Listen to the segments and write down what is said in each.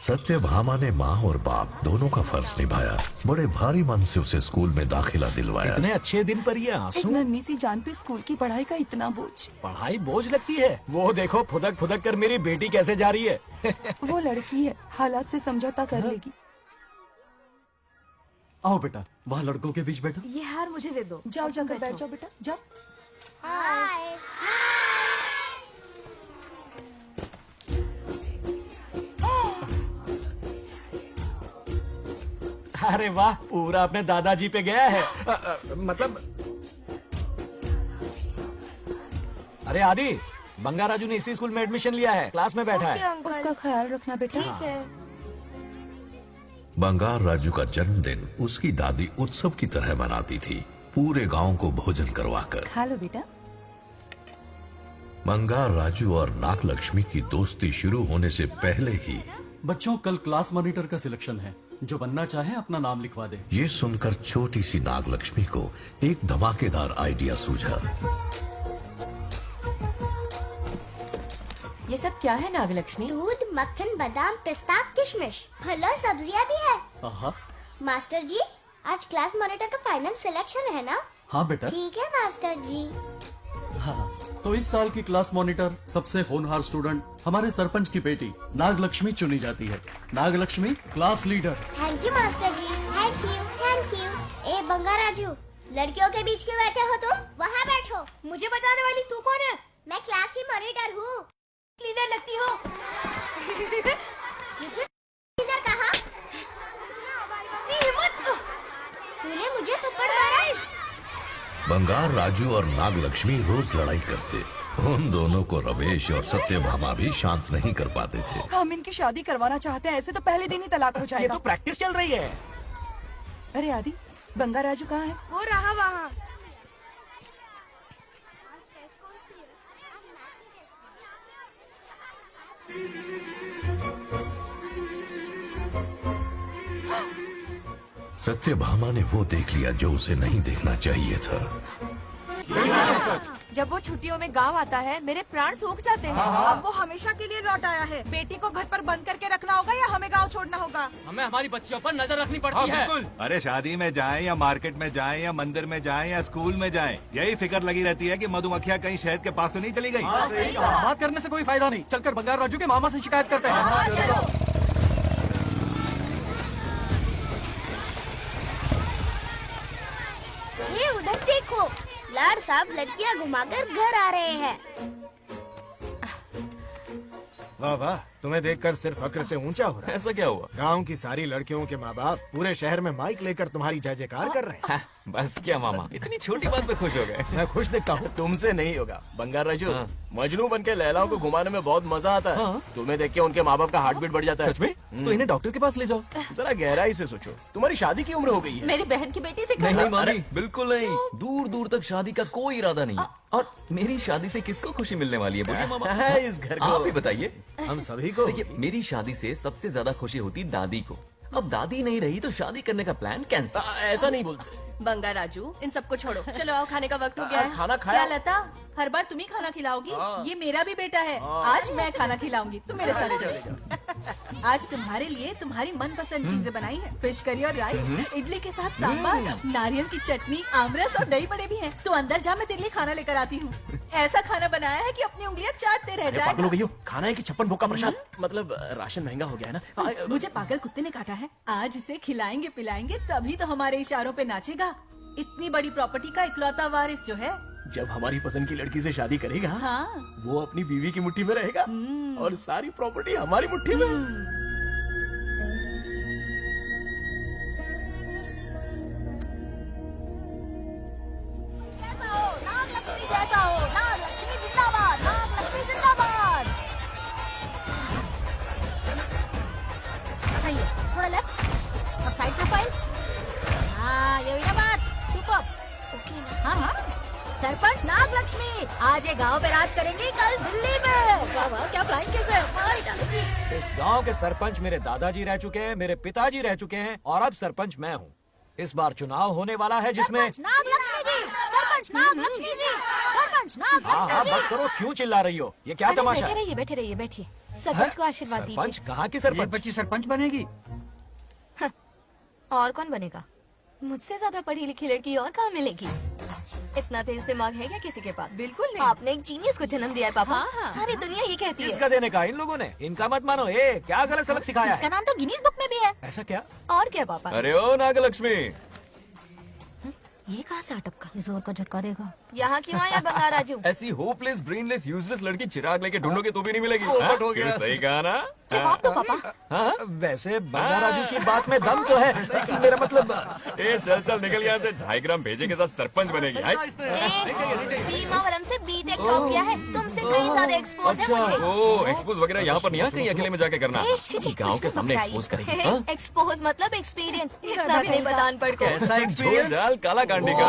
सत्यभामा ने माँ और बाप दोनों का फर्ज निभाया। बड़े भारी मन से उसे स्कूल में दाखिला दिलवाया। इतने अच्छे दिन पर ये आंसू। एक नन्ही सी जान पे स्कूल की पढ़ाई का इतना बोझ। पढ़ाई बोझ लगती है। वो देखो फुदक फुदक कर मेरी बेटी कैसे जा रही है। वो लड़की है, हालात से समझौता कर लेगी। आओ बेटा, वहाँ लड़कों के बीच बैठो। ये हार मुझे दे दो। जाओ जाकर बैठ जाओ बेटा, जाओ। हाय। अरे वाह, पूरा अपने दादाजी पे गया है। मतलब अरे आदि, बंगा राजू ने इसी स्कूल में एडमिशन लिया है, क्लास में बैठा है। उसका ख्याल रखना बेटा। ठीक है। बंगार राजू का जन्मदिन उसकी दादी उत्सव की तरह मनाती थी, पूरे गांव को भोजन करवाकर। खा लो बेटा। बंगार राजू और नागलक्ष्मी की दोस्ती शुरू होने से पहले ही बच्चों, कल क्लास मॉनिटर का सिलेक्शन है। जो बनना चाहे अपना नाम लिखवा दे। ये सुनकर छोटी सी नागलक्ष्मी को एक धमाकेदार आइडिया सूझा। ये सब क्या है नागलक्ष्मी? दूध, मक्खन, बादाम, पिस्ता, किशमिश, फल और सब्जियां भी है। आहा। मास्टर जी, आज क्लास मॉनिटर का फाइनल सिलेक्शन है ना? हाँ बेटा। ठीक है मास्टर जी। हाँ, तो इस साल की क्लास मॉनिटर सबसे होनहार स्टूडेंट हमारे सरपंच की बेटी नागलक्ष्मी चुनी जाती है। Nagalakshmi class leader. Thank you master ji, thank you thank you. ए बंगा राजू, लड़कियों के बीच क्यों बैठे हो तुम? वहाँ बैठो। मुझे बताने वाली तू कौन है? मैं क्लास की मॉनिटर हूँ। लीडर लगती हो। मुझे लीडर कहा? हिम्मत। तूने मुझे थप्पड़ मारा। बंगार राजू और नागलक्ष्मी रोज लड़ाई करते। उन दोनों को रमेश और सत्यभामा भी शांत नहीं कर पाते थे। हम इनकी शादी करवाना चाहते हैं, ऐसे तो पहले दिन ही तलाक हो ये जाएगा। तो प्रैक्टिस चल रही है। अरे आदि, बंगा राजू कहाँ है? वो रहा वहाँ। सत्यभामा ने वो देख लिया जो उसे नहीं देखना चाहिए था। जब वो छुट्टियों में गांव आता है, मेरे प्राण सूख जाते हैं। अब वो हमेशा के लिए लौट आया है। बेटी को घर पर बंद करके रखना होगा या हमें गांव छोड़ना होगा? हमें हमारी बच्चियों पर नजर रखनी पड़ती है। अरे शादी में जाएं या मार्केट में जाएं या मंदिर में जाएं या स्कूल में जाएं, यही फिक्र लगी रहती है कि मधुमक्खियाँ कहीं शहद के पास तो नहीं चली गई। बात करने से कोई फायदा नहीं, चलकर बंगार राजू के मामा से शिकायत करते हैं। ये उधर देखो, लाड साहब लड़कियां घुमाकर घर आ रहे हैं। वाह वाह, तुम्हें देखकर सिर्फ फक्र से ऊंचा हो रहा है। ऐसा क्या हुआ? गांव की सारी लड़कियों के माँ बाप पूरे शहर में माइक लेकर तुम्हारी जय जयकार कर रहे हैं। बस क्या मामा, इतनी छोटी बात पे खुश हो गए। मैं खुश दिखता हूँ। तुमसे नहीं होगा बंगार राजू। हाँ। मजनू बनके लैलाओं को घुमाने में बहुत मजा आता है। हाँ। तुम्हें देख के उनके माँ बाप का हार्ट बीट बढ़ जाता है। सच में? तो इन्हें डॉक्टर के पास ले जाओ। जरा गहराई से सोचो, तुम्हारी शादी की उम्र हो गई है। मेरी बहन की बेटी से नहीं मामी, बिल्कुल नहीं। दूर दूर तक शादी का कोई इरादा नहीं है। और मेरी शादी से किसको खुशी मिलने वाली है बोलिए मामा? है इस घर को। आप ही बताइए। हम सभी को। देखिए, मेरी शादी से सबसे ज्यादा खुशी होती दादी को। अब दादी नहीं रही तो शादी करने का प्लान कैंसिल। ऐसा नहीं बोलते। बंगा राजू, इन सबको छोड़ो, चलो आओ, खाने का वक्त हो गया है। खाना खाया? क्या लता, हर बार तुम ही खाना खिलाओगी? हाँ। ये मेरा भी बेटा है। आज मैं खाना खिलाऊंगी, तुम मेरे साथ चलो। आज तुम्हारे लिए तुम्हारी मनपसंद चीजें बनाई है। फिश करी और राइस, इडली के साथ सांभर, नारियल की चटनी, आमरस और दही बड़े भी हैं। तू अंदर जा, मैं तेरे लिए खाना लेकर आती हूँ। ऐसा खाना बनाया है कि अपनी उंगलियां चाटते रह पागल हो जाएगा। गई हो, खाना है कि 56 भोग का प्रसाद? मतलब राशन महंगा हो गया है ना। मुझे पागल कुत्ते ने काटा है। आज इसे खिलाएंगे पिलाएंगे तभी तो हमारे इशारों पे नाचेगा। इतनी बड़ी प्रॉपर्टी का इकलौता वारिस जो है। जब हमारी पसंद की लड़की से शादी करेगा, हाँ। वो अपनी बीवी की मुट्ठी में रहेगा और सारी प्रॉपर्टी हमारी मुट्ठी में। नागलक्ष्मी जैसा हो, नागलक्ष्मी जिंदाबाद, नागलक्ष्मी जिंदाबाद। सही है, थोड़ा लेफ्ट, अब साइड प्रोफाइल। हाँ, ये हुई ना बात। सुपर। हाँ हाँ, सरपंच नागलक्ष्मी आज ये गांव पे राज करेंगी, कल दिल्ली में। वाह, क्या फ्लाइंग किस है, मार डालेंगी। इस गांव के सरपंच मेरे दादाजी रह चुके हैं, मेरे पिताजी रह चुके हैं और अब सरपंच मैं हूँ। इस बार चुनाव होने वाला है जिसमें नागलक्ष्मी जी, सरपंच सरपंच नागलक्ष्मी जी, सरपंच हाँ नागलक्ष्मी हाँ जी। बस करो, क्यों चिल्ला रही हो? ये क्या अरे तमाशा बैठे है? रहिए, बैठे रहिए, बैठिए। सरपंच को आशीर्वाद सरपंच दीजिए। कहाँ की सरपंच? बच्ची सरपंच बनेगी। और कौन बनेगा? मुझसे ज्यादा पढ़ी लिखी लड़की और कहाँ मिलेगी? इतना तेज दिमाग है क्या किसी के पास? बिल्कुल नहीं। आपने एक जीनियस को जन्म दिया है पापा। हाँ, हाँ। सारी दुनिया ये कहती है। किसका देने का? इन लोगों ने। इनका मत मानो। ए क्या गलत सलत सिखाया इसका है? नाम तो गिनीज बुक में भी है। ऐसा क्या? और क्या पापा? अरे ओ नागलक्ष्मी, ये कहाँ से अटपका? जोर का झटका देगा। यहाँ क्यों आया बंगार राजू? ऐसी होपलेस ब्रेनलेस यूजलेस लड़की चिराग लेके ढूंढोगे तो भी नहीं मिलेगी। पोपट हो गया। फिर सही कहा ना? जवाब दो पापा। हाँ? वैसे बंगा राजू की बात में दम तो है, लेकिन मेरा मतलब ए चल चल निकल यहाँ से। 2.5 ग्राम भेजे के साथ सरपंच बनेगी। भीमावरम से बीटेक टॉप किया है। तुमसे कहीं ज्यादा एक्सपोज है मुझे। ओ एक्सपोज वगैरह यहाँ पर नहीं है, कहीं अकेले में जाके करना। ए, छी, छी, गाँव कुछ के भी सामने मत एक्सपोज कराइए। करेगी। हाँ? एक्सपोज मतलब एक्सपीरियंस। इतना भी नहीं पता अनपढ़ को। ऐसा झोल जाल काला कांडी का।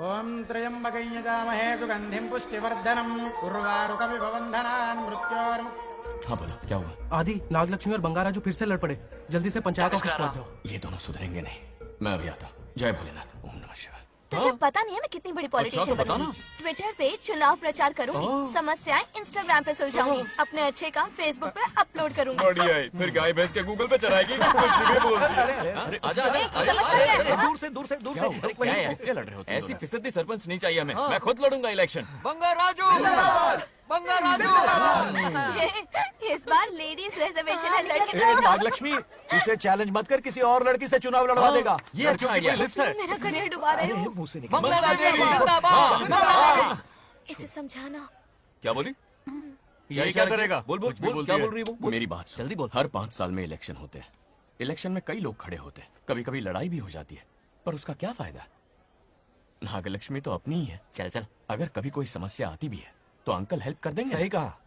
ओम त्र्यंबकं यजामहे सुगंधिं पुष्टिवर्धनम् उर्वारुकमिव बन्धनान् मृत्योर्मुक्तिः। हाँ बोलो क्या हुआ? आदि, नागलक्ष्मी और बंगाराजू फिर से लड़ पड़े। जल्दी से पंचायत ऑफिस पहुंच जाओ। ये दोनों सुधरेंगे नहीं। मैं अभी आता हूँ। जय भोलेनाथ। ओम नमः शिवाय। तुझे पता नहीं है मैं कितनी बड़ी पॉलिटिशियन तो बता बनूंगी। ट्विटर पे चुनाव प्रचार करूंगी, समस्याएं इंस्टाग्राम पे सुलझाऊंगी, अपने अच्छे काम फेसबुक पे अपलोड करूंगी। बढ़िया है। फिर गाय भैंस के गूगल पे चराएगी। कुछ भी बोलती है। अरे आजा आजा। समझता क्या है? दूर से दूर से दूर से। क्या है? किसके लड़ रहे हो? ऐसी फिसदी सरपंच नहीं चाहिए हमें। मैं खुद लड़ूंगा इलेक्शन। इस बार लेडीज रिजर्वेशन है, लड़के तो ए, नहीं। नागलक्ष्मी, इसे चैलेंज मत कर, किसी और लड़की से चुनाव लड़वा देगा। ये अच्छा आइडिया है। मेरा करियर डुबा रहे हो। मुंह से निकल। इसे समझाना। क्या बोली? ये क्या करेगा? बोल बोल बोल। क्या बोल रही है वो? मेरी बात सुन। जल्दी बोल। हर 5 साल में इलेक्शन होते हैं। इलेक्शन में कई लोग खड़े होते हैं, कभी कभी लड़ाई भी हो जाती है, पर उसका क्या फायदा? नागलक्ष्मी तो अपनी ही है। चल चल। अगर कभी कोई समस्या आती भी है तो अंकल हेल्प कर देंगे। सही कहा।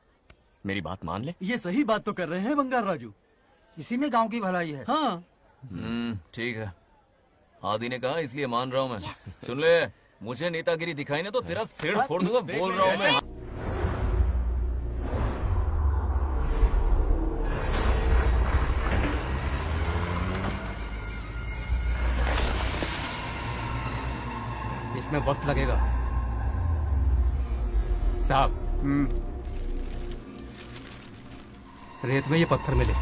मेरी बात मान ले। ये सही बात तो कर रहे हैं बंगार राजू। इसी में गांव की भलाई है। हाँ, ठीक है। आदि ने कहा इसलिए मान रहा हूँ मैं। सुन ले, मुझे नेतागिरी दिखाई ना तो तेरा सिर फोड़ दूंगा। बोल रहा हूँ मैं। इसमें वक्त लगेगा साहब। रेत में ये पत्थर मिले।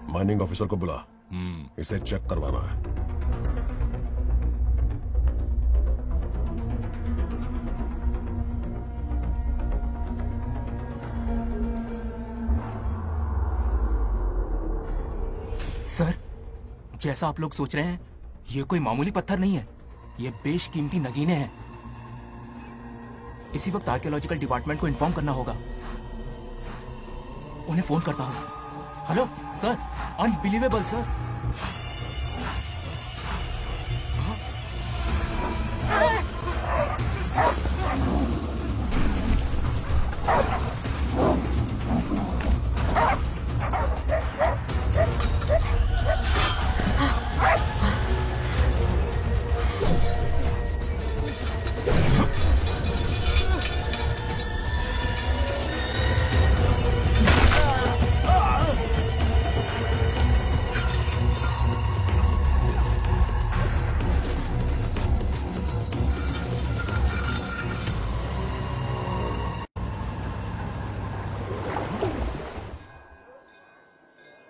माइनिंग ऑफिसर को बुला। इसे चेक करवाना है। सर, जैसा आप लोग सोच रहे हैं, ये कोई मामूली पत्थर नहीं है। ये बेशकीमती नगीने हैं। इसी वक्त आर्कियोलॉजिकल डिपार्टमेंट को इन्फॉर्म करना होगा। उन्हें फोन करता हूँ। Hello sir, unbelievable sir.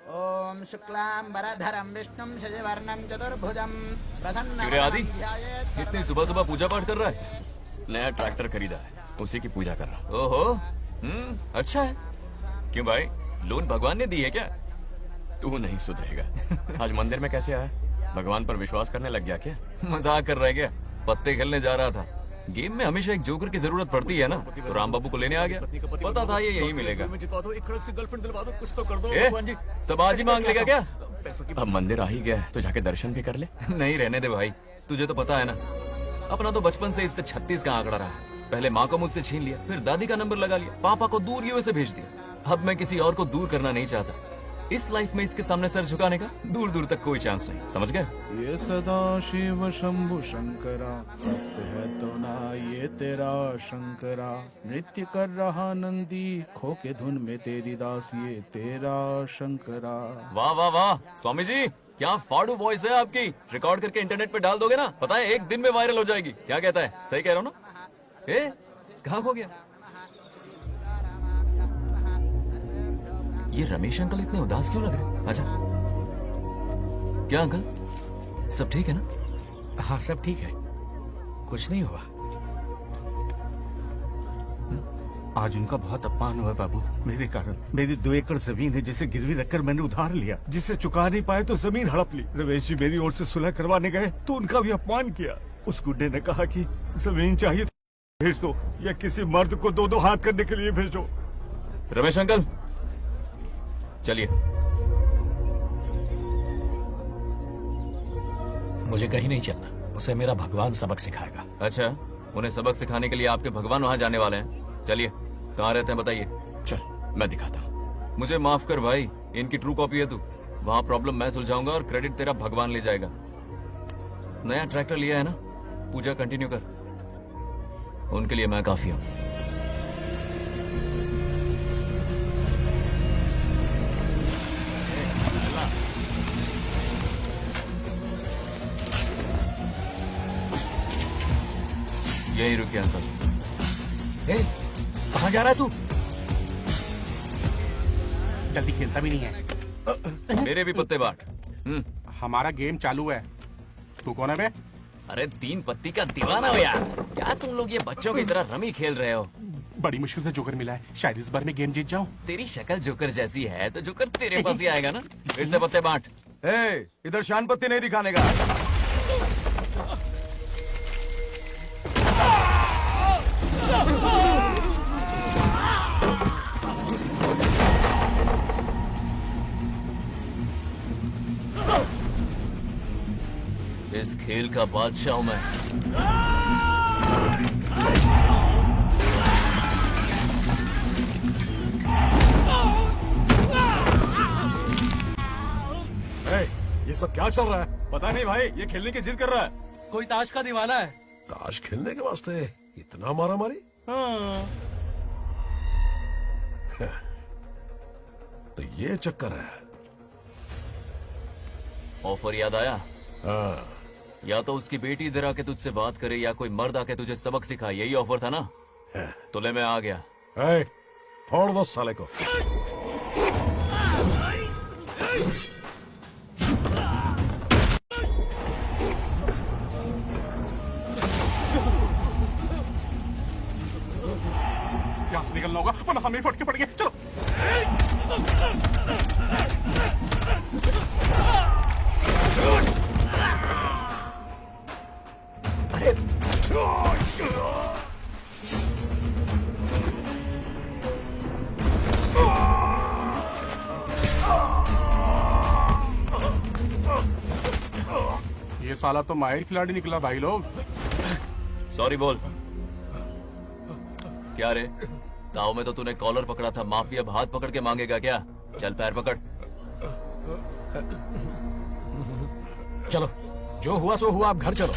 ओम शुक्लांबरधरं विष्णुं शशिवर्णं चतुर्भुजं क्यों आदि? इतनी सुबह सुबह पूजा पाठ कर रहा है? नया ट्रैक्टर खरीदा है, उसी की पूजा कर रहा हूँ। ओहो, अच्छा है। क्यों भाई, लोन भगवान ने दी है क्या? तू नहीं सुधरेगा। आज मंदिर में कैसे आया? भगवान पर विश्वास करने लग गया क्या? मजाक कर रहा है क्या? पत्ते खेलने जा रहा था। गेम में हमेशा एक जोकर की जरूरत पड़ती है ना, तो राम बाबू को लेने आ गया। पता था ये यही मिलेगा। ए, सब आज ही मांग लेगा क्या? अब मंदिर आ ही गया है तो जाके दर्शन भी कर ले। नहीं रहने दे भाई, तुझे तो पता है ना, अपना तो बचपन से इससे 36 का आंकड़ा रहा है। पहले माँ को मुझसे छीन लिया, फिर दादी का नंबर लगा लिया, पापा को दूर यूएसए भेज दिया। अब मैं किसी और को दूर करना नहीं चाहता। इस लाइफ में इसके सामने सर झुकाने का दूर दूर तक कोई चांस नहीं, समझ गए? ये सदा शिव शंभु शंकरा, भक्त है तो ना ये तेरा शंकरा, नृत्य कर रहा नंदी, खो के धुन में तेरी दास, ये तेरा शंकरा। वाह वाह वाह स्वामी जी, क्या फाड़ू वॉइस है आपकी। रिकॉर्ड करके इंटरनेट पे डाल दोगे ना, पता है 1 दिन में वायरल हो जाएगी। क्या कहता है, सही कह रहा हूँ ना? ए, कहाँ खो गया? ये रमेश अंकल इतने उदास क्यों लग रहे? अच्छा, क्या अंकल सब ठीक है ना? हाँ सब ठीक है, कुछ नहीं हुआ। आज उनका बहुत अपमान हुआ बाबू, मेरे कारण। मेरी 2 एकड़ जमीन है जिसे गिरवी रखकर मैंने उधार लिया, जिसे चुका नहीं पाए तो जमीन हड़प ली। रमेश जी मेरी ओर से सुलह करवाने गए तो उनका भी अपमान किया। उस गुड्डे ने कहा कि जमीन चाहिए तो भेज दो या किसी मर्द को 2-2 हाथ करने के लिए भेजो। रमेश अंकल चलिए। मुझे कहीं नहीं चलना, उसे मेरा भगवान सबक सिखाएगा। अच्छा, उन्हें सबक सिखाने के लिए आपके भगवान वहाँ जाने वाले हैं। चलिए, कहाँ रहते हैं बताइए। चल मैं दिखाता हूँ। मुझे माफ कर भाई, इनकी ट्रू कॉपी है तू। वहाँ प्रॉब्लम मैं सुलझाऊंगा और क्रेडिट तेरा भगवान ले जाएगा। नया ट्रैक्टर लिया है ना, पूजा कंटिन्यू कर, उनके लिए मैं काफी हूँ। यही रुकिए अंकल। ए, कहाँ जा रहा है तू? जल्दी खेलता भी नहीं है। मेरे भी पत्ते बांट। हमारा गेम चालू है, तू कौन है बे? अरे 3 पत्ती का दीवाना हो यार, क्या तुम लोग ये बच्चों की तरह रमी खेल रहे हो? बड़ी मुश्किल से जोकर मिला है, शायद इस बार में गेम जीत जाऊं। तेरी शक्ल जोकर जैसी है तो जोकर तेरे पास ही आएगा ना। फिर से पत्ते बांट। इधर शान पत्ती नहीं दिखाने का। इस खेल का बादशाह हूं मैं। ये सब क्या चल रहा है? पता नहीं भाई, ये खेलने की जिद कर रहा है। कोई ताश का दीवाना है। ताश खेलने के वास्ते इतना मारा मारी? तो ये चक्कर है। ऑफर याद आया? हाँ। या तो उसकी बेटी इधर आके तुझसे बात करे या कोई मर्द आके तुझे सबक सिखाए, यही ऑफर था ना? तो ले मैं आ गया। फोड़ दो साले को। यहाँ से निकलना होगा वरना हमें फटके पड़ेंगे। चलो। अरे ये साला तो माहिर खिलाड़ी निकला भाई लोग। सॉरी बोल। क्या रे, ताऊ में तो तूने कॉलर पकड़ा था, माफी अब हाथ पकड़ के मांगेगा क्या? चल पैर पकड़। चलो, जो हुआ सो हुआ, आप घर चलो।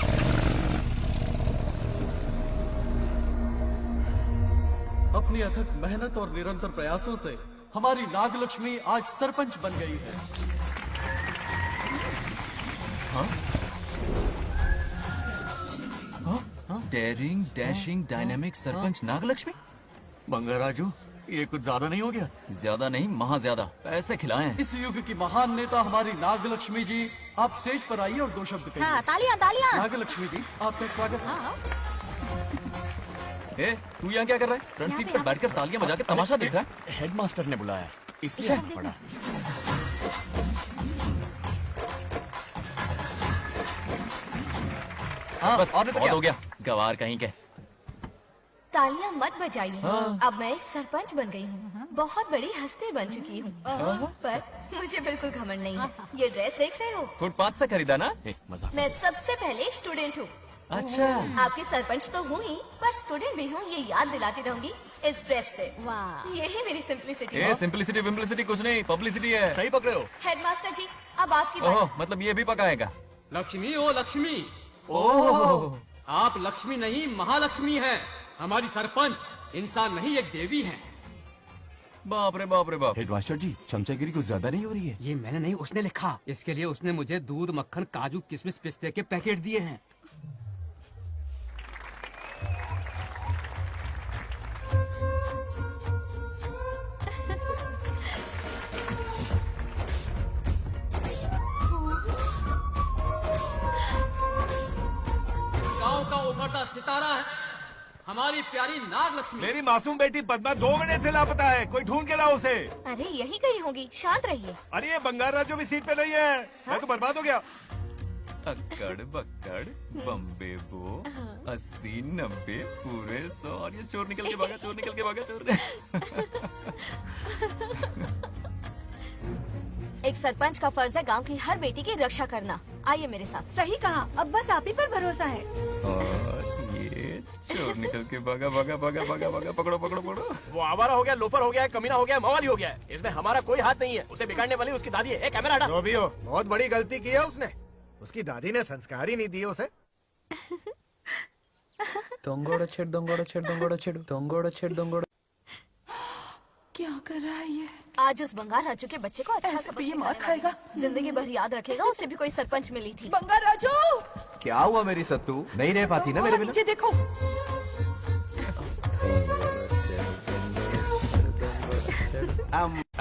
अपनी अथक मेहनत और निरंतर प्रयासों से हमारी नागलक्ष्मी आज सरपंच बन गई है। Daring dashing dynamic sarpanch Nagalakshmi. Bangaraju, ये कुछ ज्यादा नहीं हो गया? ज्यादा नहीं, महा ज्यादा। पैसे खिलाएं। इस युग की महान नेता हमारी नागलक्ष्मी जी, आप स्टेज पर आइए और 2 शब्द कहिए। हाँ, तालियां तालियां। नागलक्ष्मी जी, आपका स्वागत है। ए, तू यहाँ क्या कर रहा है? फ्रंट सीट पर बैठकर तालियां बजा के तमाशा देख रहा है? हेडमास्टर ने बुलाया, इसलिए आना पड़ा। बस बहुत हो गया, गवार कहीं के। तालियां मत बजाइए। अब मैं एक सरपंच बन गई हूँ, बहुत बड़ी हस्ती बन चुकी हूँ। पर मुझे बिल्कुल घमंड नहीं है। ये ड्रेस देख रहे हो? फुटपाथ से खरीदा ना? मजाक। मैं सबसे पहले एक स्टूडेंट हूँ। अच्छा। आपकी सरपंच तो हूँ ही, पर स्टूडेंट भी हूँ, ये याद दिलाती रहूंगी इस ड्रेस से। वाह, यही मेरी सिंपलिसिटी ये है। सिंपलिसिटी विम्पलिसिटी कुछ नहीं, पब्लिसिटी है। सही पकड़े हो। हेडमास्टर जी, अब आपकी बारी। ओह, मतलब ये भी पकाएगा। लक्ष्मी ओ लक्ष्मी, ओह, आप लक्ष्मी नहीं महालक्ष्मी हैं। हमारी सरपंच इंसान नहीं एक देवी हैं। बाप रे बाप रे बाप। हेडमास्टर जी, चमचागिरी कुछ ज्यादा नहीं हो रही है? ये मैंने नहीं, उसने लिखा। इसके लिए उसने मुझे दूध, मक्खन, काजू, किशमिश, पिस्ते के पैकेट दिए हैं। इस गांव का उभरता सितारा है हमारी प्यारी नाग लक्ष्मी। मेरी मासूम बेटी पद्मा 2 महीने से लापता है, कोई ढूंढ के लाओ उसे। अरे यही कहीं होगी, शांत रहिए। अरे ये बंगार राजू भी सीट पे नहीं है। मैं तो बर्बाद हो गया। अक्कड़ बक्कड़ बम्बे बो 80 90 पूरे 100 और ये चोर निकल के भागा, चोर निकल के भागा, चोर। एक सरपंच का फर्ज है गांव की हर बेटी की रक्षा करना। आइए मेरे साथ। सही कहा, अब बस आप ही पर भरोसा है। और ये चोर निकल के भागा भागा भागा भागा भागा, पकड़ो पकड़ो पकड़ो। वो आवारा हो गया, लोफर हो गया, कमीना हो गया, मवाली हो गया। इसमें हमारा कोई हाथ नहीं है। उसे बिगाड़ने वाली उसकी दादी है। कैमरा हटा। जो भी हो, बहुत बड़ी गलती की है उसने। उसकी दादी ने संस्कार ही नहीं दिए उसे। दंगोड़ा छेड़ दंगोड़ा छेड़ दंगोड़ा छेड़ दंगोड़ा छेड़ दंगोड़ा। क्या कर रहा है ये? आज उस बंगाल राजू के बच्चे को अच्छा ऐसे तो ये मार खाएगा। जिंदगी भर याद रखेगा, उसे भी कोई सरपंच मिली थी। बंगाल राजू, क्या हुआ मेरी सत्तू? नहीं रह पाती ना मेरे बिना? नीचे देखो।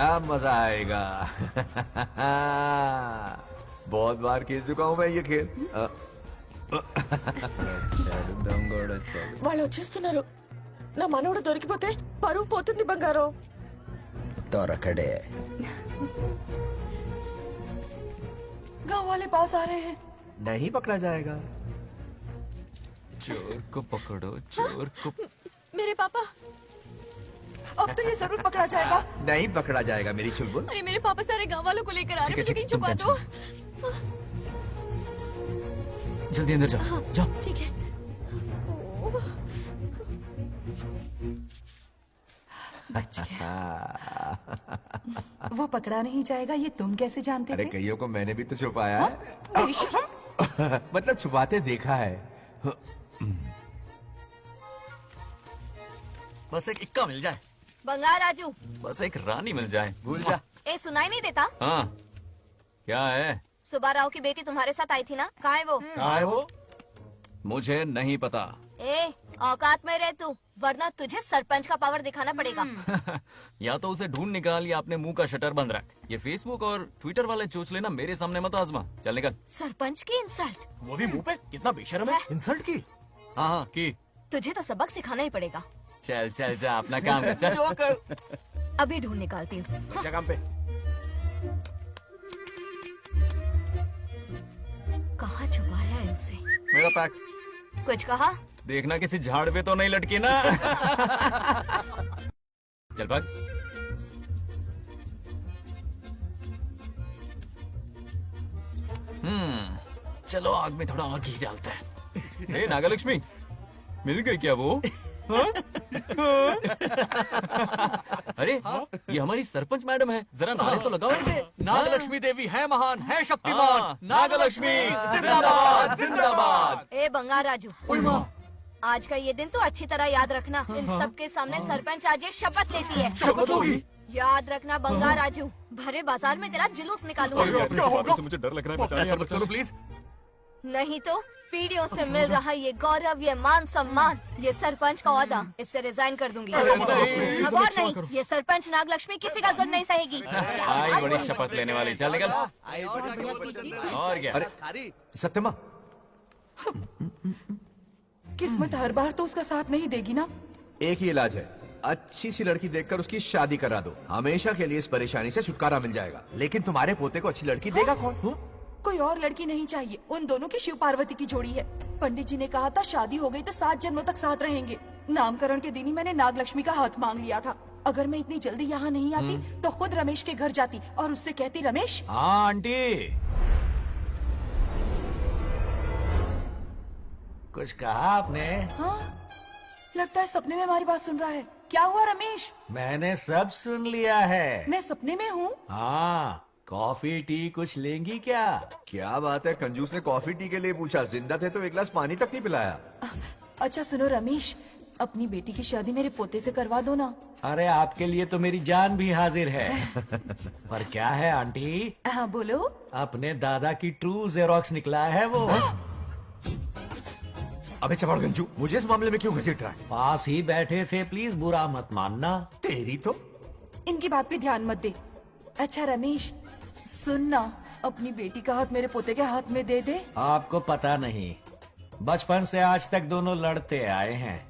अब मजा आएगा। बहुत बार खेल चुका हूँ मैं ये खेल। వాళ్ళు వచ్చేస్తున్నారు. నా మనవడు దొరికిపోతే పరువు పోతుంది బంగారం. దొరకడే. गांव वाले पास आ रहे हैं। नहीं पकड़ा जाएगा। चोर को पकड़ो, चोर को। मेरे पापा। अब तो ये जरूर पकड़ा जाएगा। नहीं पकड़ा जाएगा मेरी चुलबुल। अरे मेरे पापा सारे गांव वालों को लेकर आ रहे हैं, मुझे कहीं छुपा दो। जल्दी अंदर जाओ, जाओ। ठीक है। वो पकड़ा नहीं जाएगा, ये तुम कैसे जानते अरे थे? कईयों को मैंने भी तो छुपाया है। बेशरम। मतलब छुपाते देखा है। बस एक इक्का मिल जाए। बंगाल राजू, बस एक रानी मिल जाए, भूल जा। ए सुनाई नहीं देता? हाँ, क्या है? सुबह राव की बेटी तुम्हारे साथ आई थी ना, कहाँ है वो? कहाँ है वो? मुझे नहीं पता। ए औकात में रह तू, वरना तुझे सरपंच का पावर दिखाना पड़ेगा। या तो उसे ढूंढ निकाल या अपने मुंह का शटर बंद रख। ये फेसबुक और ट्विटर वाले चोच लेना मेरे सामने मत आजमा। चल निकल। सरपंच की इंसल्ट। वो भी मुंह पे? कितना बेशर्म है। इंसल्ट की? हाँ हाँ की। तुझे तो सबक सिखाना ही पड़ेगा। चल चल जा, अपना काम कर। चल जो कर। अभी ढूंढ निकालती हूँ। अच्छा काम पे। कहाँ छुपाया है उसे? मेरा पैक। कुछ कहा? देखना किसी झाड़ पे तो नहीं लटकी ना। चल भाग। चलो आग में थोड़ा और घी डालते हैं। हे नागलक्ष्मी, मिल गई क्या वो? हाँ? अरे ये हमारी सरपंच मैडम है, जरा नारे तो लगाओ इनके। नागलक्ष्मी देवी है महान, है शक्तिमान। हाँ, नागलक्ष्मी जिंदाबाद जिंदाबाद। ए बंगाल राजू, आज का ये दिन तो अच्छी तरह याद रखना। इन सब के सामने सरपंच आज ये शपथ लेती है। शपथ होगी? याद रखना बंगाल राजू, भरे बाजार में तेरा जुलूस निकालूंगा। क्या होगा? मुझे डर लग रहा है, बचाइए, चलो प्लीज। नहीं तो पीढ़ियों से मिल रहा ये गौरव, ये मान सम्मान, ये सरपंच का ओहदा, इससे रिजाइन कर दूंगी। अब और नहीं, ये सरपंच नागलक्ष्मी किसी का जुल्म नहीं सहेगी। आई बड़ी शपथ लेने वाली। चल निकल। और क्या? अरे सत्यमा, किस्मत हर बार तो उसका साथ नहीं देगी ना। एक ही इलाज है, अच्छी सी लड़की देखकर उसकी शादी करा दो। हमेशा के लिए इस परेशानी से छुटकारा मिल जाएगा। लेकिन तुम्हारे पोते को अच्छी लड़की देगा कौन? कोई और लड़की नहीं चाहिए, उन दोनों की शिव पार्वती की जोड़ी है। पंडित जी ने कहा था शादी हो गई तो 7 जन्मों तक साथ रहेंगे। नामकरण के दिन ही मैंने नागलक्ष्मी का हाथ मांग लिया था। अगर मैं इतनी जल्दी यहाँ नहीं आती तो खुद रमेश के घर जाती और उससे कहती, रमेश। हाँ आंटी, कुछ कहा आपने? हाँ? लगता है सपने में हमारी बात सुन रहा है। क्या हुआ रमेश? मैंने सब सुन लिया है। मैं सपने में हूँ? हाँ, कॉफी टी कुछ लेंगी क्या? क्या बात है, कंजूस ने कॉफी टी के लिए पूछा, जिंदा थे तो एक गिलास पानी तक नहीं पिलाया। अच्छा सुनो रमेश, अपनी बेटी की शादी मेरे पोते से करवा दो ना। अरे आपके लिए तो मेरी जान भी हाजिर है। पर क्या है आंटी? हाँ बोलो। अपने दादा की ट्रू जेरोक्स निकला है वो। अबे चमार गंजू, मुझे इस मामले में क्यों घसीट रहा है? पास ही बैठे थे, प्लीज बुरा मत मानना। तेरी तो इनकी बात पे ध्यान मत दे। अच्छा रमेश सुन ना, अपनी बेटी का हाथ मेरे पोते के हाथ में दे दे। आपको पता नहीं, बचपन से आज तक दोनों लड़ते आए हैं।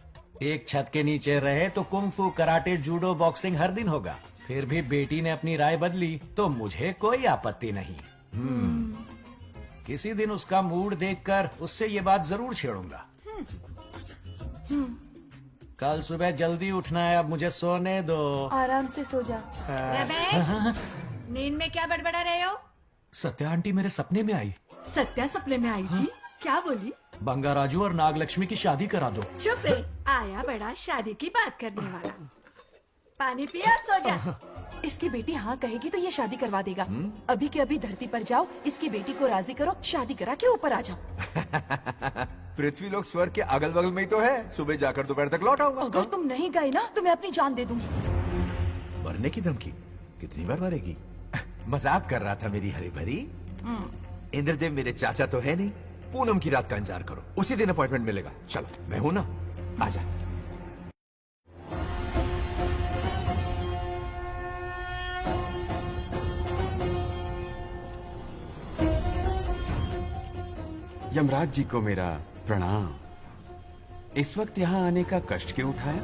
एक छत के नीचे रहे तो कुंफू, कराटे, जूडो, बॉक्सिंग हर दिन होगा। फिर भी बेटी ने अपनी राय बदली तो मुझे कोई आपत्ति नहीं। किसी दिन उसका मूड देखकर उससे ये बात जरूर छेड़ूंगा। कल सुबह जल्दी उठना है, अब मुझे सोने दो। आराम से सो जा। रमेश, नींद में क्या बड़बड़ा रहे हो? सत्या आंटी मेरे सपने में आई। सत्या सपने में आई थी? क्या बोली? बंगाराजू और नागलक्ष्मी की शादी करा दो। चुप रे, आया बड़ा शादी की बात करने वाला। पानी पिया और सो जा। इसकी बेटी हाँ कहेगी तो ये शादी करवा देगा। अभी के अभी धरती पर जाओ, इसकी बेटी को राजी करो, शादी करा के ऊपर आ जाओ। पृथ्वी लोग स्वर्ग के अगल बगल में ही तो है, सुबह जाकर दोपहर तक लौट आऊंगा। अगर तुम नहीं गए ना तो मैं अपनी जान दे दूंगी। मरने की धमकी? कितनी बार मरेगी? मजाक कर रहा था मेरी हरी भरी। इंद्रदेव मेरे चाचा तो है नहीं। पूनम की रात का इंतजार करो, उसी दिन अपॉइंटमेंट मिलेगा। चलो मैं हूं ना, आजा। यमराज जी को मेरा प्रणाम। इस वक्त यहाँ आने का कष्ट क्यों उठाया?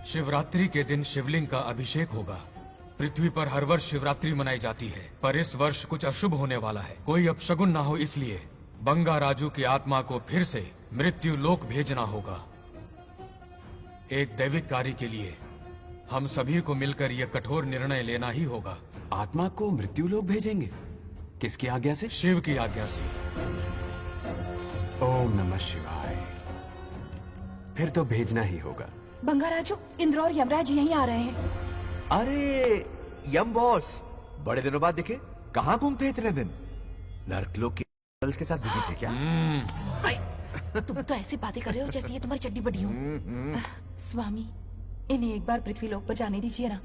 शिवरात्रि के दिन शिवलिंग का अभिषेक होगा। पृथ्वी पर हर वर्ष शिवरात्रि मनाई जाती है, पर इस वर्ष कुछ अशुभ होने वाला है। कोई अपशगुन ना हो, इसलिए बंगाराजू की आत्मा को फिर से मृत्यु लोक भेजना होगा। एक दैविक कार्य के लिए हम सभी को मिलकर यह कठोर निर्णय लेना ही होगा। आत्मा को मृत्यु लोक भेजेंगे? किसकी आज्ञा से? शिव की आज्ञा से। ओम नमः शिवाय। फिर तो भेजना ही होगा। बंगाराजू, इंद्र और यमराज यहीं आ रहे हैं। अरे यम बॉस, बड़े दिनों बाद दिखे। कहाँ घूमते इतने दिन? नर्कलोक के गर्ल्स के साथ बिजी थे क्या? तुम तो ऐसी बातें कर रहे हो जैसे ये तुम्हारी चड्डी बड़ी हो। स्वामी, इन्हें एक बार पृथ्वी लोक पर जाने दीजिए ना।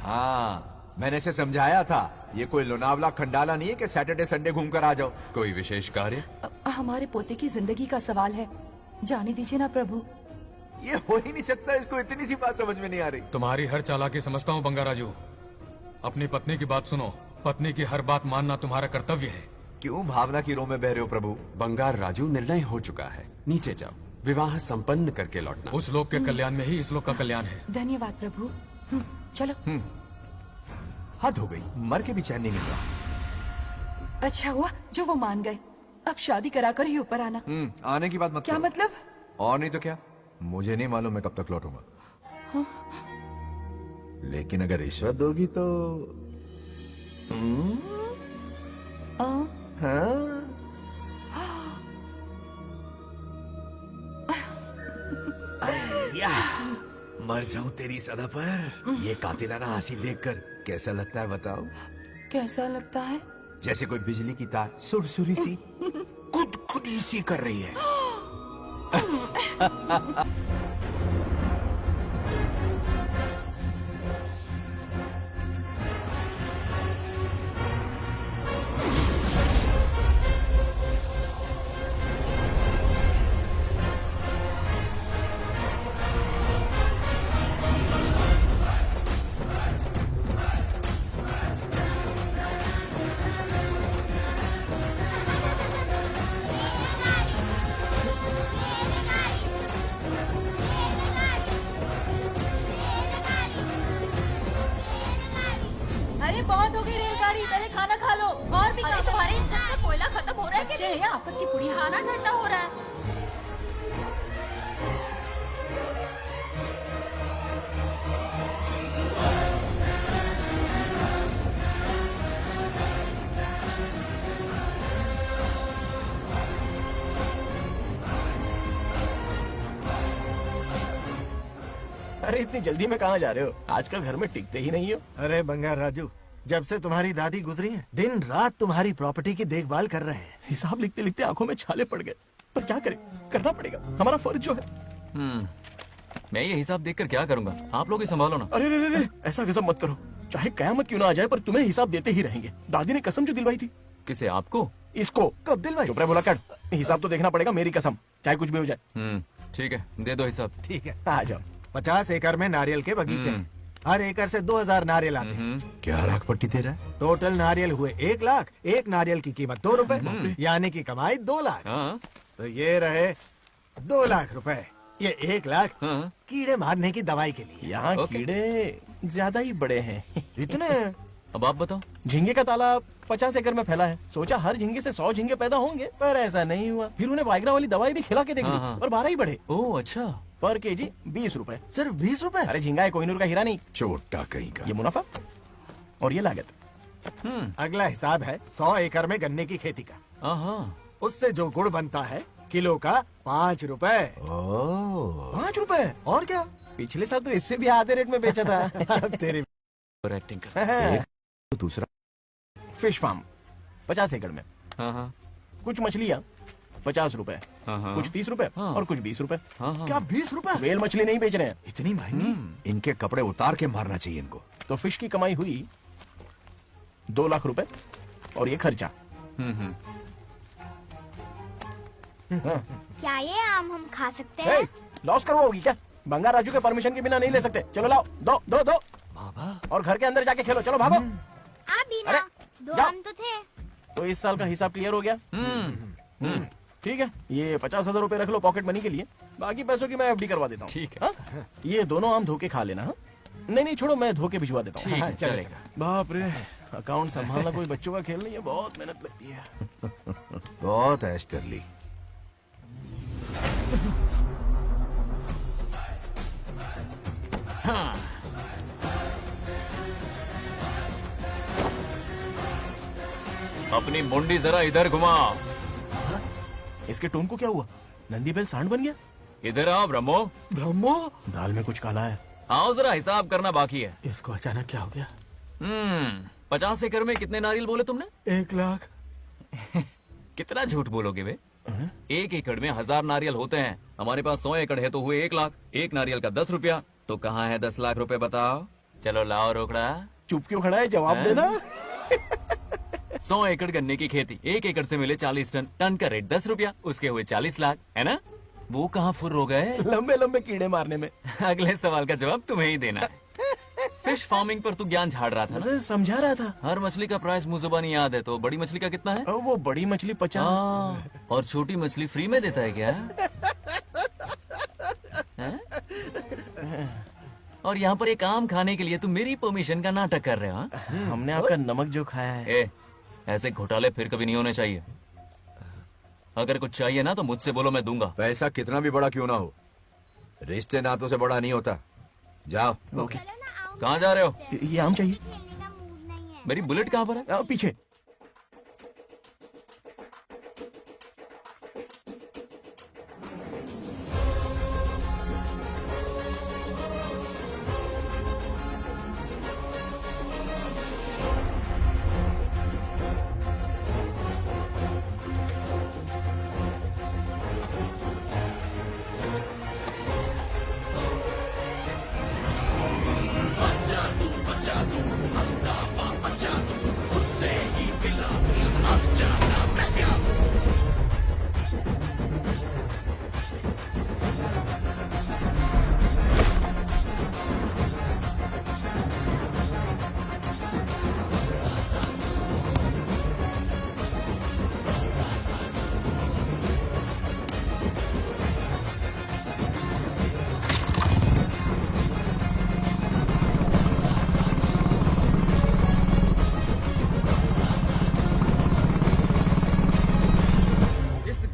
हाँ, मैंने इसे समझाया था। ये कोई लोनावला खंडाला नहीं है कि सैटरडे संडे घूम कर आ जाओ। कोई विशेष कार्य? हमारे पोते की जिंदगी का सवाल है, जाने दीजिए ना प्रभु। ये हो ही नहीं सकता, इसको इतनी सी बात समझ में नहीं आ रही। तुम्हारी हर चालाकी समझता हूँ बंगाराजू। अपनी पत्नी की बात सुनो, पत्नी की हर बात मानना तुम्हारा कर्तव्य है। क्यों भावना की रो में बह रहे हो प्रभु? बंगार राजू, निर्णय हो चुका है, नीचे जाओ, विवाह संपन्न करके लौटना। उस लोक के कल्याण में ही इस लोक का कल्याण है। धन्यवाद प्रभु। चलो। हद हो गई, मर के भी चैन नहीं मिल रहा। अच्छा हुआ जो वो मान गए। अब शादी कराकर ही ऊपर आना। आने की बात मत क्या करो। मतलब? और नहीं तो क्या, मुझे नहीं मालूम मैं कब तक लौटूंगा। हाँ? लेकिन अगर रिश्वत दोगी तो हाँ? या, मर जाऊं तेरी सदा पर। ये कातिलाना हंसी देखकर कैसा लगता है बताओ? कैसा लगता है? जैसे कोई बिजली की तार सुरसुरी सी खुद सी कर रही है। अरे बहुत हो गई रेलगाड़ी, पहले खाना खा लो। और भी अरे तुम्हारे इंजन में कोयला खत्म हो रहा है बच्चे हैं, आफत की पुड़ी। खाना ठंडा हो रहा है। अरे इतनी जल्दी में कहाँ जा रहे हो? आजकल घर में टिकते ही नहीं हो। अरे बंगार राजू, जब से तुम्हारी दादी गुजरी हैं, दिन रात तुम्हारी प्रॉपर्टी की देखभाल कर रहे हैं। हिसाब लिखते लिखते आंखों में छाले पड़ गए, पर क्या करें, करना पड़ेगा, हमारा फर्ज जो है। मैं ये हिसाब देखकर क्या करूंगा? आप लोग ही संभालो ना। अरे रे रे, ऐसा गजब मत करो, चाहे कयामत क्यों ना आ जाए, पर तुम्हें हिसाब देते ही रहेंगे। दादी ने कसम जो दिलवाई थी। किसे? आपको? इसको। कब दिलवाई? चुप रहे बोला कर, हिसाब तो देखना पड़ेगा, मेरी कसम, चाहे कुछ भी हो जाए। ठीक है, दे दो हिसाब। ठीक है, आ जाओ। 50 एकड़ में नारियल के बगीचे, हर एकड़ से 2000 नारियल आते हैं। क्या राख पट्टी दे रहा है? टोटल नारियल हुए 1 लाख, एक नारियल की कीमत 2 रुपए, यानी कि कमाई 2 लाख। तो ये रहे 2 लाख रुपए, ये 1 लाख कीड़े मारने की दवाई के लिए। यहाँ कीड़े ज्यादा ही बड़े हैं। इतने? अब आप बताओ। झींगे का तालाब 50 एकड़ में फैला है, सोचा हर झींगे से 100 झींगे पैदा होंगे, पर ऐसा नहीं हुआ। फिर उन्हें वाइग्रा वाली दवाई भी खिला के देख ली, और 12 ही बढ़े। ओह अच्छा। पर केजी 20 रुपए। सिर्फ 20 रुपए? अरे झींगा है, कोहिनूर का हीरा नहीं। छोटा कहीं का। ये मुनाफा और ये लागत। अगला हिसाब है 100 एकड़ में गन्ने की खेती का। उससे जो गुड़ बनता है, किलो का 5 रुपए। 5 रुपए? और क्या, पिछले साल तो इससे भी आधे रेट में बेचा था। तेरी एक्टिंग कर। दूसरा फिश फार्म 50 एकड़ में। कुछ मछलियाँ 50 रुपए, कुछ 30 रुपए और कुछ 20 रुपए। क्या 20 रुपए? वेल मछली नहीं बेच रहे हैं। इतनी महंगी? इनके कपड़े उतार के मारना चाहिए इनको। तो फिश की कमाई हुई 2 लाख रुपए, और ये खर्चा। क्या ये आम हम खा सकते हैं? लॉस करवाओगी क्या? बंगार राजू के परमिशन के बिना नहीं ले सकते। चलो लाओ, दो दो दो बाबा, और घर के अंदर जाके खेलो। चलो भागो। बिना 2 आम तो थे। तो इस साल का हिसाब क्लियर हो गया? ठीक है, ये 50,000 रुपए रख लो पॉकेट मनी के लिए, बाकी पैसों की मैं एफडी करवा देता हूँ। ठीक है। ये दोनों आम धो के खा लेना। नहीं छोड़ो, मैं धो के भिजवा देता हूँ। ठीक है, चलेगा। बाप रे, अकाउंट संभालना कोई बच्चों का खेल नहीं है, बहुत मेहनत लगती है। बहुत ऐश कर ली। अपनी मुंडी जरा इधर घुमा। इसके टोन को क्या हुआ? नंदी बैल सांड बन गया? इधर आओ ब्रह्मो। ब्रह्मो? दाल में कुछ काला है। आओ, जरा हिसाब करना बाकी है। इसको अचानक क्या हो गया? 50 एकड़ में कितने नारियल बोले तुमने? 1 लाख। कितना झूठ बोलोगे बे? 1 एकड़ में 1000 नारियल होते हैं। हमारे पास 100 एकड़ है तो हुए 1 लाख। एक नारियल का 10 रुपया, तो कहाँ है 10 लाख रुपए बताओ? चलो लाओ रोकड़ा। चुप क्यों खड़ा है, जवाब देना। 100 एकड़ गन्ने की खेती, 1 एकड़ से मिले 40 टन, टन का रेट 10 रुपया, उसके हुए 40 लाख, है ना? वो कहाँ फुर हो गए? लंबे लंबे कीड़े मारने में। अगले सवाल का जवाब तुम्हें ही देना है। फिश फार्मिंग पर तू ज्ञान झाड़ रहा था ना? समझा रहा था। हर मछली का प्राइस मुझे जुबानी याद है, तो बड़ी मछली का कितना है? वो बड़ी मछली 50। और छोटी मछली फ्री में देता है क्या? और यहाँ पर एक आम खाने के लिए तुम मेरी परमिशन का नाटक कर रहे हो? हमने आपका नमक जो खाया है। ऐसे घोटाले फिर कभी नहीं होने चाहिए। अगर कुछ चाहिए ना तो मुझसे बोलो, मैं दूंगा। पैसा कितना भी बड़ा क्यों ना हो, रिश्ते नातों से बड़ा नहीं होता। जाओ। ओके। कहाँ जा रहे हो? ये आम चाहिए। मेरी बुलेट कहाँ पर है? पीछे।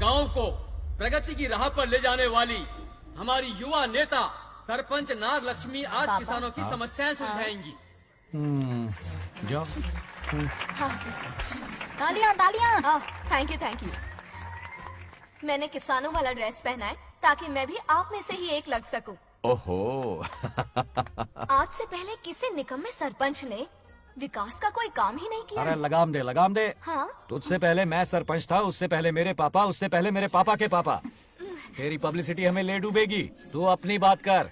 गांव को प्रगति की राह पर ले जाने वाली हमारी युवा नेता सरपंच नाग लक्ष्मी आज किसानों की समस्याएं सुलझाएंगी। जाओ। तालियां तालियां। Thank you. मैंने किसानों वाला ड्रेस पहना है ताकि मैं भी आप में से ही एक लग सकूं। ओहो। आज से पहले किसी निकम्मे सरपंच ने विकास का कोई काम ही नहीं किया। अरे लगाम दे लगाम दे। हाँ? तुझसे पहले मैं सरपंच था, उससे पहले मेरे पापा, उससे पहले मेरे पापा के पापा। तेरी पब्लिसिटी हमें ले डूबेगी। तू अपनी बात कर।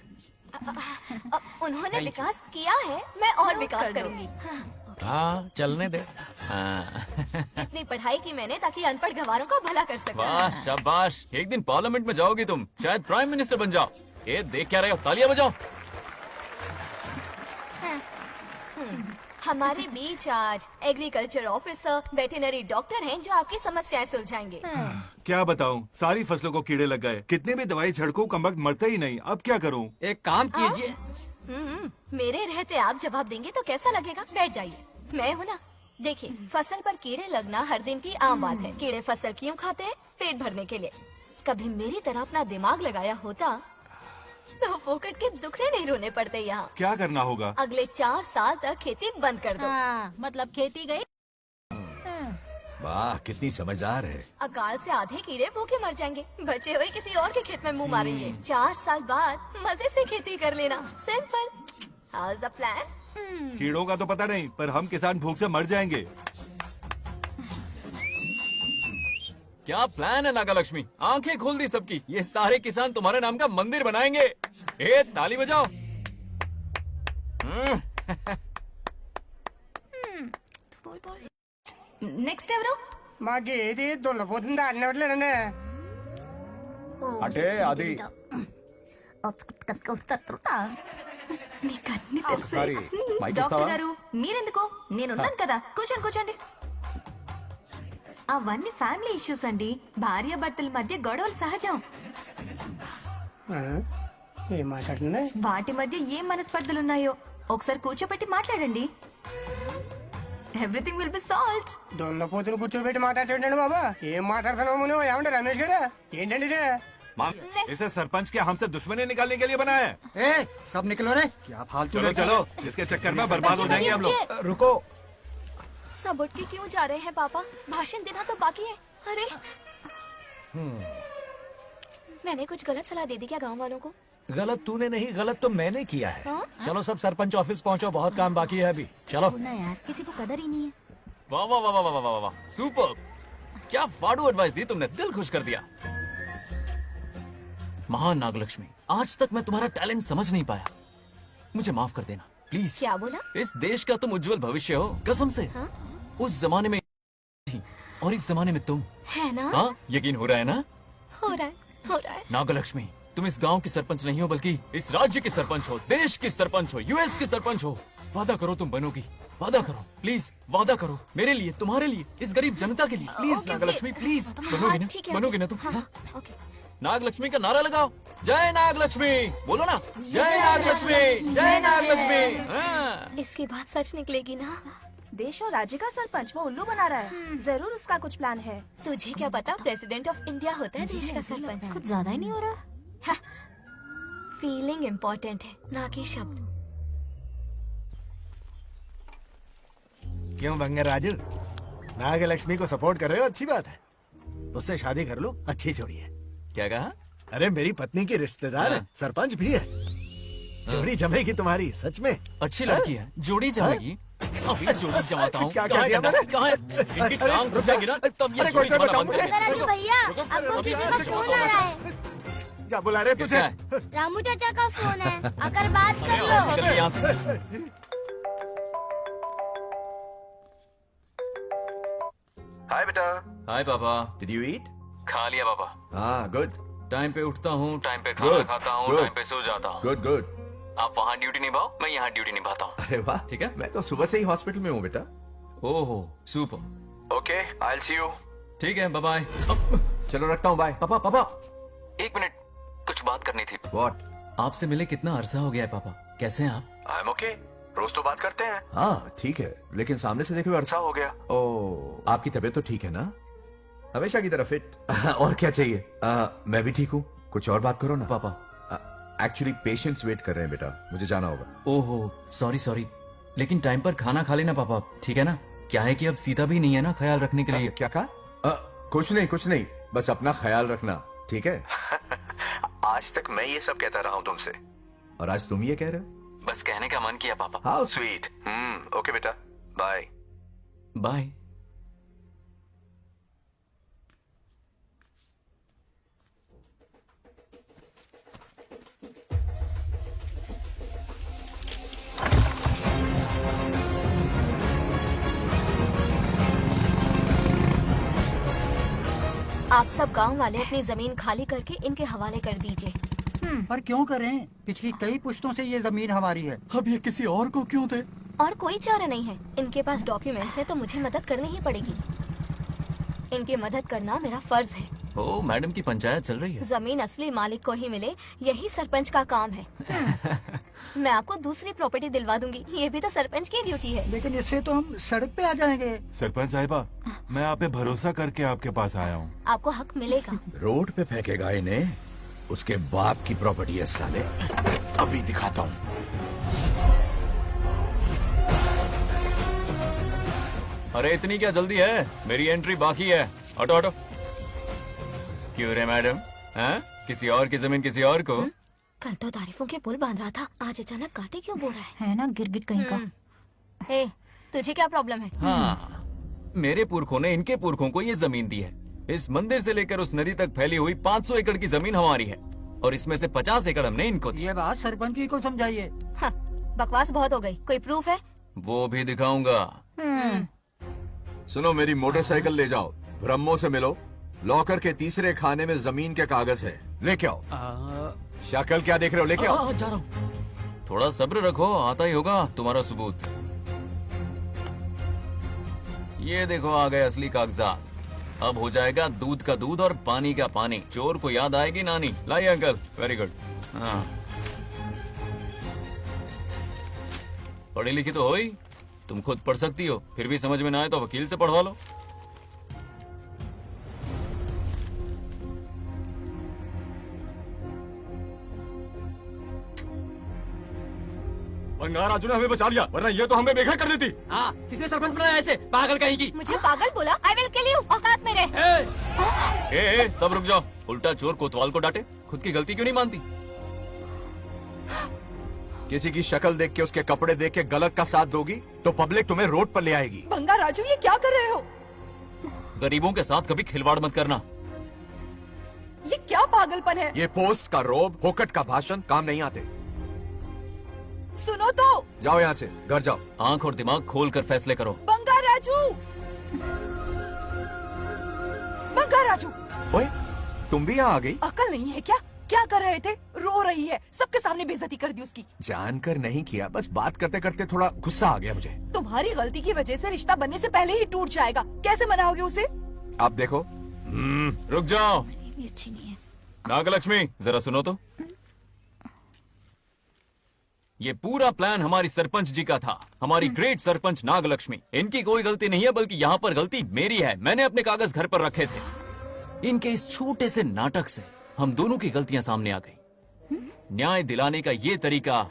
उन्होंने विकास किया है, मैं और विकास करूंगी। हाँ चलने दे। इतनी पढ़ाई की मैंने ताकि अनपढ़ गंवारों का भला कर सकूं। वाह शाबाश, एक दिन पार्लियामेंट में जाओगी तुम, शायद प्राइम मिनिस्टर बन जाओ। ये देख क्या रहे हो, तालियां बजाओ। हमारे बीच आज एग्रीकल्चर ऑफिसर, वेटरनरी डॉक्टर हैं जो आपकी समस्याएं सुलझाएंगे। क्या बताऊं, सारी फसलों को कीड़े लग गए। कितने भी दवाई छिड़कूं, कमबख्त मरते ही नहीं। अब क्या करूं? एक काम कीजिए। मेरे रहते आप जवाब देंगे तो कैसा लगेगा? बैठ जाइए, मैं हूँ ना। देखिए, फसल पर कीड़े लगना हर दिन की आम बात है। कीड़े फसल क्यों खाते हैं? पेट भरने के लिए। कभी मेरी तरह अपना दिमाग लगाया होता तो फोकट के दुखड़े नहीं रोने पड़ते यहाँ। क्या करना होगा? अगले 4 साल तक खेती बंद कर दो। मतलब खेती गई। वाह कितनी समझदार है। अकाल से आधे कीड़े भूखे मर जाएंगे, बचे हुए किसी और के खेत में मुंह मारेंगे। 4 साल बाद मजे से खेती कर लेना। सिंपल। House the plan? कीड़ों का तो पता नहीं, पर हम किसान भूख से मर जाएंगे। क्या प्लान है नागा लक्ष्मी? आंखें खोल दी सबकी। ये सारे किसान तुम्हारे नाम का मंदिर बनाएंगे। ए ताली बजाओ। నెక్స్ట్ ఎవరు? మాకు ఏది దున్నపోతుంది ఆడినట్లేదండి. అంటే అది నీకన్నీ తెలుసు. సారీ, మైక్ డాక్టర్ ఇస్తావా? గారు మీరెందుకు? నేనున్నాను కదా, కూర్చోండి కూర్చోండి. అవన్నీ ఫ్యామిలీ ఇష్యూస్ అండి. భార్య భర్తల మధ్య గొడవలు సహజం. ఏం మాట్లాడుతుంది? వాటి మధ్య ఏం మనస్పర్ధలున్నాయో ఒకసారి కూర్చోబెట్టి మాట్లాడండి. Everything will be solved. దున్నపోతుని కూర్చోబెట్టి మాట్లాడేటండి బాబా. ఏం మాట్లాడుతున్నావు నువ్వు? ఏమంటే రమేష్ గారు, ఏంటండి ఇది? इसे सरपंच के हमसे दुश्मनी निकालने के लिए बनाया है। सब निकलो रे, क्या फालतू। चलो चलो, इसके चक्कर में बर्बाद हो जाएंगे हम लोग। रुको, सब उठ के क्यों जा रहे हैं पापा? भाषण देना तो बाकी है। अरे मैंने कुछ गलत सलाह दे दी क्या गांव वालों को? गलत तूने नहीं, गलत तो मैंने किया है। हाँ? चलो सब सरपंच ऑफिस पहुंचो, बहुत काम बाकी है अभी। चलो यार, किसी को कदर ही नहीं है। वाह वाह वाह वाह वाह वाह वाह, सुपर। क्या फाड़ू एडवाइस दी तुमने, दिल खुश कर दिया। महान नागलक्ष्मी, आज तक मैं तुम्हारा टैलेंट समझ नहीं पाया। मुझे माफ कर देना प्लीज। क्या बोला? इस देश का तुम उज्जवल भविष्य हो, कसम से। हाँ? उस जमाने में थी और इस जमाने में तुम। है ना? हाँ, यकीन हो रहा है ना? हो रहा है, हो रहा है। नागलक्ष्मी, तुम इस गांव की सरपंच नहीं हो, बल्कि इस राज्य की सरपंच हो, देश की सरपंच हो, यूएस की सरपंच हो। वादा करो तुम बनोगी, वादा करो प्लीज, वादा करो मेरे लिए, तुम्हारे लिए, इस गरीब जनता के लिए। Please Nagalakshmi, please. बनोगी ना? ठीक है, बनोगी ना तुम? हाँ, हाँ? ओके। नागलक्ष्मी का नारा लगाओ। जय नागलक्ष्मी, बोलो ना। जय नागलक्ष्मी, जय नागलक्ष्मी। हाँ। इसकी बात सच निकलेगी ना? देश और राज्य का सरपंच वो उल्लू बना रहा है। जरूर उसका कुछ प्लान है। तुझे क्या पता, प्रेसिडेंट ऑफ इंडिया होता है देश का सरपंच। कुछ ज्यादा ही नहीं हो रहा? फीलिंग इम्पोर्टेंट है, ना कि शब्द। क्यों बंगर राजू, नागलक्ष्मी को सपोर्ट कर रहे हो? अच्छी बात है, उससे शादी कर लो। अच्छी जोड़ी है। क्या कहा? अरे मेरी पत्नी की रिश्तेदार है, सरपंच भी है। जोड़ी जमेगी तुम्हारी, सच में। अच्छी लड़की है, जोड़ी जमेगी। अभी जोड़ी जमाता हूँ। क्या किया मैंने? कहाँ है? इनकी टांग रुक जाएगी ना, तब ये जोड़ी जमाना बंद करेंगे। राजू भैया, आपको किसी का फोन आ रहा है। जा बुला रहे तुझे। रामू चाचा का फोन है, आकर बात कर लो। जल्दी यहाँ से। हाय बेटा। हाय पापा। Did you eat? खा लिया पापा। हाँ गुड। टाइम पे उठता हूँ, टाइम पे खाना Good, खाता हूँ, good. टाइम पे सो जाता हूँ। Good good. आप वहाँ ड्यूटी निभाओ, मैं यहाँ ड्यूटी निभाता हूँ। अरे वाह, ठीक है। मैं तो सुबह से ही हॉस्पिटल में हूँ बेटा। ओहो super. Okay, I will see you. ठीक है, बाय बाय। चलो रखता हूँ, बाय। पापा पापा, एक मिनट, कुछ बात करनी थी। व्हाट? आपसे मिले कितना अरसा हो गया है पापा, कैसे हैं आप? आई एम ओके, रोज तो बात करते हैं। हाँ ठीक है, लेकिन सामने से देखे हुए अरसा हो गया। ओ, आपकी तबीयत तो ठीक है ना? हमेशा की तरह फिट। और क्या चाहिए? मैं भी ठीक हूँ। कुछ और बात करो ना पापा। एक्चुअली पेशेंट्स वेट कर रहे हैं बेटा, मुझे जाना होगा। ओहो सॉरी सॉरी, लेकिन टाइम पर खाना खा लेना पापा, ठीक है ना? क्या है कि अब सीता भी नहीं है ना ख्याल रखने के लिए। क्या कहा? कुछ नहीं, बस अपना ख्याल रखना, ठीक है? आज तक मैं ये सब कहता रहा हूँ तुमसे, और आज तुम ये कह रहे हो? बस कहने का मन किया पापा। How sweet. ओके बेटा, बाय बाय। आप सब गांव वाले अपनी जमीन खाली करके इनके हवाले कर दीजिए। पर क्यों करें? पिछली कई पुश्तों से ये जमीन हमारी है। अब ये किसी और को क्यों दे? और कोई चारा नहीं है। इनके पास डॉक्यूमेंट्स है तो मुझे मदद करनी ही पड़ेगी। इनकी मदद करना मेरा फर्ज है। ओ, मैडम की पंचायत चल रही है। जमीन असली मालिक को ही मिले, यही सरपंच का काम है। मैं आपको दूसरी प्रॉपर्टी दिलवा दूंगी, ये भी तो सरपंच की ड्यूटी है। लेकिन इससे तो हम सड़क पे आ जाएंगे। सरपंच साहिबा, मैं आप पे भरोसा करके आपके पास आया हूँ। आपको हक मिलेगा। रोड पे फेंकेगा इन्हें, उसके बाप की प्रॉपर्टी है साले। अभी दिखाता हूँ। अरे इतनी क्या जल्दी है? मेरी एंट्री बाकी है। हटो हटो। क्यों रे मैडम? हाँ? किसी और की जमीन किसी और को? कल तो तारीफों के पुल बांध रहा था, आज अचानक कांटे क्यों बो रहा है ना गिरगिट कहीं का। ए, तुझे क्या प्रॉब्लम है? हाँ, मेरे पुरखों ने इनके पुरखों को ये जमीन दी है। इस मंदिर से लेकर उस नदी तक फैली हुई 500 एकड़ की जमीन हमारी है और इसमें से 50 एकड़ हमने इनको दी। ये बात सरपंच जी को समझाइए। हाँ, बकवास बहुत हो गई। कोई प्रूफ है? वो भी दिखाऊंगा। सुनो, मेरी मोटरसाइकिल ले जाओ, ब्रह्मो से मिलो, लॉकर के तीसरे खाने में जमीन के कागज है, लेके आओ। शक्ल क्या देख रहे हो, लेके आओ। जा रहा हूँ। थोड़ा सब्र रखो, आता ही होगा तुम्हारा सबूत। ये देखो आ गए असली कागजात। अब हो जाएगा दूध का दूध और पानी का पानी। चोर को याद आएगी नानी। लाइए अंकल, वेरी गुड। हाँ, पढ़ी लिखी तो हो ही, तुम खुद पढ़ सकती हो। फिर भी समझ में ना आए तो वकील से पढ़वा लो। बंगार राजू ने हमें बचा लिया, वरना ये तो हमें बेघर कर देती। हाँ, किसने सरपंच बनाया ऐसे? पागल कहीं की। मुझे पागल बोला? I will kill you. औकात में रहे। ए, सब रुक जाओ। उल्टा चोर कोतवाल को डांटे, खुद की गलती क्यों नहीं मानती? किसी की शक्ल देख के, उसके कपड़े देख के गलत का साथ दोगी तो पब्लिक तुम्हें रोड पर ले आएगी। बंगा राजू, ये क्या कर रहे हो? गरीबों के साथ कभी खिलवाड़ मत करना। ये क्या पागलपन है? ये पोस्ट का रोब, फोकट का भाषण काम नहीं आते। सुनो तो। जाओ यहाँ से, घर जाओ। आंख और दिमाग खोल कर फैसले करो। बंगा राजू, बंगा राजू। ओए, तुम भी यहाँ आ गई? अकल नहीं है क्या? क्या कर रहे थे? रो रही है, सबके सामने बेइज्जती कर दी उसकी। जानकर नहीं किया, बस बात करते करते थोड़ा गुस्सा आ गया मुझे। तुम्हारी गलती की वजह से रिश्ता बनने से पहले ही टूट जाएगा। कैसे मनाओगे उसे? आप देखो। रुक जाओ। नागलक्ष्मी, जरा सुनो तो। ये पूरा प्लान हमारी सरपंच जी का था, हमारी ग्रेट सरपंच नागलक्ष्मी। इनकी कोई गलती नहीं है, बल्कि यहाँ पर गलती मेरी है। मैंने अपने कागज घर पर रखे थे। इनके इस छोटे से नाटक से हम दोनों की गलतियां सामने आ गई। न्याय दिलाने का ये तरीका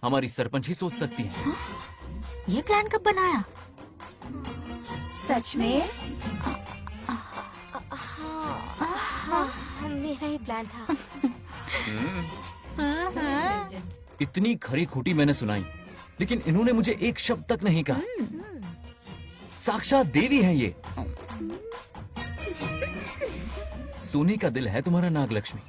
हमारी सरपंच ही सोच सकती है। ये प्लान कब बनाया? सच में? हाँ, मेरा ही प्लान था। इतनी खरी खोटी मैंने सुनाई, लेकिन इन्होंने मुझे एक शब्द तक नहीं कहा। साक्षात देवी है ये। सोने का दिल है तुम्हारा नागलक्ष्मी।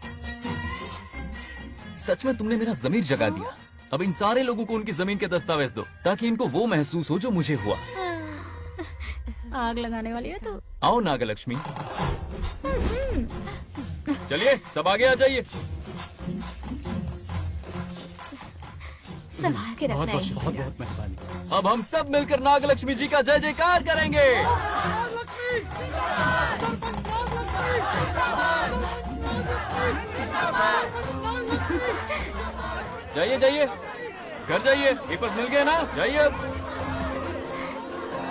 सच में तुमने मेरा जमीर जगा दिया। अब इन सारे लोगों को उनकी जमीन के दस्तावेज दो, ताकि इनको वो महसूस हो जो मुझे हुआ। आग लगाने वाली है तो। आओ नागलक्ष्मी, चलिए सब आगे आ जाइए। संभाल के रखना है। बहुत बहुत मेहरबानी। अब हम सब मिलकर नागलक्ष्मी जी का जय जयकार करेंगे। जाइए जाइए, घर जाइए। पेपर्स मिल गए ना? जाइए अब।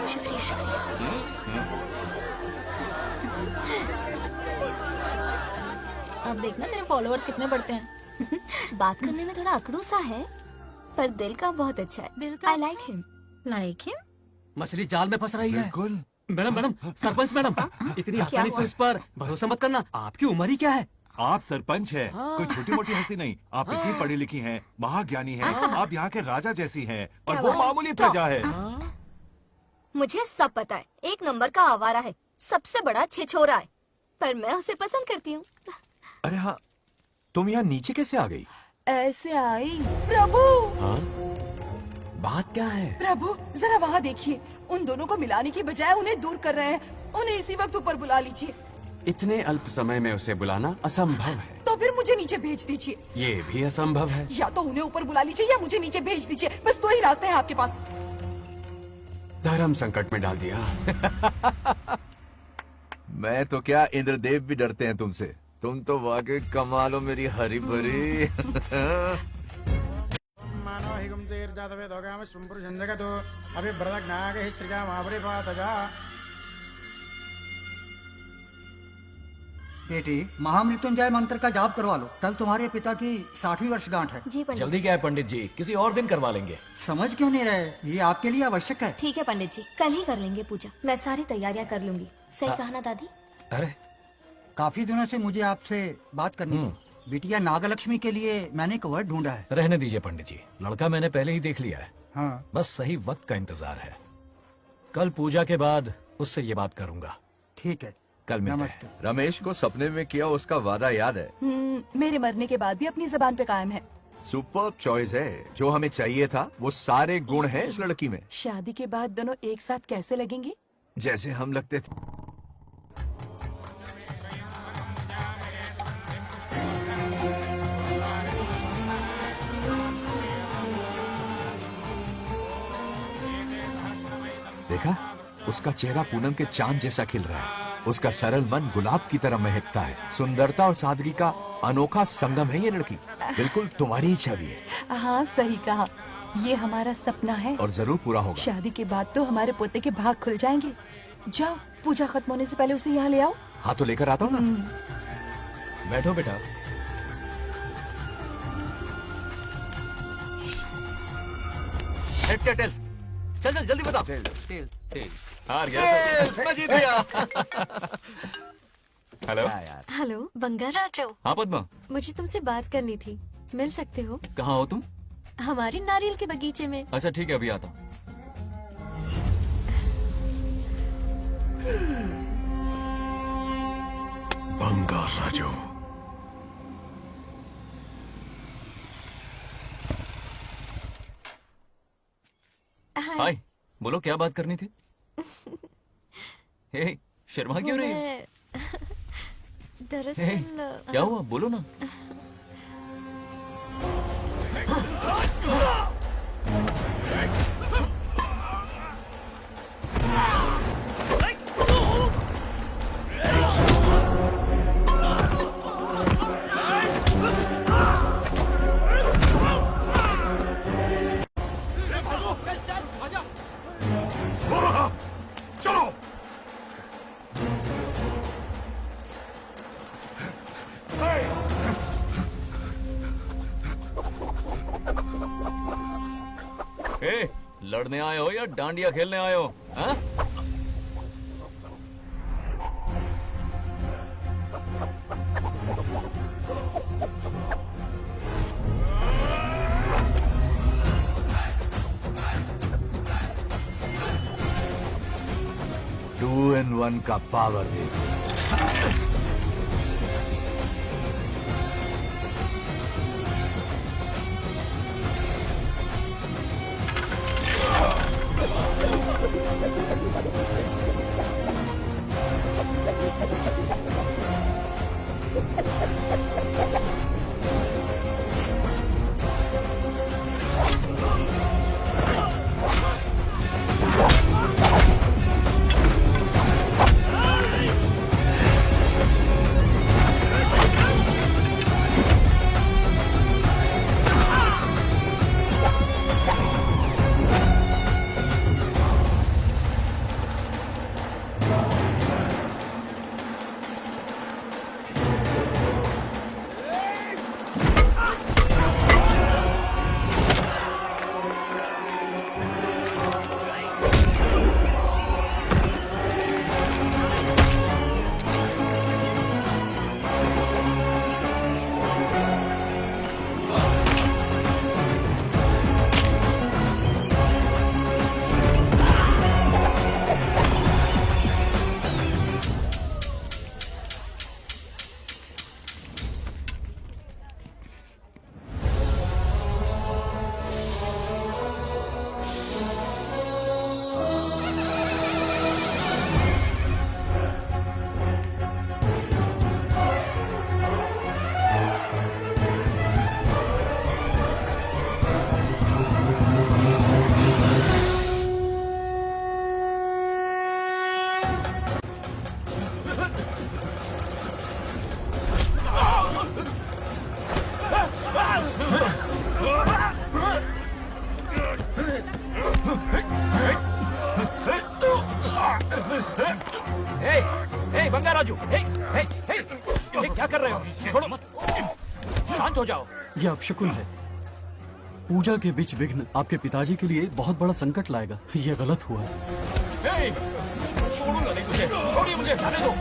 शुक्रिया शुक्रिया। अब देखना तेरे फॉलोअर्स कितने बढ़ते हैं। बात करने में थोड़ा अकड़ू सा है, पर दिल का बहुत अच्छा है। दिल का I like him। Like him? मछली जाल में फंस रही है। मैडम मैडम, सरपंच मैडम, इतनी आसानी से उस पर भरोसा मत करना। आपकी उम्र ही क्या है? आप सरपंच हैं, कोई छोटी मोटी हस्ती नहीं। आप इतनी पढ़ी लिखी हैं, महाज्ञानी हैं, आप यहाँ के राजा जैसी हैं, और वो मामूली प्रजा है। मुझे सब पता है, एक नंबर का आवारा है, सबसे बड़ा छिछोरा है, पर मैं उसे पसंद करती हूँ। अरे हाँ, तुम यहाँ नीचे कैसे आ गई? ऐसे आई। प्रभु हाँ? बात क्या है? प्रभु जरा वहाँ देखिए, उन दोनों को मिलाने की बजाय उन्हें दूर कर रहे हैं। उन्हें इसी वक्त ऊपर बुला लीजिए। इतने अल्प समय में उसे बुलाना असंभव है। तो फिर मुझे नीचे भेज दीजिए। ये भी असंभव है। या तो उन्हें ऊपर बुला लीजिए या मुझे नीचे भेज दीजिए, बस दो ही रास्ते हैं आपके पास। धर्म संकट में डाल दिया। मैं तो क्या, इंद्रदेव भी डरते हैं तुमसे। तुम तो वाकई कमाल हो मेरी हरी भरी। मानव हिगम तेर जातवे दोगा में सुंपुर जंजगतो अभी ब्रदक नागे ही श्रीगा मावरे पातजा। बेटी, महामृत्युंजय मंत्र का जाप करवा लो। कल तुम्हारे पिता की 60वीं वर्षगांठ है। जी पंडित। जल्दी क्या है पंडित जी, किसी और दिन करवा लेंगे। समझ क्यों नहीं रहे? ये आपके लिए आवश्यक है। ठीक है पंडित जी, कल ही कर लेंगे पूजा। मैं सारी तैयारियां कर लूंगी। सही कहा ना दादी? अरे काफी दिनों से मुझे आपसे बात करनी थी। बिटिया नागलक्ष्मी के लिए मैंने एक वर्ड ढूंढा है। रहने दीजिए पंडित जी, लड़का मैंने पहले ही देख लिया है। हाँ। बस सही वक्त का इंतजार है। कल पूजा के बाद उससे ये बात करूंगा। ठीक है, कल मिलते हैं। रमेश को सपने में किया उसका वादा याद है? मेरे मरने के बाद भी अपनी जबान पे कायम है। सुपर चॉइस है। जो हमें चाहिए था वो सारे गुण हैं इस लड़की में। शादी के बाद दोनों एक साथ कैसे लगेंगे? जैसे हम लगते थे। देखा, उसका चेहरा पूनम के चांद जैसा खिल रहा है। उसका सरल मन गुलाब की तरह महकता है। सुंदरता और सादगी का अनोखा संगम है ये लड़की। बिल्कुल तुम्हारी ही छवि है। हाँ सही कहा, ये हमारा सपना है और जरूर पूरा होगा। शादी के बाद तो हमारे पोते के भाग खुल जाएंगे। जाओ, पूजा खत्म होने से पहले उसे यहाँ ले आओ। हाँ तो लेकर आता हूँ ना। बैठो बेटा। हेड्स या टेल्स? चल चल जल्दी बता। टेल्स। हार गया। मैं जीत गया। हेलो। हेलो बंगाराजू। हाँ पद्मा। मुझे तुमसे बात करनी थी, मिल सकते हो? कहाँ हो तुम? हमारे नारियल के बगीचे में। अच्छा ठीक है, अभी आता हूँ। बंगाराजू। हाय, बोलो क्या बात करनी थी? हे, शर्मा क्यों रही है? दरअसल क्या हुआ, बोलो ना। लड़ने आए हो या डांडिया खेलने आए हो? हाँ? टू इन वन का पावर देखो। हे बंगा राजू, हे, क्या कर रहे हो? छोड़ो मत, शांत हो जाओ। यह अपशकुन है। पूजा के बीच विघ्न आपके पिताजी के लिए बहुत बड़ा संकट लाएगा। यह गलत हुआ। छोड़ूंगा नहीं तुझे, छोड़िए मुझे, जाने दो।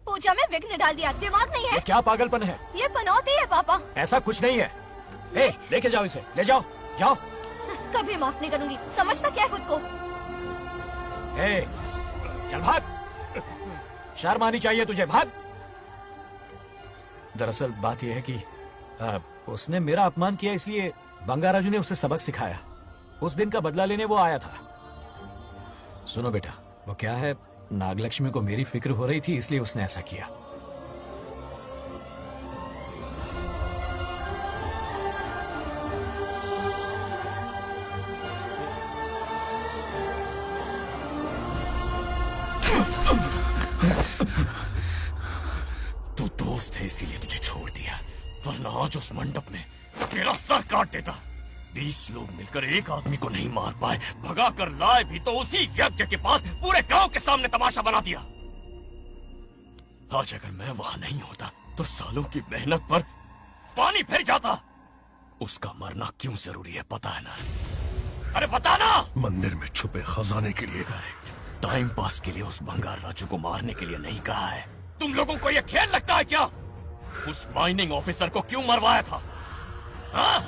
पूजा में विघ्न डाल दिया, दिमाग नहीं है? ये क्या पागलपन है? ये पनौती है पापा। ऐसा कुछ नहीं है। लेके जाओ इसे, ले जाओ, जाओ। कभी माफ नहीं करूंगी, समझता क्या है खुद को? चल भाग, शर्म आनी चाहिए तुझे, भाग। दरअसल बात यह है कि उसने मेरा अपमान किया, इसलिए बंगाराजू ने उसे सबक सिखाया। उस दिन का बदला लेने वो आया था। सुनो बेटा, वो क्या है, नागलक्ष्मी को मेरी फिक्र हो रही थी, इसलिए उसने ऐसा किया। तू दोस्त है इसीलिए तुझे छोड़ दिया, वरना आज उस मंडप में तेरा सर काट देता। 20 लोग मिलकर एक आदमी को नहीं मार पाए, भगा कर लाए भी तो उसी यज्ञ के पास पूरे गांव के सामने तमाशा बना दिया। आज अगर मैं वहां नहीं होता तो सालों की मेहनत पर पानी फिर जाता। उसका मरना क्यों जरूरी है पता है ना? अरे बता ना। मंदिर में छुपे खजाने के लिए। टाइम पास के लिए उस बंगार राजू को मारने के लिए नहीं कहा है। तुम लोगों को यह खेल लगता है क्या? उस माइनिंग ऑफिसर को क्यों मरवाया था? हाँ?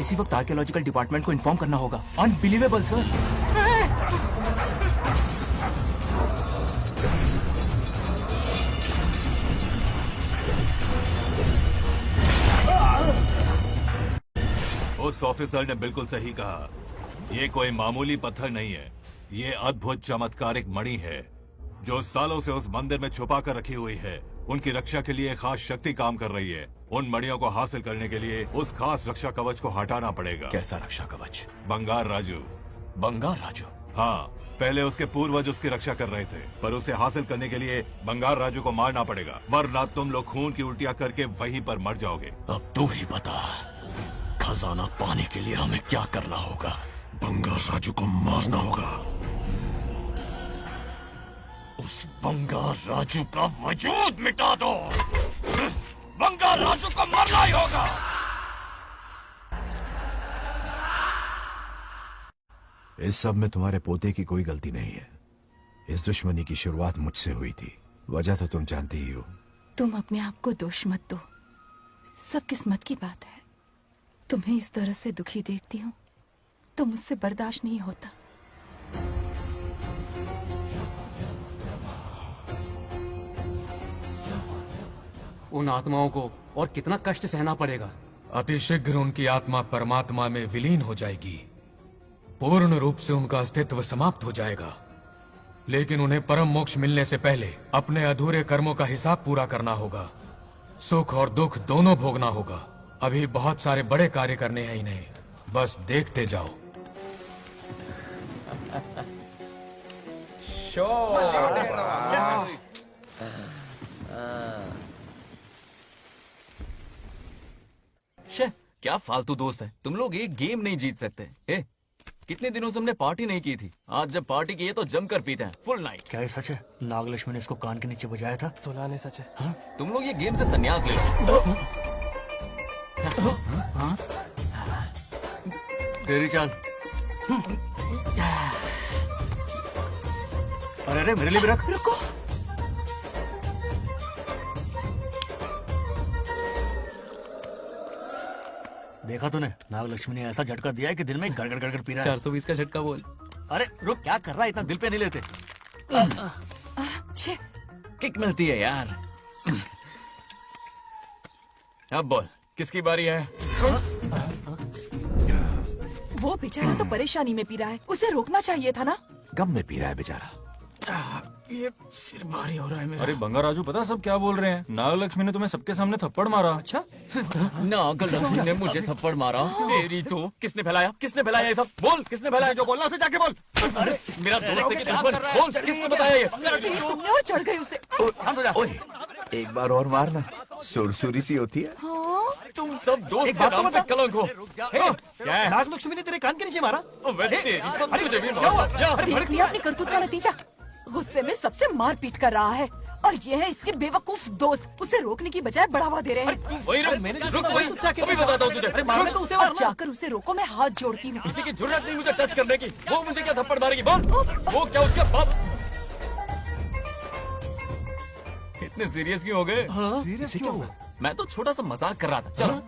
इसी वक्त आर्कियोलॉजिकल डिपार्टमेंट को इन्फॉर्म करना होगा। Unbelievable sir. उस ऑफिसर ने बिल्कुल सही कहा। ये कोई मामूली पत्थर नहीं है, ये अद्भुत चमत्कारिक मणि है जो सालों से उस मंदिर में छुपा कर रखी हुई है। उनकी रक्षा के लिए खास शक्ति काम कर रही है। उन मणियों को हासिल करने के लिए उस खास रक्षा कवच को हटाना पड़ेगा। कैसा रक्षा कवच? बंगार राजू। बंगार राजू? हाँ, पहले उसके पूर्वज उसकी रक्षा कर रहे थे, पर उसे हासिल करने के लिए बंगार राजू को मारना पड़ेगा, वरना तुम लोग खून की उल्टियां करके वहीं पर मर जाओगे। अब तू ही बता, खजाना पाने के लिए हमें क्या करना होगा? बंगार राजू को मारना होगा। उस बंगार राजू का वजूद मिटा दो। बंगार राजू को मारना ही होगा। इस सब में तुम्हारे पोते की कोई गलती नहीं है। इस दुश्मनी की शुरुआत मुझसे हुई थी, वजह तो तुम जानती ही हो। तुम अपने आप को दोष मत दो, सब किस्मत की बात है। तुम्हें इस तरह से दुखी देखती हूँ तो मुझसे बर्दाश्त नहीं होता। उन आत्माओं को और कितना कष्ट सहना पड़ेगा। अतिशीघ्र उनकी आत्मा परमात्मा में विलीन हो जाएगी, पूर्ण रूप से उनका अस्तित्व समाप्त हो जाएगा। लेकिन उन्हें परम मोक्ष मिलने से पहले अपने अधूरे कर्मों का हिसाब पूरा करना होगा। सुख और दुख दोनों भोगना होगा। अभी बहुत सारे बड़े कार्य करने हैं इन्हें, बस देखते जाओ। क्या फालतू दोस्त है तुम लोग, एक गेम नहीं जीत सकते। कितने दिनों से हमने पार्टी नहीं की थी, आज जब पार्टी की है तो जमकर पीते हैं, फुल नाइट। क्या ये सच है? नागलक्ष्मी ने इसको कान के नीचे बजाया था। सोलह ने सच है। हाँ? तुम लोग ये गेम से संन्यास ले लो। हाँ? तेरी चाल। अरे अरे मेरे लिए भी रख। रुको, देखा तूने? नागलक्ष्मी ने ऐसा झटका दिया है कि दिन में गड़गड़ गड़गड़ पी रहा है। 420 का झटका बोल। अरे रुक, क्या कर रहा है? इतना दिल पे नहीं लेते। किक मिलती है यार। अब बोल, किसकी बारी है? वो बेचारा तो परेशानी में पी रहा है, उसे रोकना चाहिए था ना। गम में पी रहा है बेचारा। ये सिर भारी हो रहा है मेरा। अरे बंगार राजू, पता सब क्या बोल रहे हैं? नागलक्ष्मी ने तुम्हें सबके सामने थप्पड़ मारा। अच्छा, नागलक्ष्मी ने मुझे थप्पड़ मारा। तेरी तो किसने फैलाया ये सब? बोल, किसने फैलाया? जो बोलना उसे जाके बोल। अरे मेरा दो रखते के दुश्मन, बोल किसने बताया ये? तुमने और चढ़ गई उसे। ओए, एक बार और मारना, सुरसुरी सी होती है। तुम सब दोस्त के नाम पे कलंक हो। क्या है? नागलक्ष्मी ने तेरे कान के नीचे मारा? तुझे भी देख लिया अपनी करतूत का नतीजा। गुस्से में सबसे मार पीट कर रहा है और ये है इसके बेवकूफ दोस्त, उसे रोकने की बजाय बढ़ावा दे रहे हैं। वही अभी बताता हूँ तुझे। अब जाकर उसे रोको, मैं हाथ जोड़ती हूँ। किसी की जुर्रत नहीं मुझे टच करने की। वो मुझे क्या थप्पड़ मारेगी? बोल, वो क्या उसका बाप? इतने सीरियस क्यों हो गए? सीरियस क्यों हुआ? मैं तो छोटा सा मजाक कर रहा था। चलो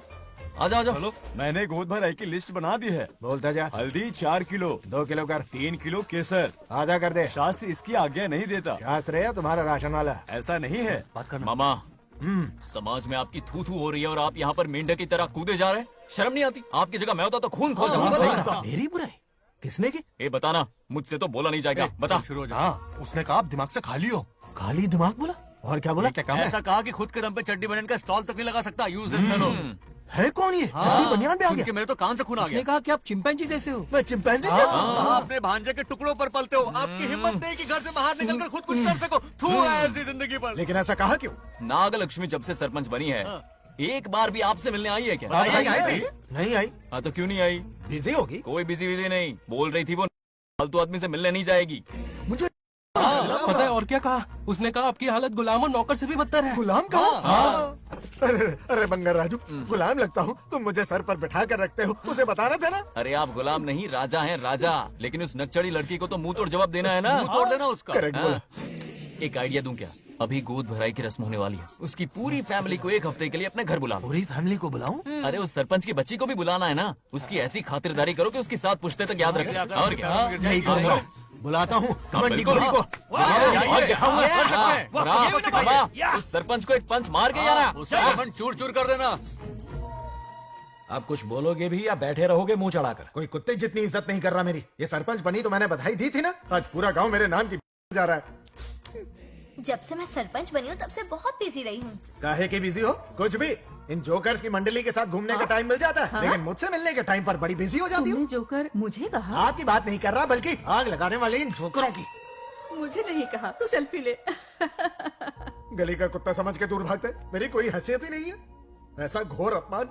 आजा आजा। चलो, मैंने गोद भराई की लिस्ट बना दी है। बोलता जा। हल्दी 4 किलो, 2 किलो कर, 3 किलो केसर, आधा कर दे। शास्त्र इसकी आज्ञा नहीं देता। शास्त्र है तुम्हारा राशन वाला, ऐसा नहीं है। मामा, समाज में आपकी थू थू हो रही है और आप यहाँ पर मेंढक की तरह कूदे जा रहे हैं। शर्म नहीं आती? आपकी जगह मैं होता तो खून खो जाता। मेरी बुराई किसने की? ये बताना, मुझसे तो बोला नहीं जाएगा। बता। उसने कहा आप दिमाग से खाली हो। खाली दिमाग बोला? और क्या बोला? ऐसा कहा कि खुद के दम पे चड्डी बनियान का स्टॉल तक नहीं लगा सकता। Use this fellow. है कौन ये? चड्डी बनियान पे आ गया? मेरे तो कान से खून आ गया। उसने कहा कि आप चिंपैंजी जैसे हो। मैं चिंपैंजी जैसा हूँ? कहा अपने भांजे के टुकड़ों पर पलते हो। आपकी हिम्मत नहीं कि घर से बाहर निकलकर खुद कुछ कर सको। थू है ऐसी जिंदगी पर। लेकिन ऐसा कहा क्यों? नागलक्ष्मी जब से सरपंच बनी है, एक बार भी आपसे मिलने आई है क्या? नहीं आई। हाँ तो क्यों नहीं आई? बिजी होगी। कोई बिजी नहीं। बोल रही थी वो फालतू आदमी से मिलने नहीं जाएगी। मुझे पता है और क्या कहा? उसने कहा आपकी हालत गुलाम और नौकर से भी बदतर है। गुलाम कहा? अरे बंगर राजू, गुलाम लगता हूँ? तुम मुझे सर पर बिठा कर रखते हो, उसे बताना था ना। अरे आप गुलाम नहीं, राजा हैं राजा। लेकिन उस नकचड़ी लड़की को तो मुंह तोड़ जवाब देना है ना। मुंह तोड़ देना उसका। करेक्ट बोला। एक आइडिया दूं क्या? अभी गोद भराई की रस्म होने वाली है। उसकी पूरी फैमिली को एक हफ्ते के लिए अपने घर बुला। पूरी फैमिली को बुलाऊं? अरे उस सरपंच की बच्ची को भी बुलाना है ना। उसकी ऐसी खातिरदारी करो कि उसकी 7 पुश्ते तक याद रखे। और क्या? यही करूंगा। बुलाता हूँ कबड्डी को। उस सरपंच को एक पंच मार के यार चूर चूर कर देना। आप कुछ बोलोगे भी या बैठे रहोगे मुंह चढ़ाकर? कोई कुत्ते जितनी इज्जत नहीं कर रहा मेरी। ये सरपंच बनी तो मैंने बधाई दी थी ना। आज पूरा गांव मेरे नाम की जा रहा है। जब से मैं सरपंच बनी हूँ तब से बहुत बिजी रही हूँ। काहे की बिजी हो? कुछ भी। इन जोकर्स की मंडली के साथ घूमने का टाइम मिल जाता है, लेकिन मुझसे मिलने के टाइम पर बड़ी बिजी हो जाती हूँ। जोकर मुझे कहा? आपकी बात नहीं कर रहा, बल्कि आग लगाने वाले इन जोकरों की। मुझे नहीं कहा। तू सेल्फी ले। गली का कुत्ता समझ के दूर भागता है। मेरी कोई हैसियत ही नहीं है। ऐसा घोर अपमान,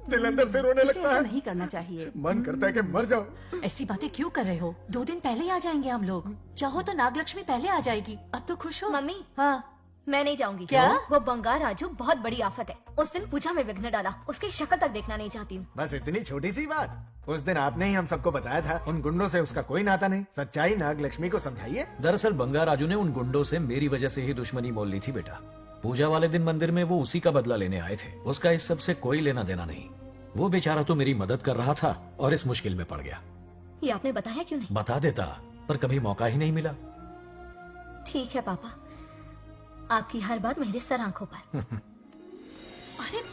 दिल अंदर से रोने लगता ऐसा है। नहीं करना चाहिए। मन करता है कि मर जाओ। ऐसी बातें क्यों कर रहे हो? 2 दिन पहले ही आ जाएंगे हम लोग। चाहो तो नागलक्ष्मी पहले आ जाएगी। अब तो खुश हो? मम्मी, हाँ मैं नहीं जाऊंगी। क्या? वो बंगार राजू बहुत बड़ी आफत है। उस दिन पूजा में विघ्न डाला। उसकी शक्ल तक देखना नहीं चाहती हूँ। बस इतनी छोटी सी बात। उस दिन आपने ही हम सबको बताया था उन गुंडों से उसका कोई नाता नहीं। सच्चाई नागलक्ष्मी को समझाइए। दरअसल बंगार राजू ने उन गुंडों से मेरी वजह से ही दुश्मनी मोल ली थी बेटा। पूजा वाले दिन मंदिर में वो उसी का बदला लेने आए थे। उसका इस सब से कोई लेना देना नहीं। वो बेचारा तो मेरी मदद कर रहा था और इस मुश्किल में पड़ गया। ये आपने बताया क्यों नहीं? बता देता, पर कभी मौका ही नहीं मिला। ठीक है पापा, आपकी हर बात मेरे सर आंखों पर। अरे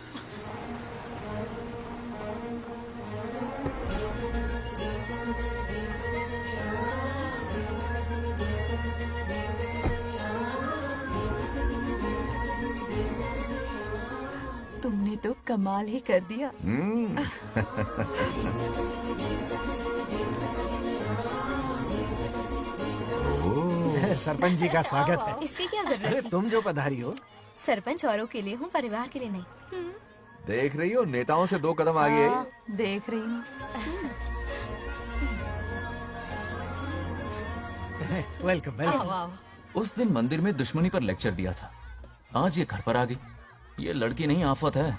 तुमने तो कमाल ही कर दिया। सरपंच जी का स्वागत है। इसकी क्या जरूरत अरे थी? तुम जो पधारी हो। सरपंच औरों के लिए हूँ, परिवार के लिए नहीं। देख रही हो, नेताओं से 2 कदम आगे है। देख रही हूँ। Welcome welcome. उस दिन मंदिर में दुश्मनी पर लेक्चर दिया था। आज ये घर पर आ गई। ये लड़की नहीं आफत है।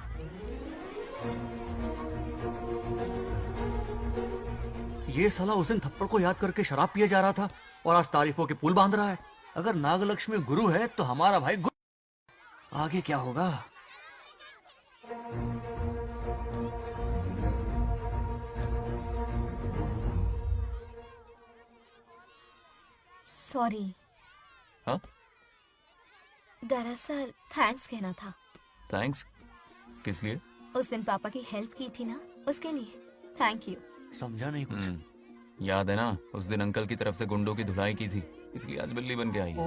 ये साला उस दिन थप्पड़ को याद करके शराब पिए जा रहा था और आज तारीफों के पुल बांध रहा है। अगर नागलक्ष्मी गुरु है तो हमारा भाई गुरु। आगे क्या होगा? सॉरी। हाँ? दरअसल थैंक्स कहना था। थैंक्स किस लिए? उस दिन पापा की हेल्प की थी ना, उसके लिए थैंक यू। समझा नहीं कुछ। याद है ना, उस दिन अंकल की तरफ से गुंडों की धुलाई की थी, इसलिए आज बिल्ली बन के आई है।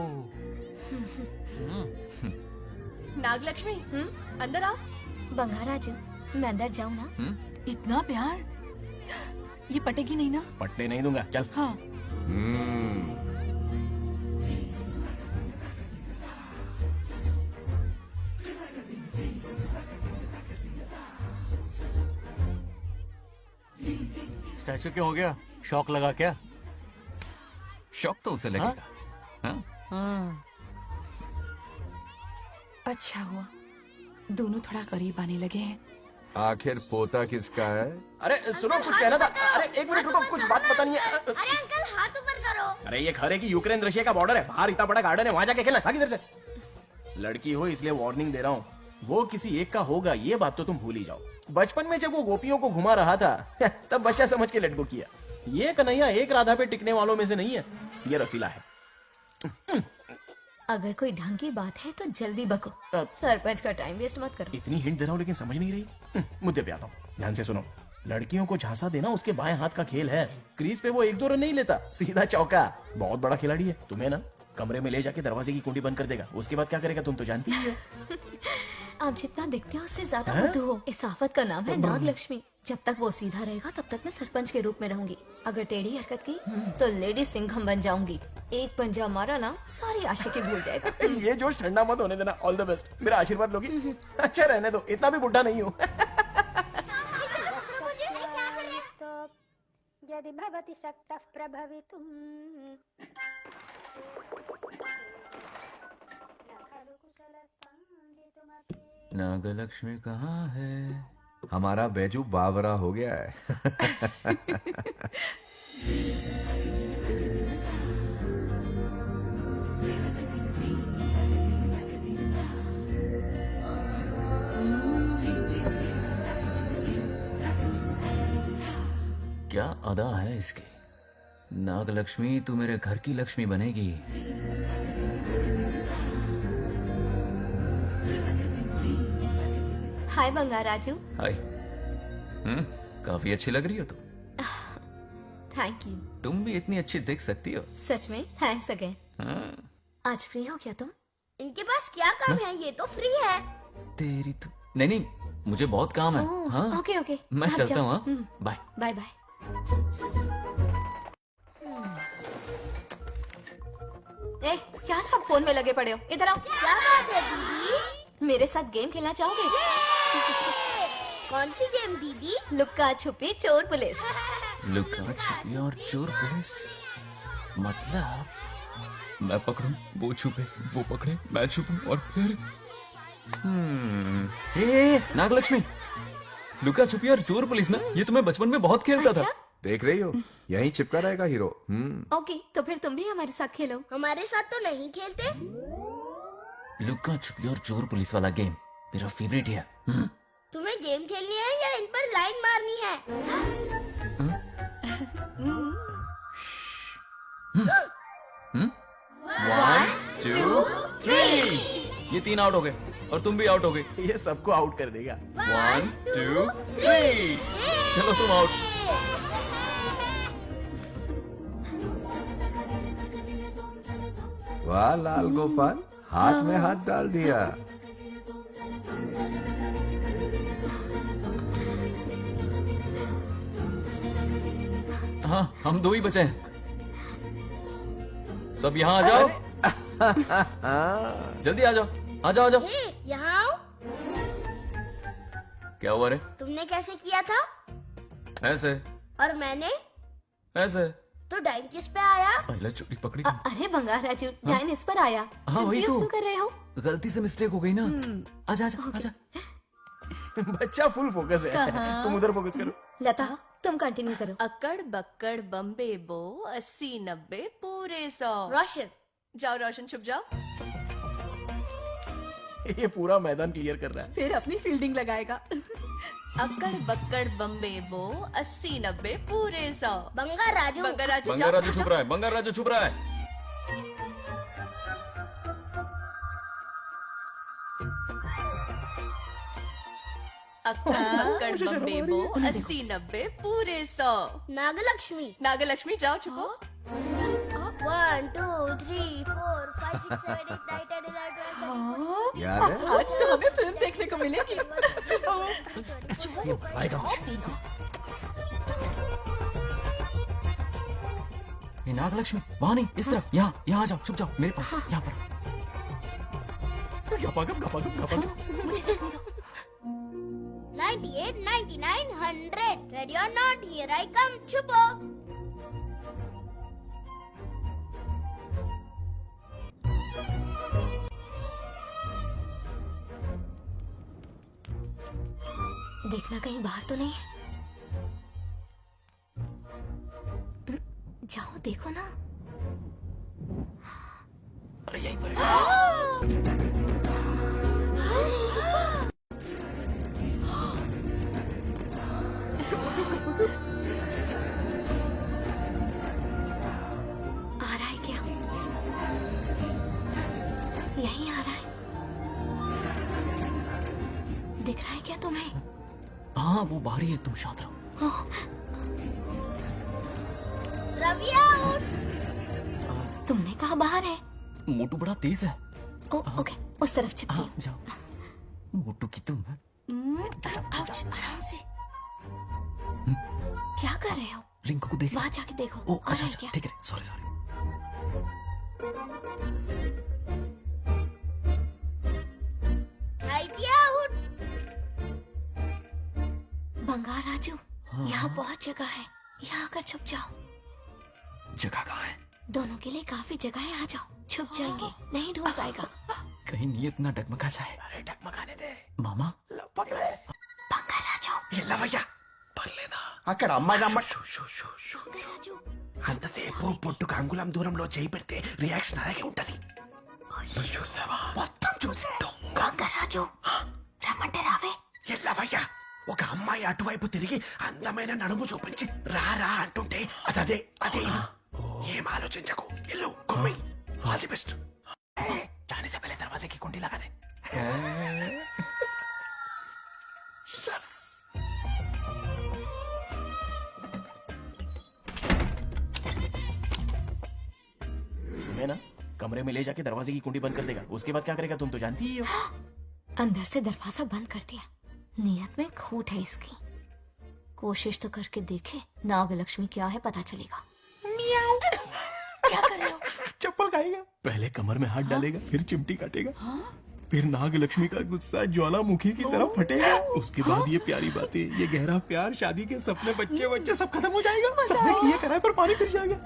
नागलक्ष्मी अंदर आओ। बंगा राजू, मैं अंदर जाऊँ ना? इतना प्यार, ये पटेगी नहीं ना? पटने नहीं दूंगा, चल। हाँ। स्टैचू क्यों हो गया? शौक लगा क्या? शौक तो उसे लगेगा। हाँ? अच्छा हुआ, दोनों थोड़ा करीब आने लगे हैं। आखिर पोता किसका है? अरे सुनो, कुछ कहना था। अरे एक मिनट रुको, कुछ बात पता नहीं है। अरे अंकल हाथ ऊपर करो। अरे ये घर है कि यूक्रेन रशिया का बॉर्डर है? बाहर इतना बड़ा गार्डन है, वहां जाके खेलना। भाग इधर से। लड़की हो इसलिए वार्निंग दे रहा हूँ, वो किसी एक का होगा ये बात तो तुम भूल ही जाओ। बचपन में जब वो गोपियों को घुमा रहा था तब बच्चा समझ के लेट गो किया। ये कन्हैया एक राधा पे टिकने वालों में से नहीं है, ये रसीला है। अगर कोई ढंग की बात है तो जल्दी बको, सरपंच का टाइम वेस्ट मत करो। इतनी हिंट दे रहा हूँ लेकिन समझ नहीं रही। मुद्दे पे आता हूँ, ध्यान से सुनो। लड़कियों को झांसा देना उसके बाएं हाथ का खेल है। क्रीज पे वो 1-2 रन नहीं लेता, सीधा चौका। बहुत बड़ा खिलाड़ी है। तुम्हें ना कमरे में ले जाके दरवाजे की कुंडी बंद कर देगा, उसके बाद क्या करेगा तुम तो जानती ही हो। आप जितना दिखते हो उससे ज्यादा बुद्धू हो। इस आफत का नाम है नाग लक्ष्मी। जब तक वो सीधा रहेगा तब तक मैं सरपंच के रूप में रहूंगी। अगर टेढ़ी हरकत की तो लेडी सिंघम बन जाऊंगी। एक पंजा मारा ना सारी आशिकी भूल जाएगा। ये जोश ठंडा मत होने देना। All the best. मेरा आशीर्वाद लोगी? अच्छा रहने दो, इतना भी बुढ़ा नहीं हूँ। यदि भवति शक्तः प्रभवितुम्। नागलक्ष्मी कहाँ है? हमारा बैजू बावरा हो गया है। क्या अदा है इसकी। नागलक्ष्मी तू मेरे घर की लक्ष्मी बनेगी। हाय बंगा राजू। हाय। काफी अच्छी लग रही हो तुम। Thank you. तुम भी इतनी अच्छी दिख सकती हो। सच में थैंक्स अगेन। आज फ्री हो क्या तुम? इनके पास क्या काम है, ये तो फ्री है। तेरी तो नहीं, मुझे बहुत काम है। हाँ ओके ओके, मैं चलता हूँ। Bye bye bye. ए, क्या सब फोन में लगे पड़े हो? इधर आओ। क्या बात है दीदी? मेरे साथ गेम खेलना चाहोगे? कौन सी गेम दीदी? लुक्का छुपी चोर पुलिस। लुक्का छुपी और चोर पुलिस मतलब मैं पकड़ूं, वो छुपे, वो पकड़े, मैं छुपूं और फिर नागलक्ष्मी, लुक्का छुपी और चोर पुलिस ना, ये तो मैं बचपन में बहुत खेलता था। देख रही हो, यहीं चिपका रहेगा हीरो। ओके, तो फिर तुम भी हमारे साथ खेलो। हमारे साथ तो नहीं खेलते। लुक्का छुपी और चोर पुलिस वाला गेम मेरा फेवरेट है। तुम्हें गेम खेलनी है या इन पर लाइन मारनी है? 1 2 3 ये 3 आउट हो गए और तुम भी आउट हो गए। ये सबको आउट कर देगा। 1 2 3 चलो तुम आउट। वाह लाल गोपाल, हाथ में हाथ डाल दिया। हाँ, हम 2 ही बचे हैं। सब यहाँ आ जाओ। जल्दी आ जाओ, आ जाओ, आ जाओ। यहाँ आओ। क्या हुआ रे? तुमने कैसे किया था? ऐसे। और मैंने? ऐसे। तो डाइन किस पे आया? पहले चोरी पकड़ी। अरे बंगार राजू, डाइन इस पर आया। हाँ वही तो। क्यों कर रहे हो? गलती से मिस्टेक हो गई ना। आजा आजा आजा। बच्चा फुल फोकस है। तुम उधर फोकस करो। लता, तुम कंटिन्यू करो। अक्कड़ बक्कड़ बम्बे बो 80-90 पूरे 100। रोशन जाओ, रोशन छुप जाओ। ये पूरा मैदान क्लियर कर रहा है। फिर अपनी फील्डिंग लगाएगा। अक्कड़ बक्कड़ बम्बे बो 80-90 पूरे 100। बंगार राजू, बंगार राजू, बंगार राजू छुप रहा है, बंगार राजू छुप रहा है। अक्कड़ बक्कड़ बम्बे बो 80-90 पूरे 100। नागलक्ष्मी, नागलक्ष्मी जाओ छुपो। 1 2 3 4 5 6 7 8 9 10 11 12 याद है? आज तो हमें फिल्म देखने को मिलेगी। ये आएगा मुझे। ये नागलक्ष्मी वहां नहीं, इस तरफ, यहाँ यहाँ आ जाओ, छुप जाओ मेरे पास, यहाँ पर। मुझे देखने दो। 98 99 100 ready or not here I come छुपो। देखना कहीं बाहर तो नहीं है। जाओ देखो ना। अरे यहीं पर आ रहा है क्या? यहीं आ रहा है। दिख रहा है क्या तुम्हें? हाँ वो बाहर ही है, तुम शांत रहो। रवि आउट। तुमने कहा बाहर है? मोटू बड़ा तेज है। ओके उस तरफ चिपकी। हाँ जाओ। मोटू की तुम है। आराम से। क्या कर रहे हो? रिंकू को देख। वहाँ जाके देखो। ओ आ रहा अच्छा है अच्छा, क्या? ठीक है, sorry sorry. IT out. Bangaraju, हाँ। यहाँ बहुत जगह है, यहाँ आकर छुप जाओ। जगह कहाँ है? दोनों के लिए काफी जगह है, आ जाओ। छुप जाएंगे, नहीं ढूंढ पाएगा। कहीं नीयत ना डगमगा जाए। अरे डगमगाने दे मामा। बंगार राजू, ये लवయ్య పర్లేదా? అక్కడ అమ్మాయి అమ్మాయి రాజు అంతసేపు పొట్టుకు అంగుళం దూరంలో చేయి పెడితే రియాక్షన్ అలాగే ఉంటది. నువ్వు చూసావా? మొత్తం చూసాడు. బొంగర్ రాజు రమ్మంటే రావే. ఏ లవయ్య, ఒక అమ్మాయి అటువైపు తిరిగి అందమైన నడుము చూపించి రారా అంటుంటే అదే అదే ఇది. ఏం ఆలోచించకు, ఎల్లు కొమ్మి. All the best. जाने से पहले दरवाजे की कुंडी लगा दे. यस. तुम्हें ना कमरे में ले जाके दरवाजे की कुंडी बंद कर देगा, उसके बाद क्या करेगा तुम तो जानती ही हो। अंदर से दरवाजा बंद कर दिया। नियत में खोट है इसकी। कोशिश तो करके देखे, नागलक्ष्मी क्या है पता चलेगा। क्या कर रहे हो? चप्पल खाएगा। पहले कमर में हाथ डालेगा, फिर चिमटी काटेगा, फिर नागलक्ष्मी का गुस्सा ज्वालामुखी की तरफ फटेगा। उसके बाद ये प्यारी बातें, ये गहरा प्यार, शादी के सपने, बच्चे बच्चे सब खत्म हो जाएगा। सबने किए कराए पर पानी फिर जाएगा।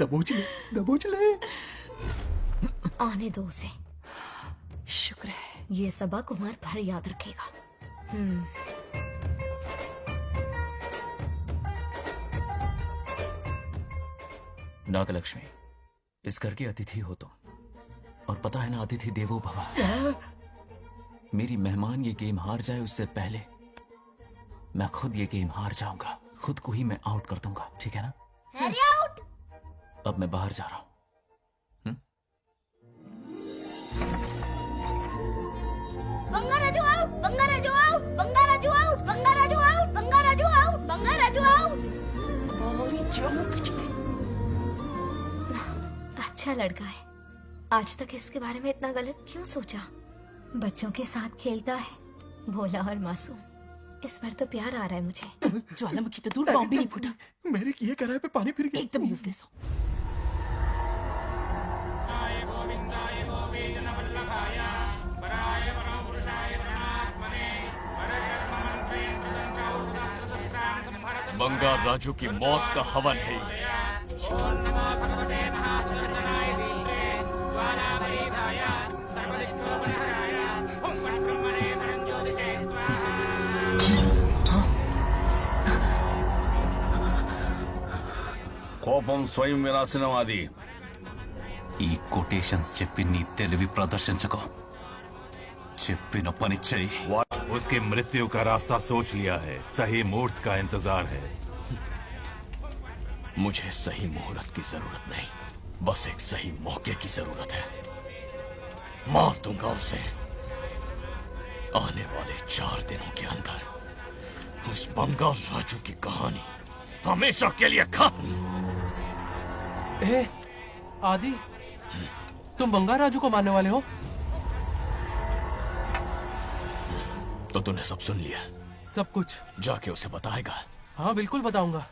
दबोच ले, दबोच ले। आने दो उसे। शुक्र है, ये सबक उम्र भर याद रखेगा। नागलक्ष्मी, इस घर की अतिथि हो तुम, और पता है ना, अतिथि देवो भव। मेरी मेहमान ये गेम हार जाए उससे पहले मैं खुद ये गेम हार जाऊंगा। खुद को ही मैं आउट कर दूंगा, ठीक है ना? Harry out. अब मैं बाहर जा रहा हूं। Bangaraju out, Bangaraju out, Bangaraju out, Bangaraju out, Bangaraju out, Bangaraju out. अच्छा लड़का है। आज तक इसके बारे में इतना गलत क्यों सोचा? बच्चों के साथ खेलता है, भोला और मासूम। इस बार तो प्यार आ रहा है मुझे। ज्वालामुखी तो दूर, बॉम्ब भी नहीं फूटा। मेरे किए कराए पे पानी फिर गया। एकदम यूजलेस हो। बंगार राजू की मौत का हवन है ये। కోపం స్వయం వినాశనవాది. ఈ కొటేషన్స్ చెప్పి నీ తెలివి ప్రదర్శించకో. చెప్పిన పని చెయ్యి. उसकी मृत्यु का रास्ता सोच लिया है, सही मुहूर्त का इंतजार है. मुझे सही मुहूर्त की जरूरत नहीं, बस एक सही मौके की जरूरत है। मार दूंगा उसे आने वाले 4 दिनों के अंदर। उस बंगाल राजू की कहानी हमेशा के लिए खत्म। ए, आदि, तुम बंगाल राजू को मारने वाले हो? तो तूने सब सुन लिया? सब कुछ। जाके उसे बताएगा? हाँ बिल्कुल बताऊंगा।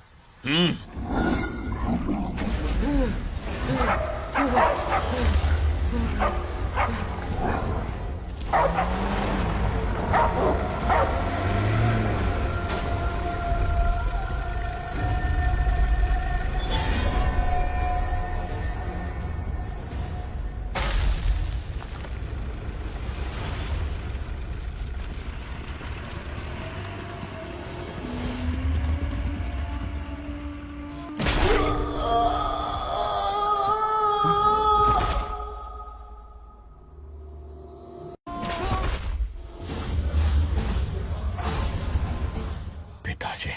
पिताजी,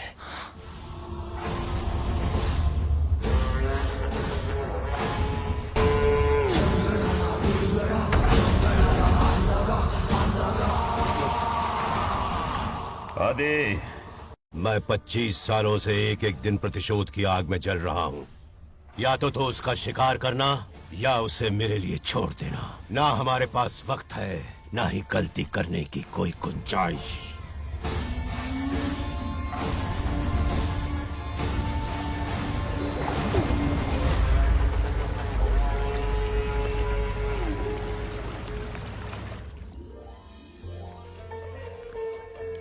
आदि, मैं 25 सालों से एक एक दिन प्रतिशोध की आग में जल रहा हूँ। या तो उसका शिकार करना या उसे मेरे लिए छोड़ देना। ना हमारे पास वक्त है, ना ही गलती करने की कोई गुंजाइश।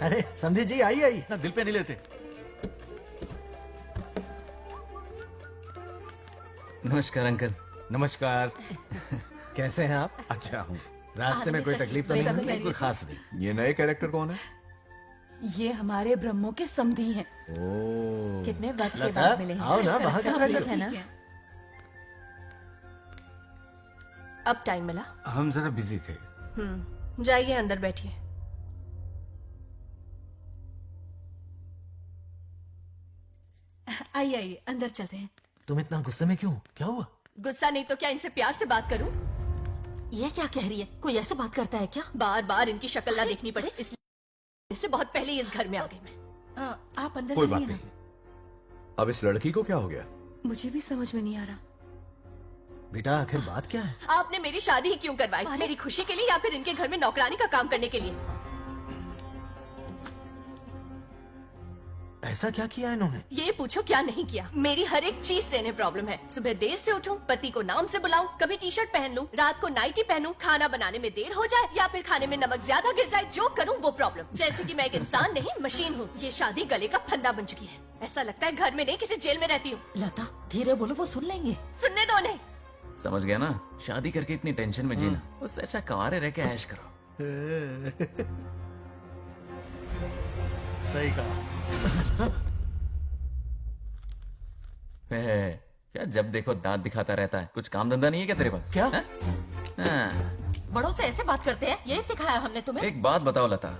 अरे संधि जी, आई आई। ना दिल पे नहीं लेते। नमस्कार अंकल। नमस्कार। कैसे हैं आप? अच्छा हूँ। रास्ते में कोई तकलीफ तो नहीं? कोई खास नहीं। ये नए कैरेक्टर कौन है? ये हमारे ब्रह्मों के समधी हैं। ओ, कितने वक्त के लता, बाद मिले हैं। आओ ना, बाहर अच्छा, क्या सब है ना? अब टाइम मिला? हम जरा बिजी थे। जाइए अंदर बैठिए। आइए आइए, अंदर चलते हैं। तुम इतना गुस्से में क्यों? क्या हुआ? गुस्सा नहीं तो क्या, इनसे प्यार से बात करूं? ये क्या कह रही है? कोई ऐसे बात करता है क्या? बार बार इनकी शक्ल ना देखनी पड़े इसलिए से बहुत पहले ही इस घर में आ गई मैं। आप अंदर कोई बात चलिए ना। नहीं। अब इस लड़की को क्या हो गया? मुझे भी समझ में नहीं आ रहा। बेटा आखिर बात क्या है? आपने मेरी शादी ही क्यों करवाई? मेरी खुशी के लिए या फिर इनके घर में नौकरानी का काम करने के लिए? ऐसा क्या किया इन्होंने? ये पूछो क्या नहीं किया। मेरी हर एक चीज से इन्हें प्रॉब्लम है। सुबह देर से उठूं, पति को नाम से बुलाऊं, कभी टी शर्ट पहन लूं, रात को नाइटी पहनूं, खाना बनाने में देर हो जाए या फिर खाने में नमक ज्यादा गिर जाए, जो करूं वो प्रॉब्लम। जैसे कि मैं एक इंसान नहीं मशीन हूँ। ये शादी गले का फंदा बन चुकी है। ऐसा लगता है घर में नहीं किसी जेल में रहती हूँ। लता धीरे बोलो, वो सुन लेंगे। सुनने दो उन्हें। समझ गया ना? शादी करके इतनी टेंशन में जीना, उससे अच्छा कुंवारे रह के ऐश करो। सही कहा। क्या जब देखो दांत दिखाता रहता है? कुछ काम धंधा नहीं है क्या तेरे पास? क्या? हाँ। बड़ों से ऐसे बात करते हैं? यही सिखाया हमने तुम्हें? एक बात बताओ लता,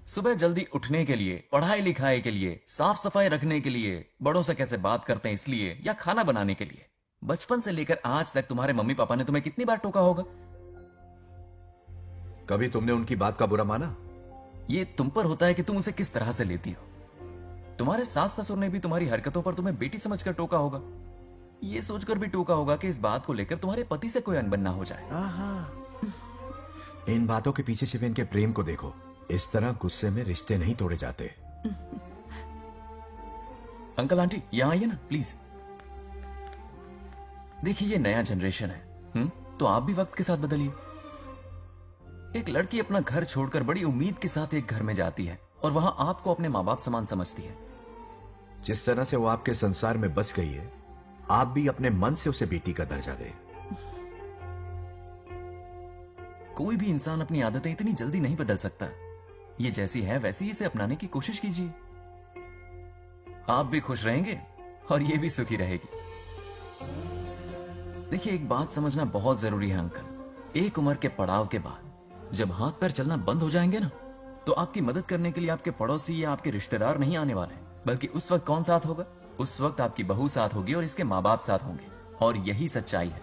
सुबह जल्दी उठने के लिए, पढ़ाई लिखाई के लिए, साफ सफाई रखने के लिए बड़ों से कैसे बात करते हैं इसलिए, या खाना बनाने के लिए? बचपन से लेकर आज तक तुम्हारे मम्मी पापा ने तुम्हें कितनी बार टोका होगा? कभी तुमने उनकी बात का बुरा माना? ये तुम पर होता है कि तुम उसे किस तरह से लेती हो। तुम्हारे सास ससुर ने भी तुम्हारी हरकतों पर तुम्हें बेटी समझकर टोका होगा। ये सोचकर भी टोका होगा कि इस बात को लेकर तुम्हारे पति से कोई अनबन ना हो जाए। इन बातों के पीछे सिर्फ इनके प्रेम को देखो। इस तरह गुस्से में रिश्ते नहीं तोड़े जाते। अंकल आंटी यहां आइए ना प्लीज। देखिए ये नया जनरेशन है, तो आप भी वक्त के साथ बदलिए। एक लड़की अपना घर छोड़कर बड़ी उम्मीद के साथ एक घर में जाती है और वहां आपको अपने माँ बाप समान समझती है। जिस तरह से वो आपके संसार में बस गई है, आप भी अपने मन से उसे बेटी का दर्जा दें। कोई भी इंसान अपनी आदतें इतनी जल्दी नहीं बदल सकता। ये जैसी है वैसी ही इसे अपनाने की कोशिश कीजिए। आप भी खुश रहेंगे और ये भी सुखी रहेगी। देखिए एक बात समझना बहुत जरूरी है अंकल। एक उम्र के पड़ाव के बाद जब हाथ पैर चलना बंद हो जाएंगे ना, तो आपकी मदद करने के लिए आपके पड़ोसी या आपके रिश्तेदार नहीं आने वाले, बल्कि उस वक्त कौन साथ होगा? उस वक्त आपकी बहू साथ होगी और इसके माँ बाप साथ होंगे। और यही सच्चाई है।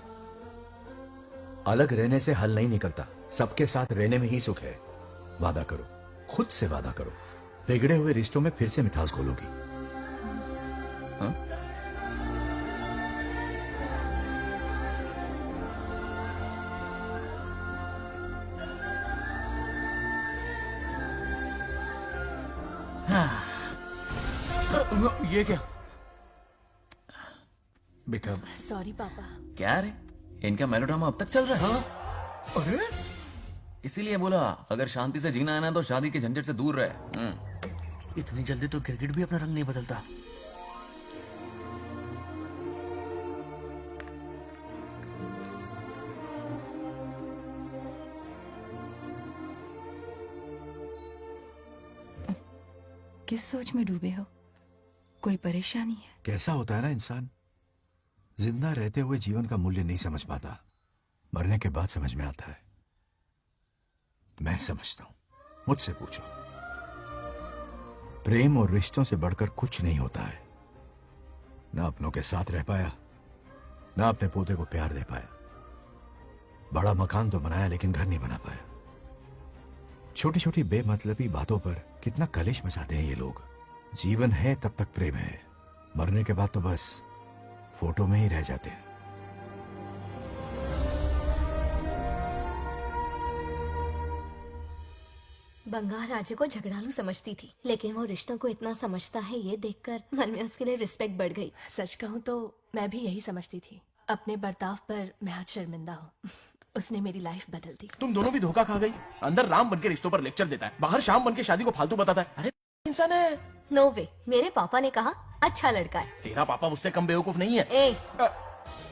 अलग रहने से हल नहीं निकलता, सबके साथ रहने में ही सुख है। वादा करो, खुद से वादा करो। बिगड़े हुए रिश्तों में फिर से मिठास घोलोगी। हाँ? ये क्या बेटा? सॉरी पापा। क्या रे, इनका मेलोड्रामा अब तक चल रहा है? अरे इसीलिए बोला अगर शांति से जीना है ना तो शादी के झंझट से दूर रहे। इतनी जल्दी तो क्रिकेट भी अपना रंग नहीं बदलता। किस सोच में डूबे हो? कोई परेशानी है? कैसा होता है ना इंसान, जिंदा रहते हुए जीवन का मूल्य नहीं समझ पाता, मरने के बाद समझ में आता है। मैं समझता हूं, मुझसे पूछो। प्रेम और रिश्तों से बढ़कर कुछ नहीं होता है। ना अपनों के साथ रह पाया, ना अपने पोते को प्यार दे पाया। बड़ा मकान तो बनाया लेकिन घर नहीं बना पाया। छोटी छोटी बेमतलबी बातों पर कितना कलेश मचाते हैं ये लोग। जीवन है तब तक प्रेम है, मरने के बाद तो बस फोटो में ही रह जाते हैं। बंगार राजे को झगड़ालू समझती थी, लेकिन वो रिश्तों को इतना समझता है ये देखकर मन में उसके लिए रिस्पेक्ट बढ़ गई। सच कहूँ तो मैं भी यही समझती थी। अपने बर्ताव पर मैं आज शर्मिंदा हूँ। उसने मेरी लाइफ बदल दी। तुम दोनों भी धोखा खा गई। अंदर राम बनके रिश्तों पर लेक्चर देता है, बाहर शाम बनके शादी को फालतू बताता है। अरे इंसान है। नो वे, मेरे पापा ने कहा अच्छा लड़का है। तेरा पापा मुझसे कम बेवकूफ नहीं है। ए,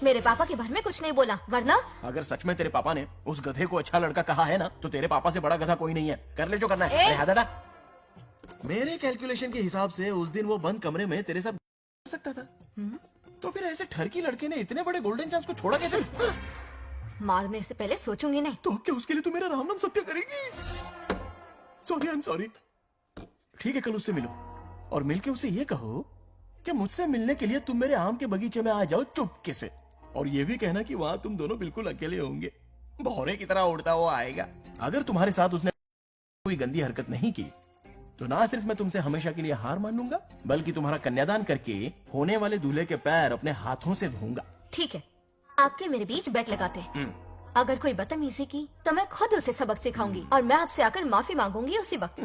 मेरे पापा के बारे में कुछ नहीं बोला, वरना अगर सच में तेरे पापा ने उस गधे को अच्छा लड़का कहा है ना, तो तेरे पापा से बड़ा गधा कोई नहीं है। कर ले जो करना है। अरे हादाडा। मेरे कैलकुलेशन के हिसाब से उस दिन वो बंद कमरे में तेरे साथ कर सकता था। तो फिर ऐसे ठरकी लड़के ने इतने बड़े गोल्डन चांस को छोड़ा कैसे? मारने से पहले सोचूंगी नहीं। तो क्या उसके लिए तू मेरा राम नाम सत्य करेगी? Sorry, I am sorry. ठीक है, कल उससे मिलो और मिलके उसे ये कहो कि मुझसे मिलने के लिए तुम मेरे आम के बगीचे में आ जाओ चुपके से। और ये भी कहना कि वहां तुम दोनों बिल्कुल अकेले होंगे। भौरे की तरह उड़ता हुआ आएगा। अगर तुम्हारे साथ उसने कोई गंदी हरकत नहीं की तो ना सिर्फ मैं तुमसे हमेशा के लिए हार मान लूंगा, बल्कि तुम्हारा कन्यादान करके होने वाले दूल्हे के पैर अपने हाथों से धोऊंगा। ठीक है, आपके मेरे बीच बेट लगाते हैं। अगर कोई बदतमीजी की तो मैं खुद उसे सबक सिखाऊंगी और मैं आपसे आकर माफी मांगूंगी उसी वक्त।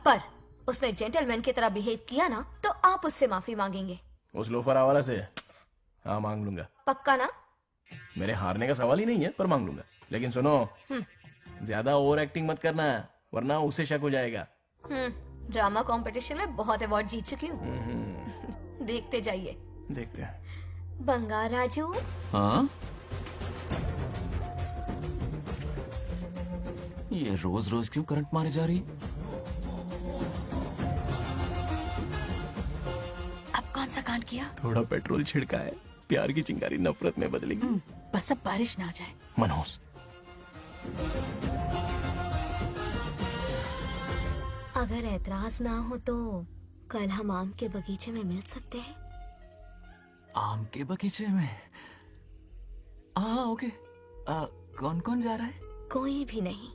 पर उसने जेंटलमैन की तरह बिहेव किया ना, तो आप उससे माफी मांगेंगे। उस लोफर आवारा से? हाँ, मांग लूंगा। पक्का ना? मेरे हारने का सवाल ही नहीं है, पर मांग लूंगा। लेकिन सुनो, ज्यादा ओवर एक्टिंग मत करना, वरना उसे शक हो जाएगा। ड्रामा कंपटीशन में बहुत अवार्ड जीत चुकी हूँ। देखते जाइए। देखते हैं। बंगार राजू। हाँ? ये रोज रोज क्यों करंट मारे जा रही? अब कौन सा कांड किया? थोड़ा पेट्रोल छिड़का है, प्यार की चिंगारी नफरत में बदलेगी। बस अब बारिश ना जाए। मनोज, अगर ऐतराज ना हो तो कल हम आम के बगीचे में मिल सकते हैं। आम के बगीचे में? हाँ, ओके। कौन कौन जा रहा है? कोई भी नहीं,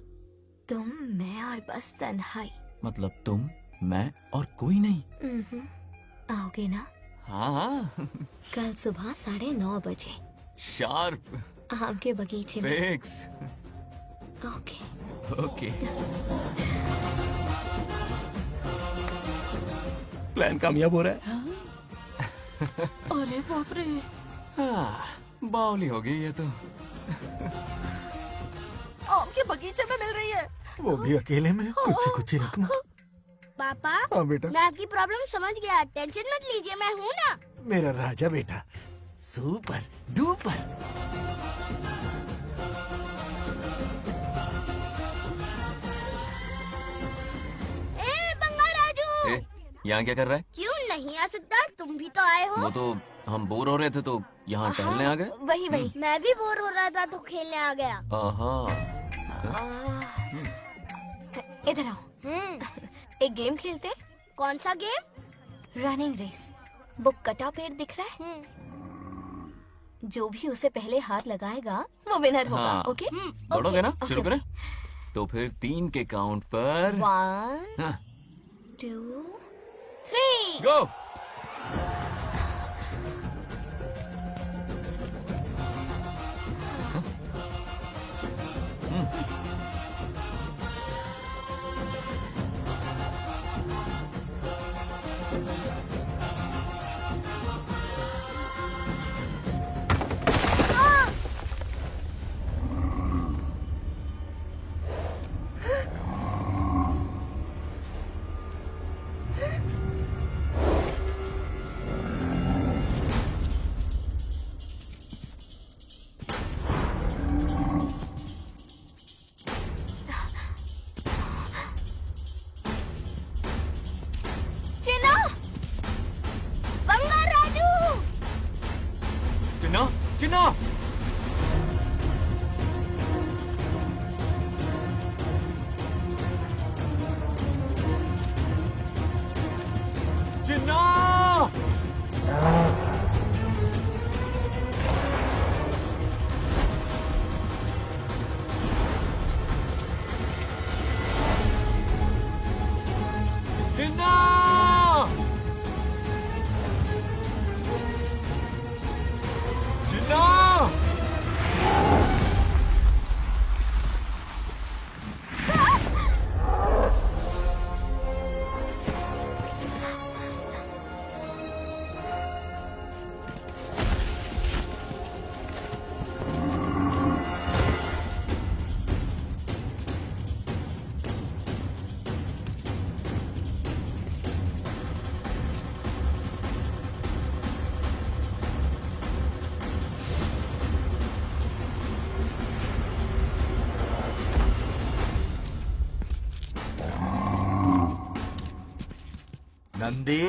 तुम, मैं और बस तन्हाई। मतलब तुम, मैं और कोई नहीं? आओगे ना? हाँ हाँ। कल सुबह 9:30 बजे शार्प। आम के बगीचे में। फिक्स। Okay okay. प्लान कामयाब हो रहा है। अरे बाप रे। हाँ, बावली हो गई ये तो। आम के बगीचे में मिल रही है, वो भी अकेले में, कुछ से कुछ ही रखना। पापा, हाँ बेटा। मैं आपकी प्रॉब्लम समझ गया, टेंशन मत लीजिए, मैं हूँ ना। मेरा राजा बेटा, सुपर डुपर। बंगार राजू, यहाँ क्या कर रहा है? क्यों नहीं आ सकता? तुम भी तो आए हो। वो तो हम बोर हो रहे थे तो यहाँ टहलने आ गए। वही वही। मैं भी बोर हो रहा था तो खेलने आ गया। इधर आओ। एक गेम खेलते हैं। कौन सा गेम? Running race. वो कटा पेड़ दिख रहा है? जो भी उसे पहले हाथ लगाएगा वो विनर होगा। हाँ। ओके? दौड़ोगे ना? शुरू करें? तो फिर 3 के काउंट पर 1 2, 3. Go! चिन्ना, बंगार राजू, चिन्ना, चिन्ना! चिन्ना! चिन्ना! चिन्ना! नंदी,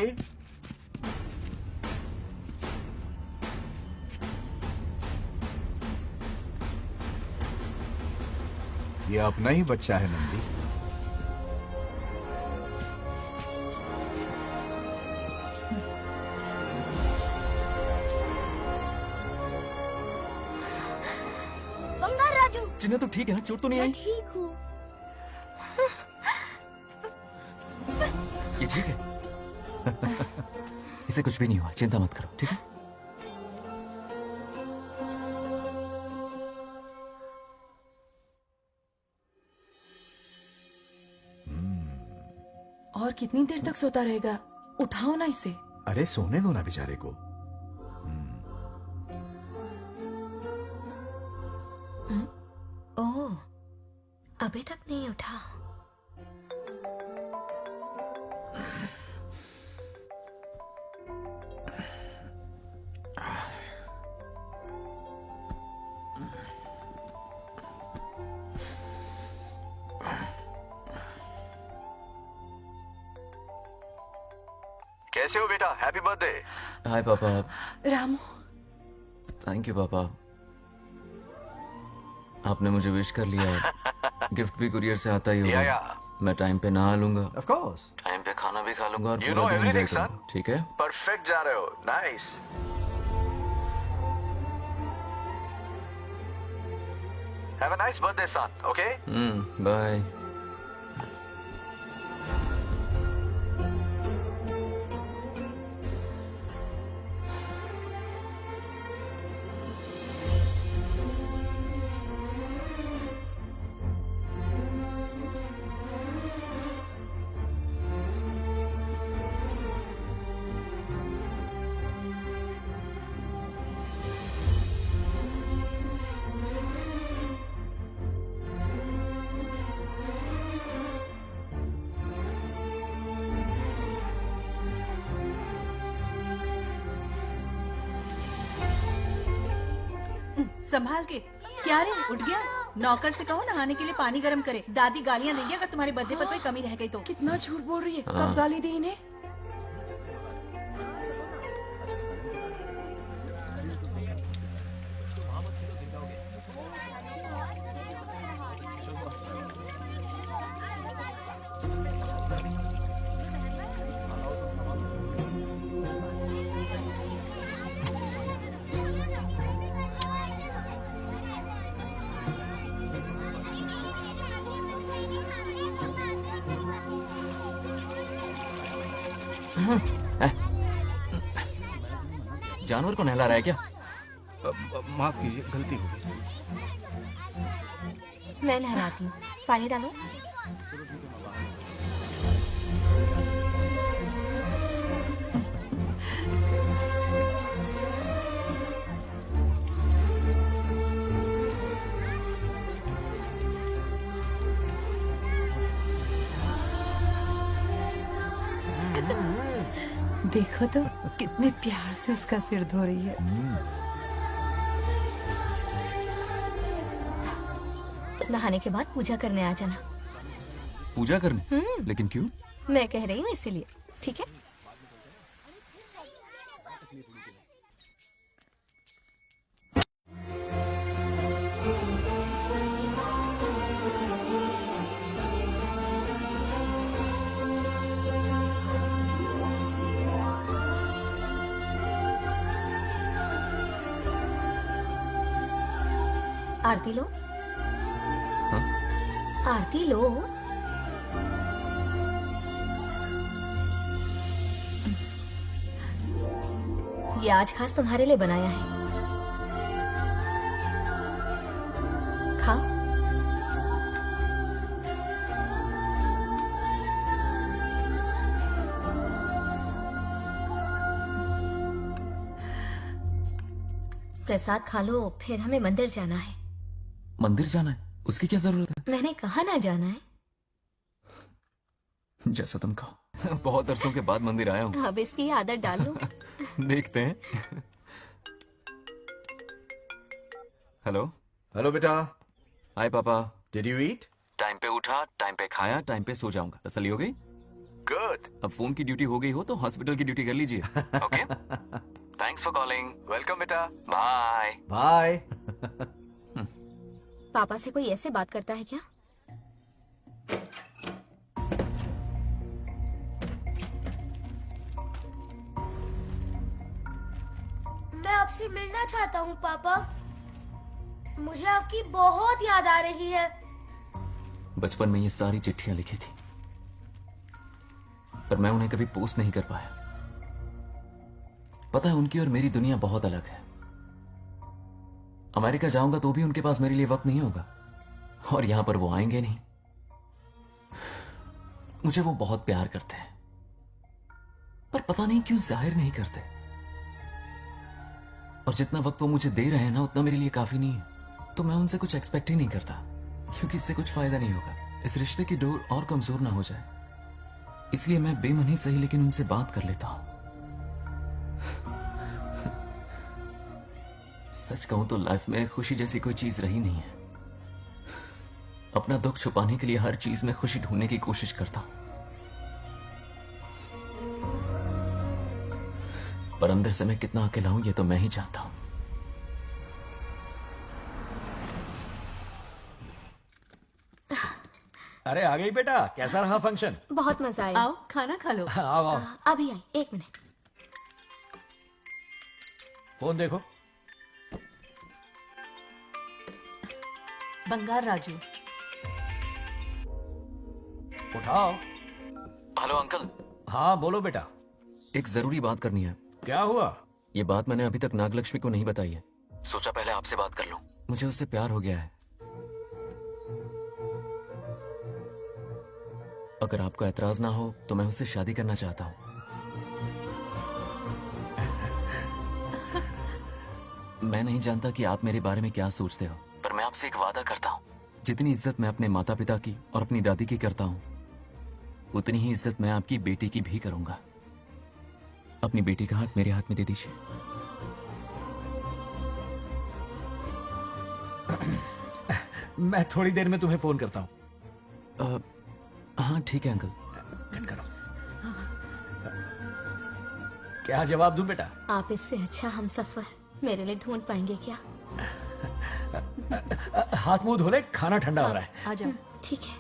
ये अपना ही बच्चा है नंदी। बंगार राजू। चिन्ना तो ठीक है ना? चोट तो नहीं आई? ठीक हूँ। ये ठीक है? इसे कुछ भी नहीं हुआ, चिंता मत करो, ठीक है? और कितनी देर तक सोता रहेगा? उठाओ ना इसे। अरे सोने दो ना बेचारे को। ओह, अभी तक नहीं उठा। कैसे हो बेटा? Happy birthday. हाय पापा। रामू, थैंक यू पापा, आपने मुझे विश कर लिया। गिफ्ट भी कुरियर से आता ही होगा। मैं टाइम पे नहा लूंगा, ऑफ कोर्स, टाइम पे खाना भी खा लूंगा और You पूरा know दिन everything, enjoy करूंगा, ठीक है? परफेक्ट जा रहे हो। Nice. Have a nice birthday son, okay? Bye. संभाल के। क्या रे, उठ गया? नौकर से कहो नहाने के लिए पानी गर्म करे। दादी गालियां देंगे अगर तुम्हारे बर्थडे पर कोई कमी रह गई तो। कितना झूठ बोल रही है। कब गाली दी इन्हें? जानवर को नहला रहा है क्या? माफ कीजिए, गलती हो गई। मैं नहलाती हूँ, पानी डालो। देखो तो कितने प्यार से उसका सिर धो रही है। नहाने के बाद पूजा करने आ जाना। पूजा करने? लेकिन क्यों? मैं कह रही हूँ इसीलिए, ठीक है? आरती लो। आरती लो। ये आज खास तुम्हारे लिए बनाया है, खाओ। प्रसाद खा लो, फिर हमें मंदिर जाना है। मंदिर जाना है? उसकी क्या जरूरत है? मैंने कहा ना जाना है। जैसा तुम कहो। बहुत अरसों के बाद मंदिर आया हूँ। अब इसकी आदत डाल लो। देखते हैं। हेलो। हेलो बेटा। हाय पापा। Did you eat? टाइम पे उठा, टाइम पे खाया, टाइम पे सो जाऊंगा। तसल्ली हो गई? गुड। अब फोन की ड्यूटी हो गई हो तो हॉस्पिटल की ड्यूटी कर लीजिए। Okay? Thanks for calling. Welcome बेटा। बाय। बाय। पापा से कोई ऐसे बात करता है क्या? मैं आपसे मिलना चाहता हूँ पापा। मुझे आपकी बहुत याद आ रही है। बचपन में ये सारी चिट्ठियां लिखी थी, पर मैं उन्हें कभी पोस्ट नहीं कर पाया। पता है, उनकी और मेरी दुनिया बहुत अलग है। अमेरिका जाऊंगा तो भी उनके पास मेरे लिए वक्त नहीं होगा, और यहां पर वो आएंगे नहीं। मुझे वो बहुत प्यार करते हैं, पर पता नहीं क्यों जाहिर नहीं करते। और जितना वक्त वो मुझे दे रहे हैं ना, उतना मेरे लिए काफी नहीं है। तो मैं उनसे कुछ एक्सपेक्ट ही नहीं करता, क्योंकि इससे कुछ फायदा नहीं होगा। इस रिश्ते की डोर और कमजोर ना हो जाए, इसलिए मैं बेमन ही सही लेकिन उनसे बात कर लेता हूं। सच कहूं तो लाइफ में खुशी जैसी कोई चीज रही नहीं है। अपना दुख छुपाने के लिए हर चीज में खुशी ढूंढने की कोशिश करता हूं, पर अंदर से मैं कितना अकेला हूं ये तो मैं ही जानता हूं। अरे आ गई बेटा, कैसा रहा फंक्शन? बहुत मजा आया। आओ खाना खा लो। आओ आओ। अभी आई, 1 मिनट। फोन देखो। बंगार राजू। उठाओ। Hello uncle. हाँ बोलो बेटा। एक जरूरी बात करनी है। क्या हुआ? ये बात मैंने अभी तक नागलक्ष्मी को नहीं बताई है। सोचा पहले आपसे बात कर लूं। मुझे उससे प्यार हो गया है। अगर आपको ऐतराज ना हो तो मैं उससे शादी करना चाहता हूं। मैं नहीं जानता कि आप मेरे बारे में क्या सोचते हो, पर मैं आपसे एक वादा करता हूं। जितनी इज्जत मैं अपने माता पिता की और अपनी दादी की करता हूं, उतनी ही इज्जत मैं आपकी बेटी की भी करूंगा। अपनी बेटी का हाथ मेरे हाथ में दे दीजिए। मैं थोड़ी देर में तुम्हें फोन करता हूं। हाँ ठीक है अंकल। कट करो। क्या जवाब दूं बेटा? आप इससे अच्छा हम सफर मेरे लिए ढूंढ पाएंगे क्या? हाथ मुंह धो ले, खाना ठंडा हो रहा है। आ जाओ। ठीक है।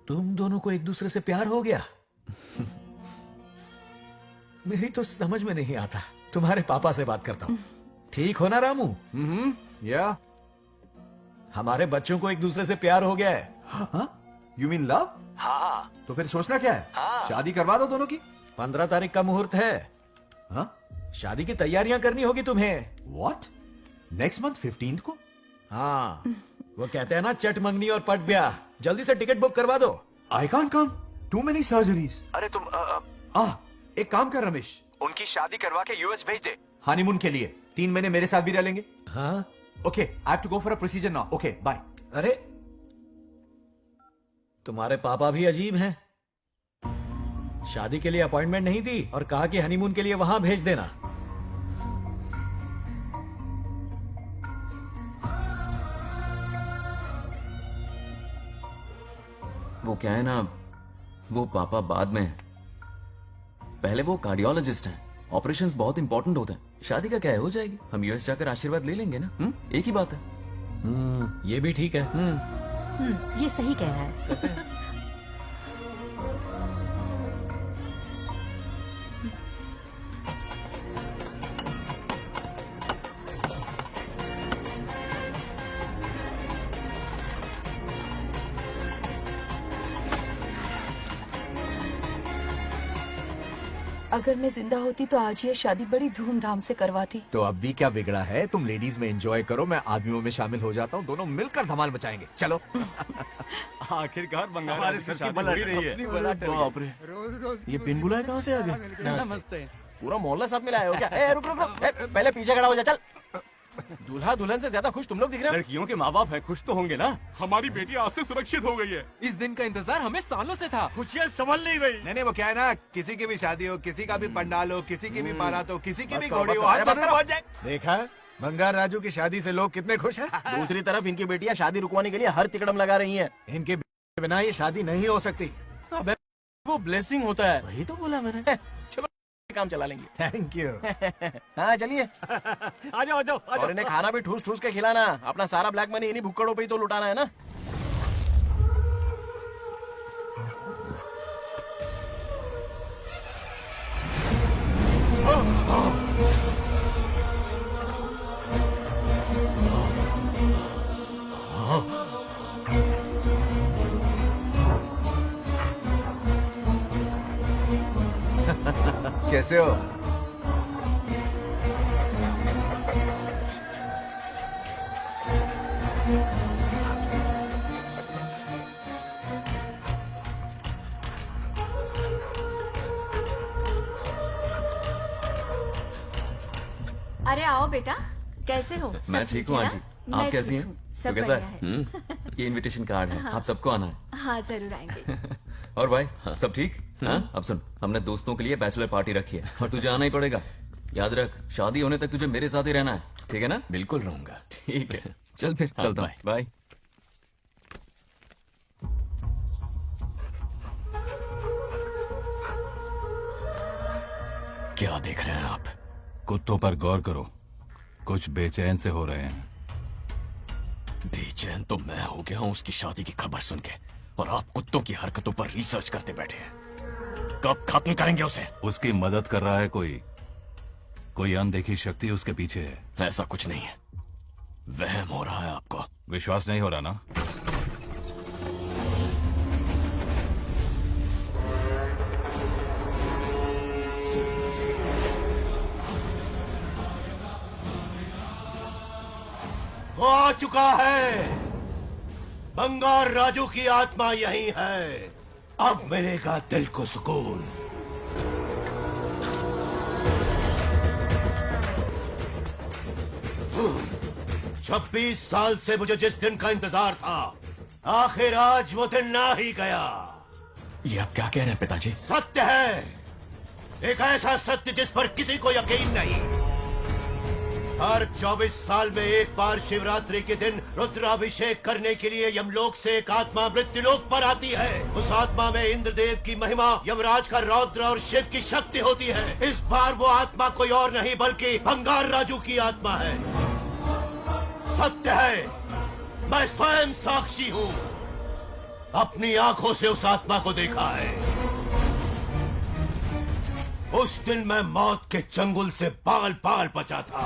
तुम दोनों को एक दूसरे से प्यार हो गया? मेरी तो समझ में नहीं आता। तुम्हारे पापा से बात करता हूँ। ठीक हो ना रामू? या हमारे बच्चों को एक दूसरे से प्यार हो गया है। हाँ? You mean love? हाँ। तो फिर सोचना क्या है? शादी करवा दो दोनों की। 15 तारीख का मुहूर्त है। हाँ? शादी की तैयारियां करनी होगी तुम्हें। What? नेक्स्ट मंथ 15 को? हाँ, वो कहते हैं ना चट मंगनी और पट ब्याह। जल्दी से टिकट बुक करवा दो। I can't come. Too many surgeries. अरे तुम एक काम कर रमेश, उनकी शादी करवा के यूएस भेज दे हनीमून के लिए। 3 महीने मेरे साथ भी रह लेंगे। हाँ? Okay, I have to go for a procedure now. Okay, bye. अरे तुम्हारे पापा भी अजीब हैं। शादी के लिए अपॉइंटमेंट नहीं दी और कहा कि हनीमून के लिए वहां भेज देना। वो क्या है ना, वो पापा बाद में, पहले वो कार्डियोलॉजिस्ट हैं। ऑपरेशंस बहुत इंपॉर्टेंट होते हैं। शादी का क्या है, हो जाएगी। हम यूएस जाकर आशीर्वाद ले लेंगे ना। एक ही बात है। ये भी ठीक है। ये सही कह रहा है। अगर मैं जिंदा होती तो आज ये शादी बड़ी धूमधाम से करवाती। तो अब भी क्या बिगड़ा है? तुम लेडीज में एंजॉय करो, मैं आदमियों में शामिल हो जाता हूँ। दोनों मिलकर धमाल मचाएंगे। चलो। आखिरकार बंगाल हमारे सर की बलट रही है। बाप रे, ये बिन बुलाए कहाँ से आ गए? नमस्ते। पूरा मोहल्ला साथ में लाए हो क्या? रुक रुक रुक, पहले पीछे खड़ा हो जा। चल। दूल्हा दुल्हन से ज्यादा खुश तुम लोग दिख रहे हो। लड़कियों के माँ बाप है, खुश तो होंगे ना। हमारी बेटी आज से सुरक्षित हो गई है। इस दिन का इंतजार हमें सालों से था। खुशियाँ संभल नहीं रही। नहीं वो क्या है ना, किसी की भी शादी हो, किसी का भी पंडाल हो, किसी की भी बारात हो, किसी की बस भी करो, घोड़ी बस हो, करो, आज बस जरूर करो। पहुंच जाए। देखा, बंगार राजू की शादी से लोग कितने खुश हैं। दूसरी तरफ इनकी बेटियां शादी रुकवाने के लिए हर तिकड़म लगा रही हैं। इनके बिना ये शादी नहीं हो सकती। अबे, वो ब्लेसिंग होता है। वही तो बोला मैंने। चलो काम चला लेंगे। Thank you. हाँ चलिए। आ जाओ, आ जाओ। और इन्हें खाना भी ठूस ठूस के खिलाना। अपना सारा ब्लैक मनी इन्हीं भुक्कड़ों पे ही तो लुटाना है ना। कैसे हो? अरे आओ बेटा, कैसे हो? मैं ठीक हूँ आंटी, आप कैसी हैं? सब तो कैसा बढ़िया है? ये इनविटेशन कार्ड है, हाँ। आप सबको आना है। हाँ जरूर आएंगे। और भाई सब ठीक? हाँ? अब सुन, हमने दोस्तों के लिए बैचलर पार्टी रखी है और तुझे आना ही पड़ेगा। याद रख, शादी होने तक तुझे मेरे साथ ही रहना है, ठीक है ना? बिल्कुल रहूंगा। ठीक है, चल फिर चलता हूँ। बाय। क्या देख रहे हैं आप? कुत्तों पर गौर करो, कुछ बेचैन से हो रहे हैं। बेचैन तो मैं हो गया हूं उसकी शादी की खबर सुन के, और आप कुत्तों की हरकतों पर रिसर्च करते बैठे हैं। कब खत्म करेंगे उसे? उसकी मदद कर रहा है कोई अनदेखी शक्ति उसके पीछे है। ऐसा कुछ नहीं है, वहम हो रहा है आपको। विश्वास नहीं हो रहा ना? वो आ चुका है। बंगार राजू की आत्मा यही है। अब मिलेगा दिल को सुकून। छब्बीस साल से मुझे जिस दिन का इंतजार था, आखिर आज वो दिन ना ही गया। ये आप क्या कह रहे हैं पिताजी? सत्य है, एक ऐसा सत्य जिस पर किसी को यकीन नहीं। हर 24 साल में एक बार शिवरात्रि के दिन रुद्राभिषेक करने के लिए यमलोक से एक आत्मा मृत्युलोक पर आती है। उस आत्मा में इंद्रदेव की महिमा, यमराज का रौद्र और शिव की शक्ति होती है। इस बार वो आत्मा कोई और नहीं बल्कि बंगार राजू की आत्मा है। सत्य है, मैं स्वयं साक्षी हूँ, अपनी आंखों से उस आत्मा को देखा है। उस दिन मैं मौत के चंगुल से बाल बाल बचा था।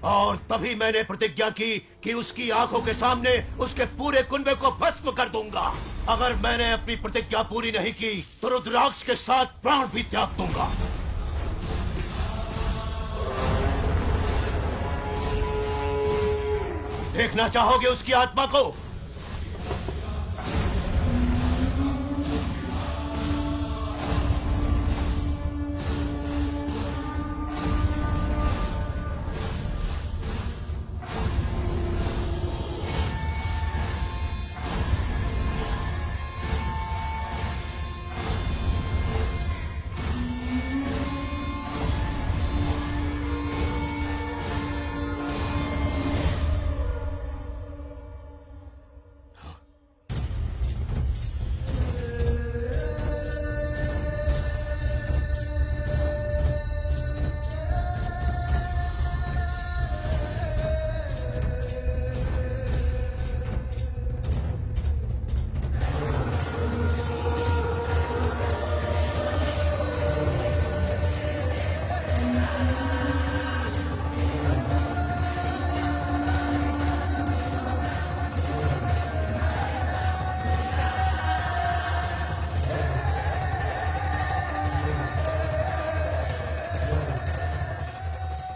और तभी मैंने प्रतिज्ञा की कि उसकी आंखों के सामने उसके पूरे कुनबे को भस्म कर दूंगा। अगर मैंने अपनी प्रतिज्ञा पूरी नहीं की तो रुद्राक्ष के साथ प्राण भी त्याग दूंगा। देखना चाहोगे उसकी आत्मा को?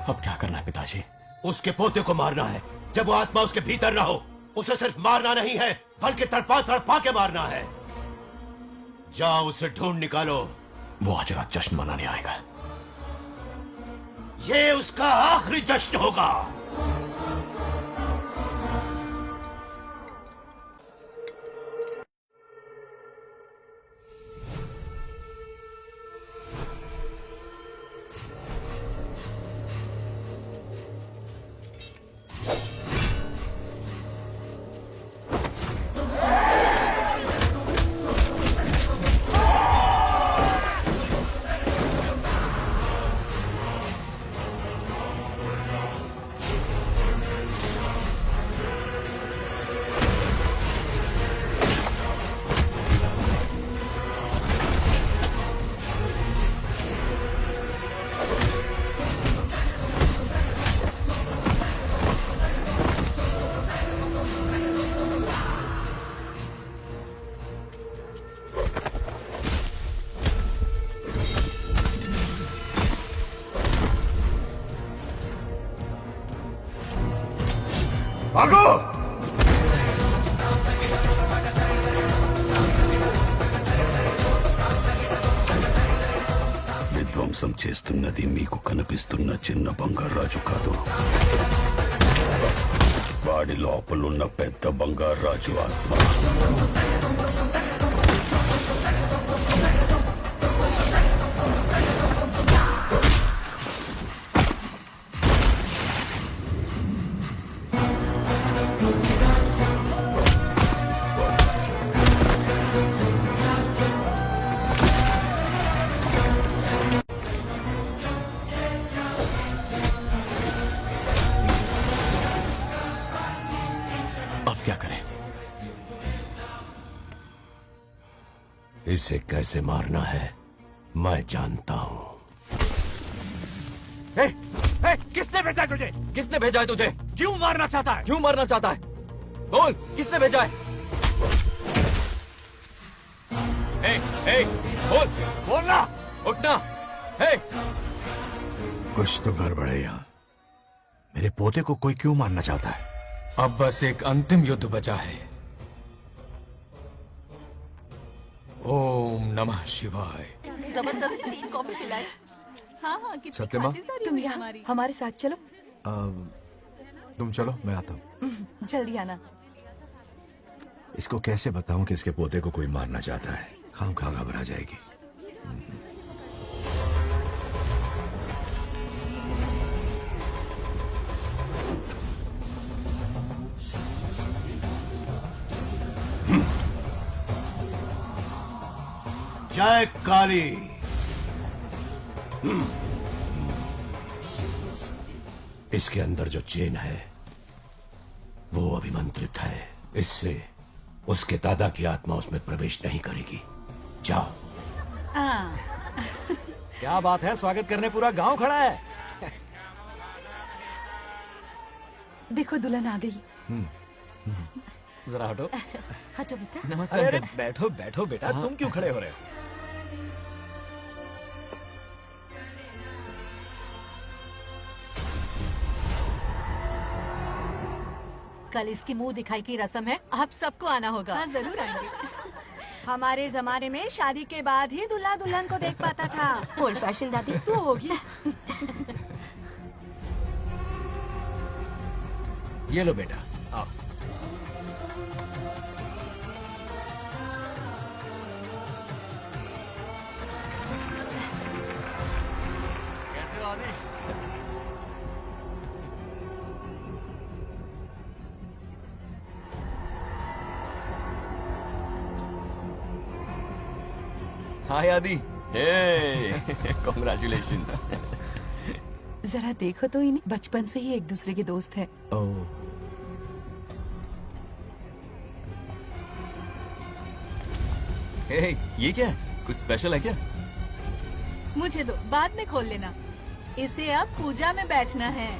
अब क्या करना है पिताजी? उसके पोते को मारना है। जब वो आत्मा उसके भीतर ना हो, उसे सिर्फ मारना नहीं है बल्कि तड़पा तड़पा के मारना है। जाओ उसे ढूंढ निकालो। वो आज रात जश्न मनाने आएगा। ये उसका आखिरी जश्न होगा। भागो! విధ్వంసం చేస్తున్నది మీకు కనిపిస్తున్న చిన్న బంగారాజు కాదు, వాడి లోపలున్న పెద్ద బంగారాజు ఆత్మ. इसे कैसे मारना है मैं जानता हूं। किसने भेजा है तुझे? किसने भेजा है तुझे? क्यों मारना चाहता है? क्यों मारना चाहता है? बोल, किसने भेजा है? बोल, बोलना, उठना। कुछ तो गड़बड़ है यहाँ। मेरे पोते को कोई क्यों मारना चाहता है? अब बस एक अंतिम युद्ध बचा है। ओम नमः शिवाय। जबरदस्ती 3 कॉफी पिलाई। हाँ हाँ कितनी सत्यमा? खातिरदारी तुम हुई यहाँ हमारी। हमारे साथ चलो। तुम चलो, मैं आता हूँ। जल्दी आना। इसको कैसे बताऊं कि इसके पोते को कोई मारना चाहता है? खामखा घबरा जाएगी। जय काली। इसके अंदर जो चेन है वो अभिमंत्रित है। इससे उसके दादा की आत्मा उसमें प्रवेश नहीं करेगी। जाओ। क्या बात है, स्वागत करने पूरा गांव खड़ा है। देखो दुल्हन आ गई। जरा हटो। हटो बेटा। नमस्ते। अरे बैठो बैठो बेटा, तुम क्यों खड़े हो रहे हो? कल इसकी मुंह दिखाई की रस्म है, आप सबको आना होगा। हाँ, जरूर आएंगे। हमारे जमाने में शादी के बाद ही दूल्हा दुल्हन को देख पाता था। ओल्ड फैशन दादी तू होगी। ये लो बेटा, आओ। कैसे हो आदि? हाय आदि। हे कॉन्ग्रेचुलेशंस। जरा देखो तो इन्हें, बचपन से ही एक दूसरे के दोस्त हैं। हे ये क्या है? कुछ स्पेशल है क्या? मुझे दो, बाद में खोल लेना। इसे अब पूजा में बैठना है।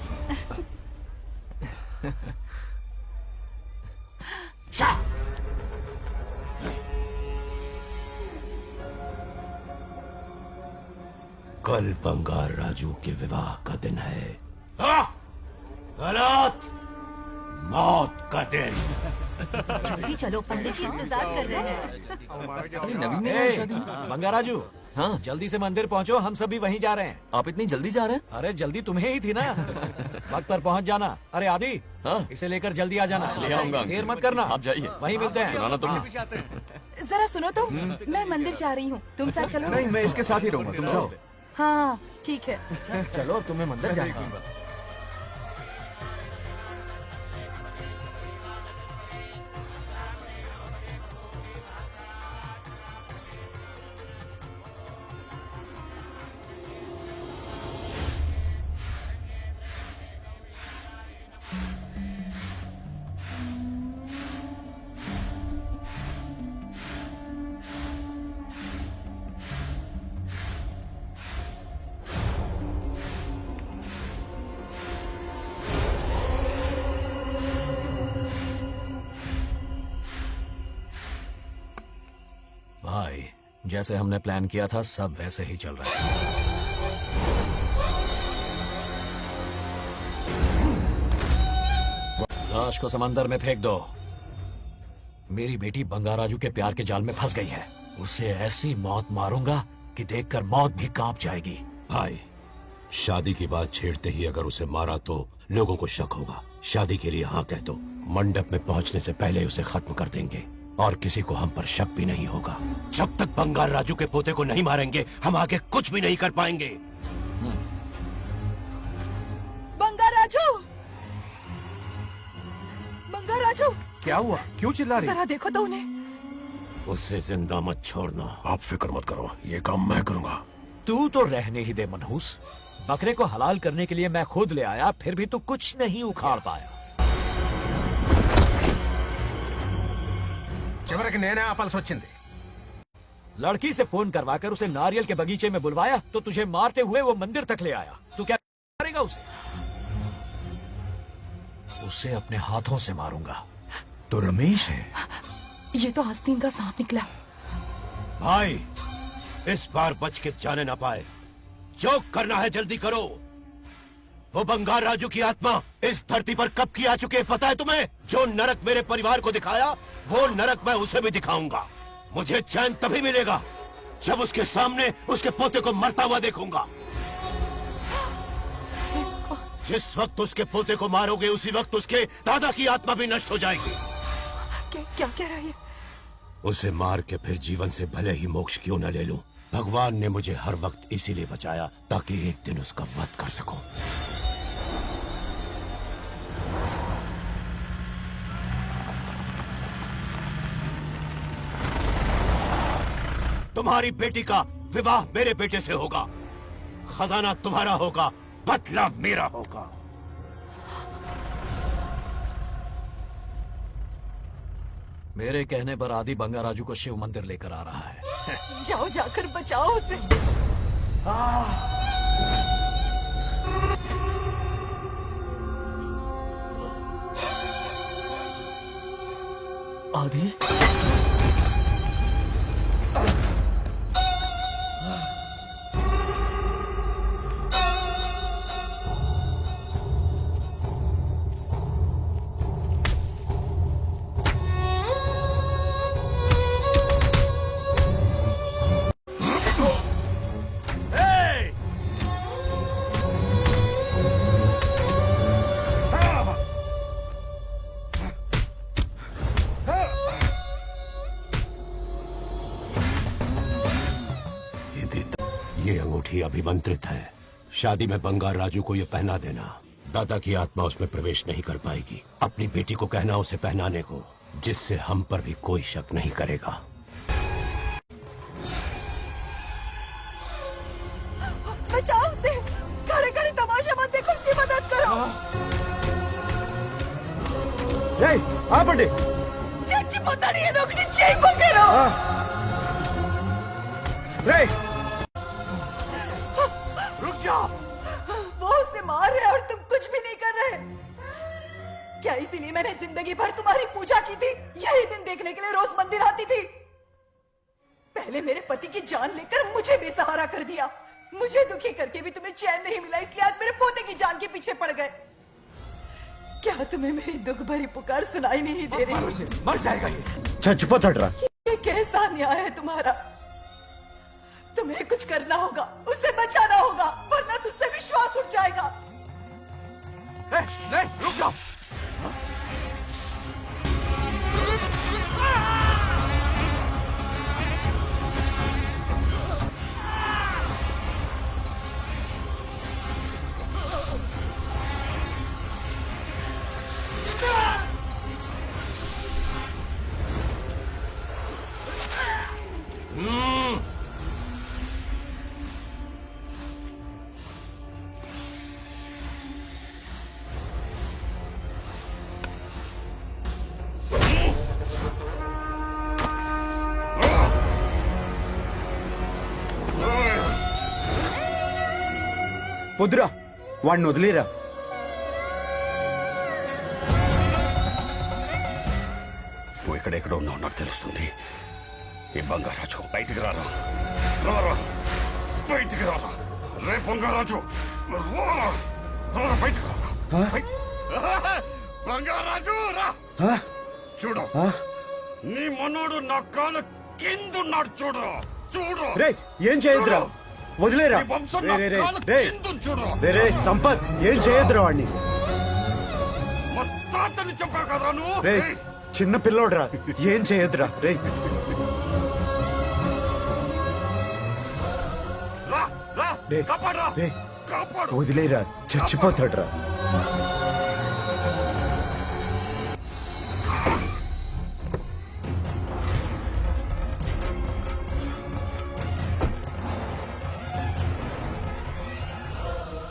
कल बंगार राजू के विवाह का दिन है। गलत, मौत का दिन। जल्दी चलो, पंडित जी इंतजार कर रहे हैं। अरे नवीन ने शादी में। बंगाराजू, हाँ जल्दी से मंदिर पहुंचो, हम सभी वहीं जा रहे हैं। आप इतनी जल्दी जा रहे हैं? अरे जल्दी तुम्हें ही थी ना। वक्त पर पहुंच जाना। अरे आदि, हाँ? इसे लेकर जल्दी आ जाना। ले आऊंगा। देर मत करना। आप जाइए, वहीं मिलते हैं। सुनाना तुम। जरा सुनो तो, मैं मंदिर जा रही हूँ, तुम साथ चलो। नहीं, मैं इसके साथ ही रहूंगा, तुम जाओ। हाँ ठीक है। चलो, तुम्हें मंदिर जाना है। भाई, जैसे हमने प्लान किया था सब वैसे ही चल रहा है। लाश को समंदर में फेंक दो। मेरी बेटी बंगाराजू के प्यार के जाल में फंस गई है। उसे ऐसी मौत मारूंगा कि देखकर मौत भी कांप जाएगी। भाई, शादी की बात छेड़ते ही अगर उसे मारा तो लोगों को शक होगा। शादी के लिए हाँ कह दो, मंडप में पहुंचने से पहले उसे खत्म कर देंगे और किसी को हम पर शक भी नहीं होगा। जब तक बंगार राजू के पोते को नहीं मारेंगे, हम आगे कुछ भी नहीं कर पाएंगे। बंगाराजू, बंगाराजू, क्या हुआ? क्यों चिल्ला रही? जरा देखो तो उन्हें। उससे जिंदा मत छोड़ना। आप फिक्र मत करो, ये काम मैं करूंगा। तू तो रहने ही दे मनहूस। बकरे को हलाल करने के लिए मैं खुद ले आया, फिर भी तू कुछ नहीं उखाड़ पाया। చివరికి నేనే ఆపాల్సి వచ్చింది। लड़की से फोन करवाकर उसे नारियल के बगीचे में बुलवाया तो तुझे मारते हुए वो मंदिर तक ले आया। तू क्या करेगा उसे? उसे अपने हाथों से मारूंगा। तो रमेश है। ये तो आस्तीन का सांप निकला। भाई, इस बार बच के जाने ना पाए। जो करना है जल्दी करो। वो बंगार राजू की आत्मा इस धरती पर कब की आ चुकी है पता है तुम्हें? जो नरक मेरे परिवार को दिखाया, वो नरक मैं उसे भी दिखाऊंगा। मुझे चैन तभी मिलेगा जब उसके सामने उसके पोते को मरता हुआ देखूंगा। जिस वक्त उसके पोते को मारोगे, उसी वक्त उसके दादा की आत्मा भी नष्ट हो जाएगी। क्या कह रहा है? उसे मार के फिर जीवन से भले ही मोक्ष क्यों न ले लूं, भगवान ने मुझे हर वक्त इसीलिए बचाया ताकि एक दिन उसका वध कर सकूं। तुम्हारी बेटी का विवाह मेरे बेटे से होगा। खजाना तुम्हारा होगा, बदला मेरा होगा। मेरे कहने पर आदि बंगाराजू को शिव मंदिर लेकर आ रहा है। जाओ, जाकर बचाओ उसे। आदि ये अंगूठी अभिमंत्रित है। शादी में बंगार राजू को ये पहना देना। दादा की आत्मा उसमें प्रवेश नहीं कर पाएगी। अपनी बेटी को कहना उसे पहनाने को, जिससे हम पर भी कोई शक नहीं करेगा। बचाओ उसे, खड़े खड़े तमाशा मत देखो, उसकी मदद करो। हाँ पंडित। चच्ची पता नहीं है दोगनी चेक पकड़ो। रुक जाओ। वो उसे मार रहे और तुम कुछ भी नहीं कर रहे। क्या इसीलिए मैंने जिंदगी भर तुम्हारी पूजा की थी? यही दिन देखने के लिए रोज मंदिर आती थी। पहले मेरे पति की जान लेकर मुझे बेसहारा कर दिया। मुझे दुखी करके भी तुम्हें चैन नहीं मिला, इसलिए आज मेरे पोते की जान के पीछे पड़ गए। क्या तुम्हें मेरी दुख भरी पुकार सुनाई नहीं दे रही? मर जाएगा ये। चुप हट रहा। ये कैसा न्याय है तुम्हारा? तुम्हें कुछ करना होगा, उसे बचाना होगा, वरना तुझसे विश्वास उठ जाएगा। नहीं, रुक जाओ। వద్దురా, వాడిని వదిలేరా. నువ్వు ఎక్కడెక్కడ ఉన్నావు నాకు తెలుస్తుంది. ఈ బంగారాజు బయటికి రారా, రారా బయటికి రారా. రే బంగారాజు, రారా రారా బయటికి రారా. బంగారాజు రా. చూడు, నీ మనోడు నా కాళ్ళ కిందున్నాడు. చూడరా చూడు. రే ఏం చేయొద్దురా, వదిలేరా. సంపత్ ఏం చేయొద్దురా వాడిని. తాతని చెప్పా కదా నువ్వు. రే చిన్న పిల్లోడ్రా, ఏం చేయొద్దురా. రే వదిలేరా, చచ్చిపోతాడ్రా.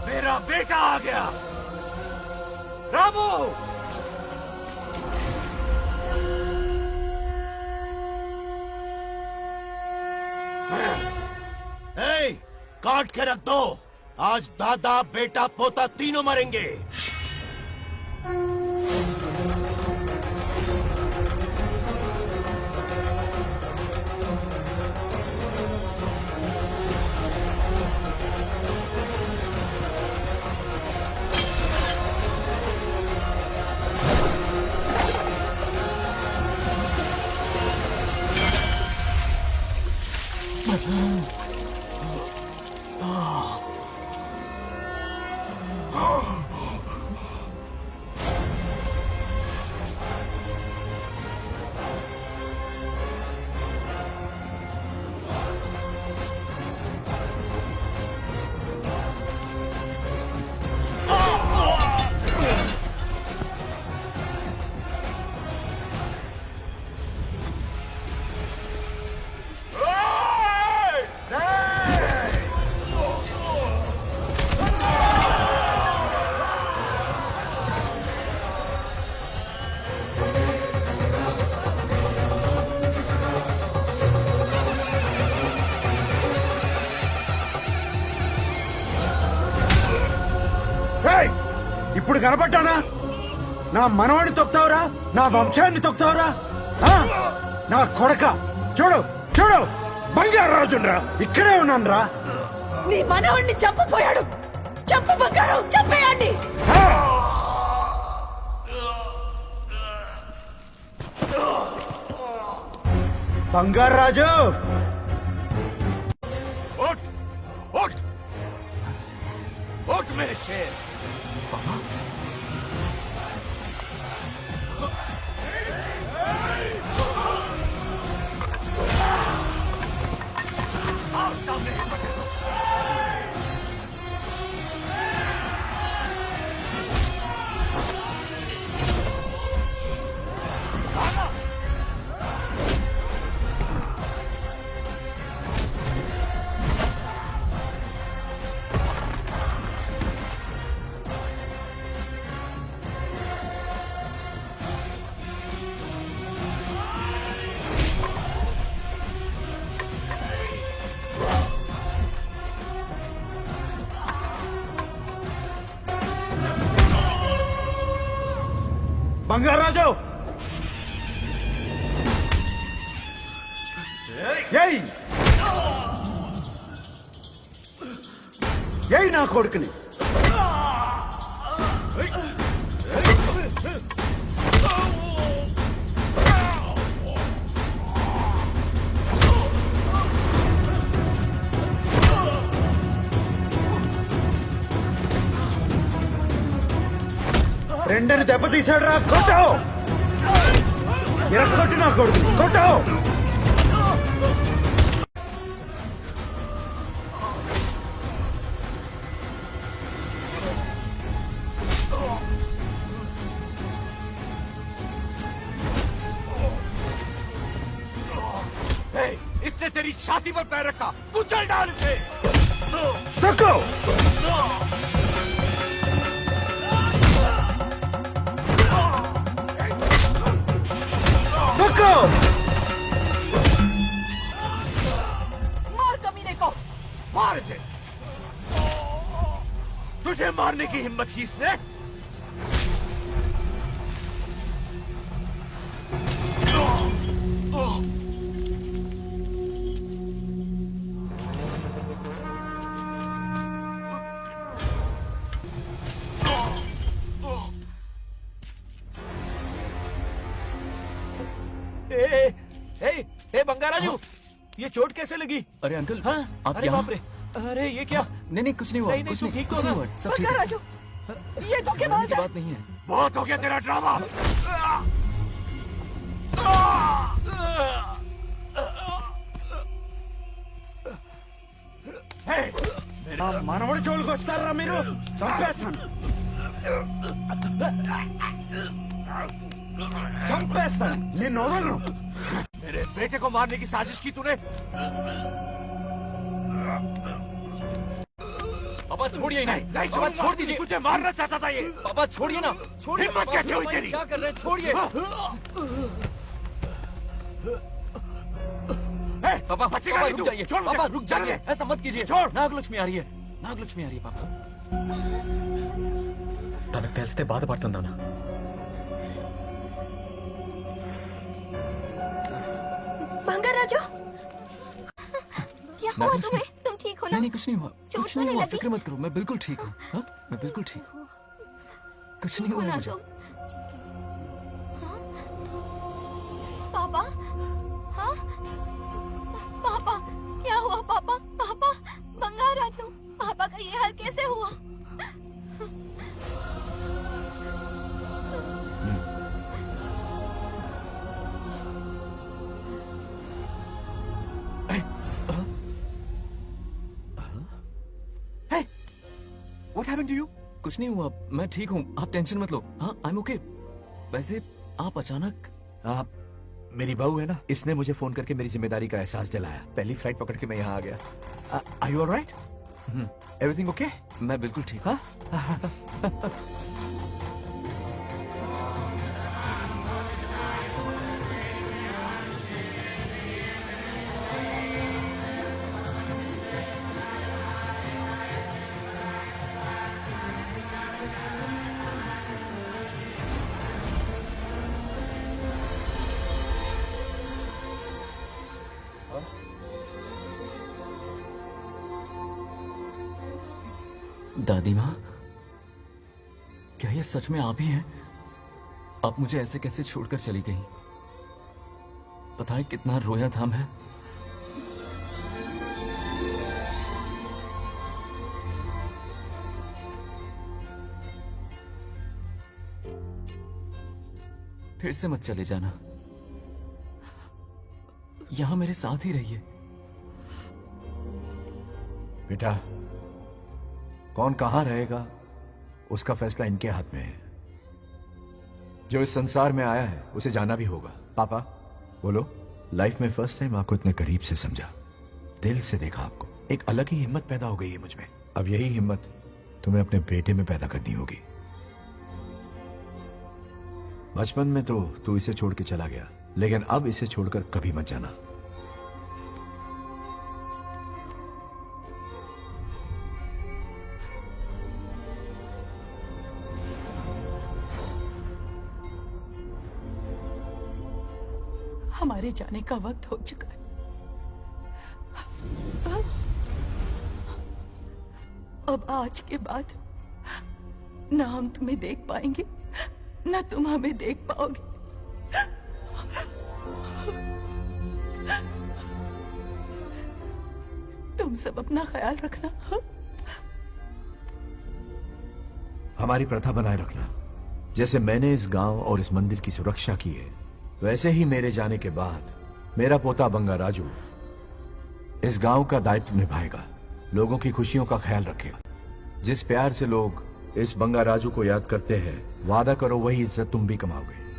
मेरा बेटा आ गया। रामू, काट के रख दो। आज दादा बेटा पोता तीनों मरेंगे। ఇప్పుడు కనపడ్డానా? నా మనవాడిని తొక్తావురా, నా వంశాన్ని తొక్తావురా. నా కొడక చూడు చూడు బంగారాజురా ఇక్కడే ఉన్నానురా. నీ మనవణ్ణి చంపపోయాడు. చంపు బంగారం, చంపేయండి. బంగారాజు उठ उठ उठ मेरे शेर. आओ सामने. బంగారాజు ఏయ్ ఏయ్ నా కొడుకుని. రెండని దెబ్బతీశాడు రా. కొట్టావు ఎరగొట్టి నా కొడుకు కొట్టావు. इसने तेरी छाती पर पैर रखा. कुचल डाल इसे. देखो देखो मार कमीने को. मार इसे. तुझे मारने की हिम्मत की इसने. बंगाराजू, ये चोट कैसे लगी? अरे अंकल, हाँ? आप अरे यहाँ? बाप रे, अरे ये क्या? नहीं कुछ नहीं हुआ. नहीं, कुछ तू नहीं, ठीक कुछ हो नहीं ना? हुआ. सब ठीक है. बंगाराजू, ये धोखेबाज की है. बात नहीं है. बहुत हो गया तेरा ड्रामा. మనవడి జోలికి వస్తారా మీరు? చంపేస్తాను చంపేస్తాను నిన్ను వదలను. मेरे बेटे को मारने की साजिश की तूने. पापा छोड़िए. नहीं पापा छोड़ दीजिए. तुझे मारना चाहता था ये. पापा छोड़िए ना. छोड़िए. हिम्मत पापा, कैसे हुई पापा, तेरी? क्या कर रहे हैं? छोड़िए. पापा बचेगा पापा नहीं रुक तू. जाइए. छोड़ मुझे. पापा रुक जाइए. छोड़. ऐसा मत कीजिए. छोड़. नागलक्ष्मी आ रही है. नागलक्ष्मी आ रही है पापा. తనకు తెలిస్తే బాధపడుతుందానా? बंगाराजू, क्या हुआ नागलक्ष्मी. तुम्हें? तुम ठीक हो ना? नहीं कुछ नहीं हुआ. चोट कुछ तो नहीं नहीं हुआ. लगी? फिक्र मत करो. मैं बिल्कुल ठीक हूँ. हाँ? मैं बिल्कुल ठीक हूँ. कुछ नहीं ठीक हो हुआ ना मुझे. तुम? हाँ? पापा, हाँ? पापा, क्या हुआ पापा? पापा, बंगाराजू, पापा का ये हाल कैसे हुआ? What happened to you? कुछ नहीं हुआ. मैं ठीक हूँ. आप टेंशन मत लो. हाँ, I'm okay. वैसे आप अचानक. आप मेरी बहू है ना, इसने मुझे फोन करके मेरी जिम्मेदारी का एहसास दिलाया. पहली फ्लाइट पकड़ के मैं यहाँ आ गया. Are you all right? Everything okay? मैं बिल्कुल ठीक. हाँ? दादी माँ, क्या ये सच में आप ही हैं? आप मुझे ऐसे कैसे छोड़कर चली गई? पता है कितना रोया था मैं। फिर से मत चले जाना, यहां मेरे साथ ही रहिए। बेटा, कौन कहां रहेगा उसका फैसला इनके हाथ में है। जो इस संसार में आया है उसे जाना भी होगा। पापा बोलो, लाइफ में फर्स्ट टाइम आपको इतने करीब से समझा, दिल से देखा आपको, एक अलग ही हिम्मत पैदा हो गई है मुझ में। अब यही हिम्मत तुम्हें अपने बेटे में पैदा करनी होगी। बचपन में तो तू इसे छोड़ के चला गया, लेकिन अब इसे छोड़कर कभी मत जाना। हमारे जाने का वक्त हो चुका है। अब आज के बाद ना हम तुम्हें देख पाएंगे, ना तुम हमें देख पाओगे। तुम सब अपना ख्याल रखना। हमारी प्रथा बनाए रखना। जैसे मैंने इस गांव और इस मंदिर की सुरक्षा की है, वैसे ही मेरे जाने के बाद मेरा पोता बंगा राजू इस गांव का दायित्व निभाएगा, लोगों की खुशियों का ख्याल रखेगा। जिस प्यार से लोग इस बंगा राजू को याद करते हैं, वादा करो वही इज्जत तुम भी कमाओगे।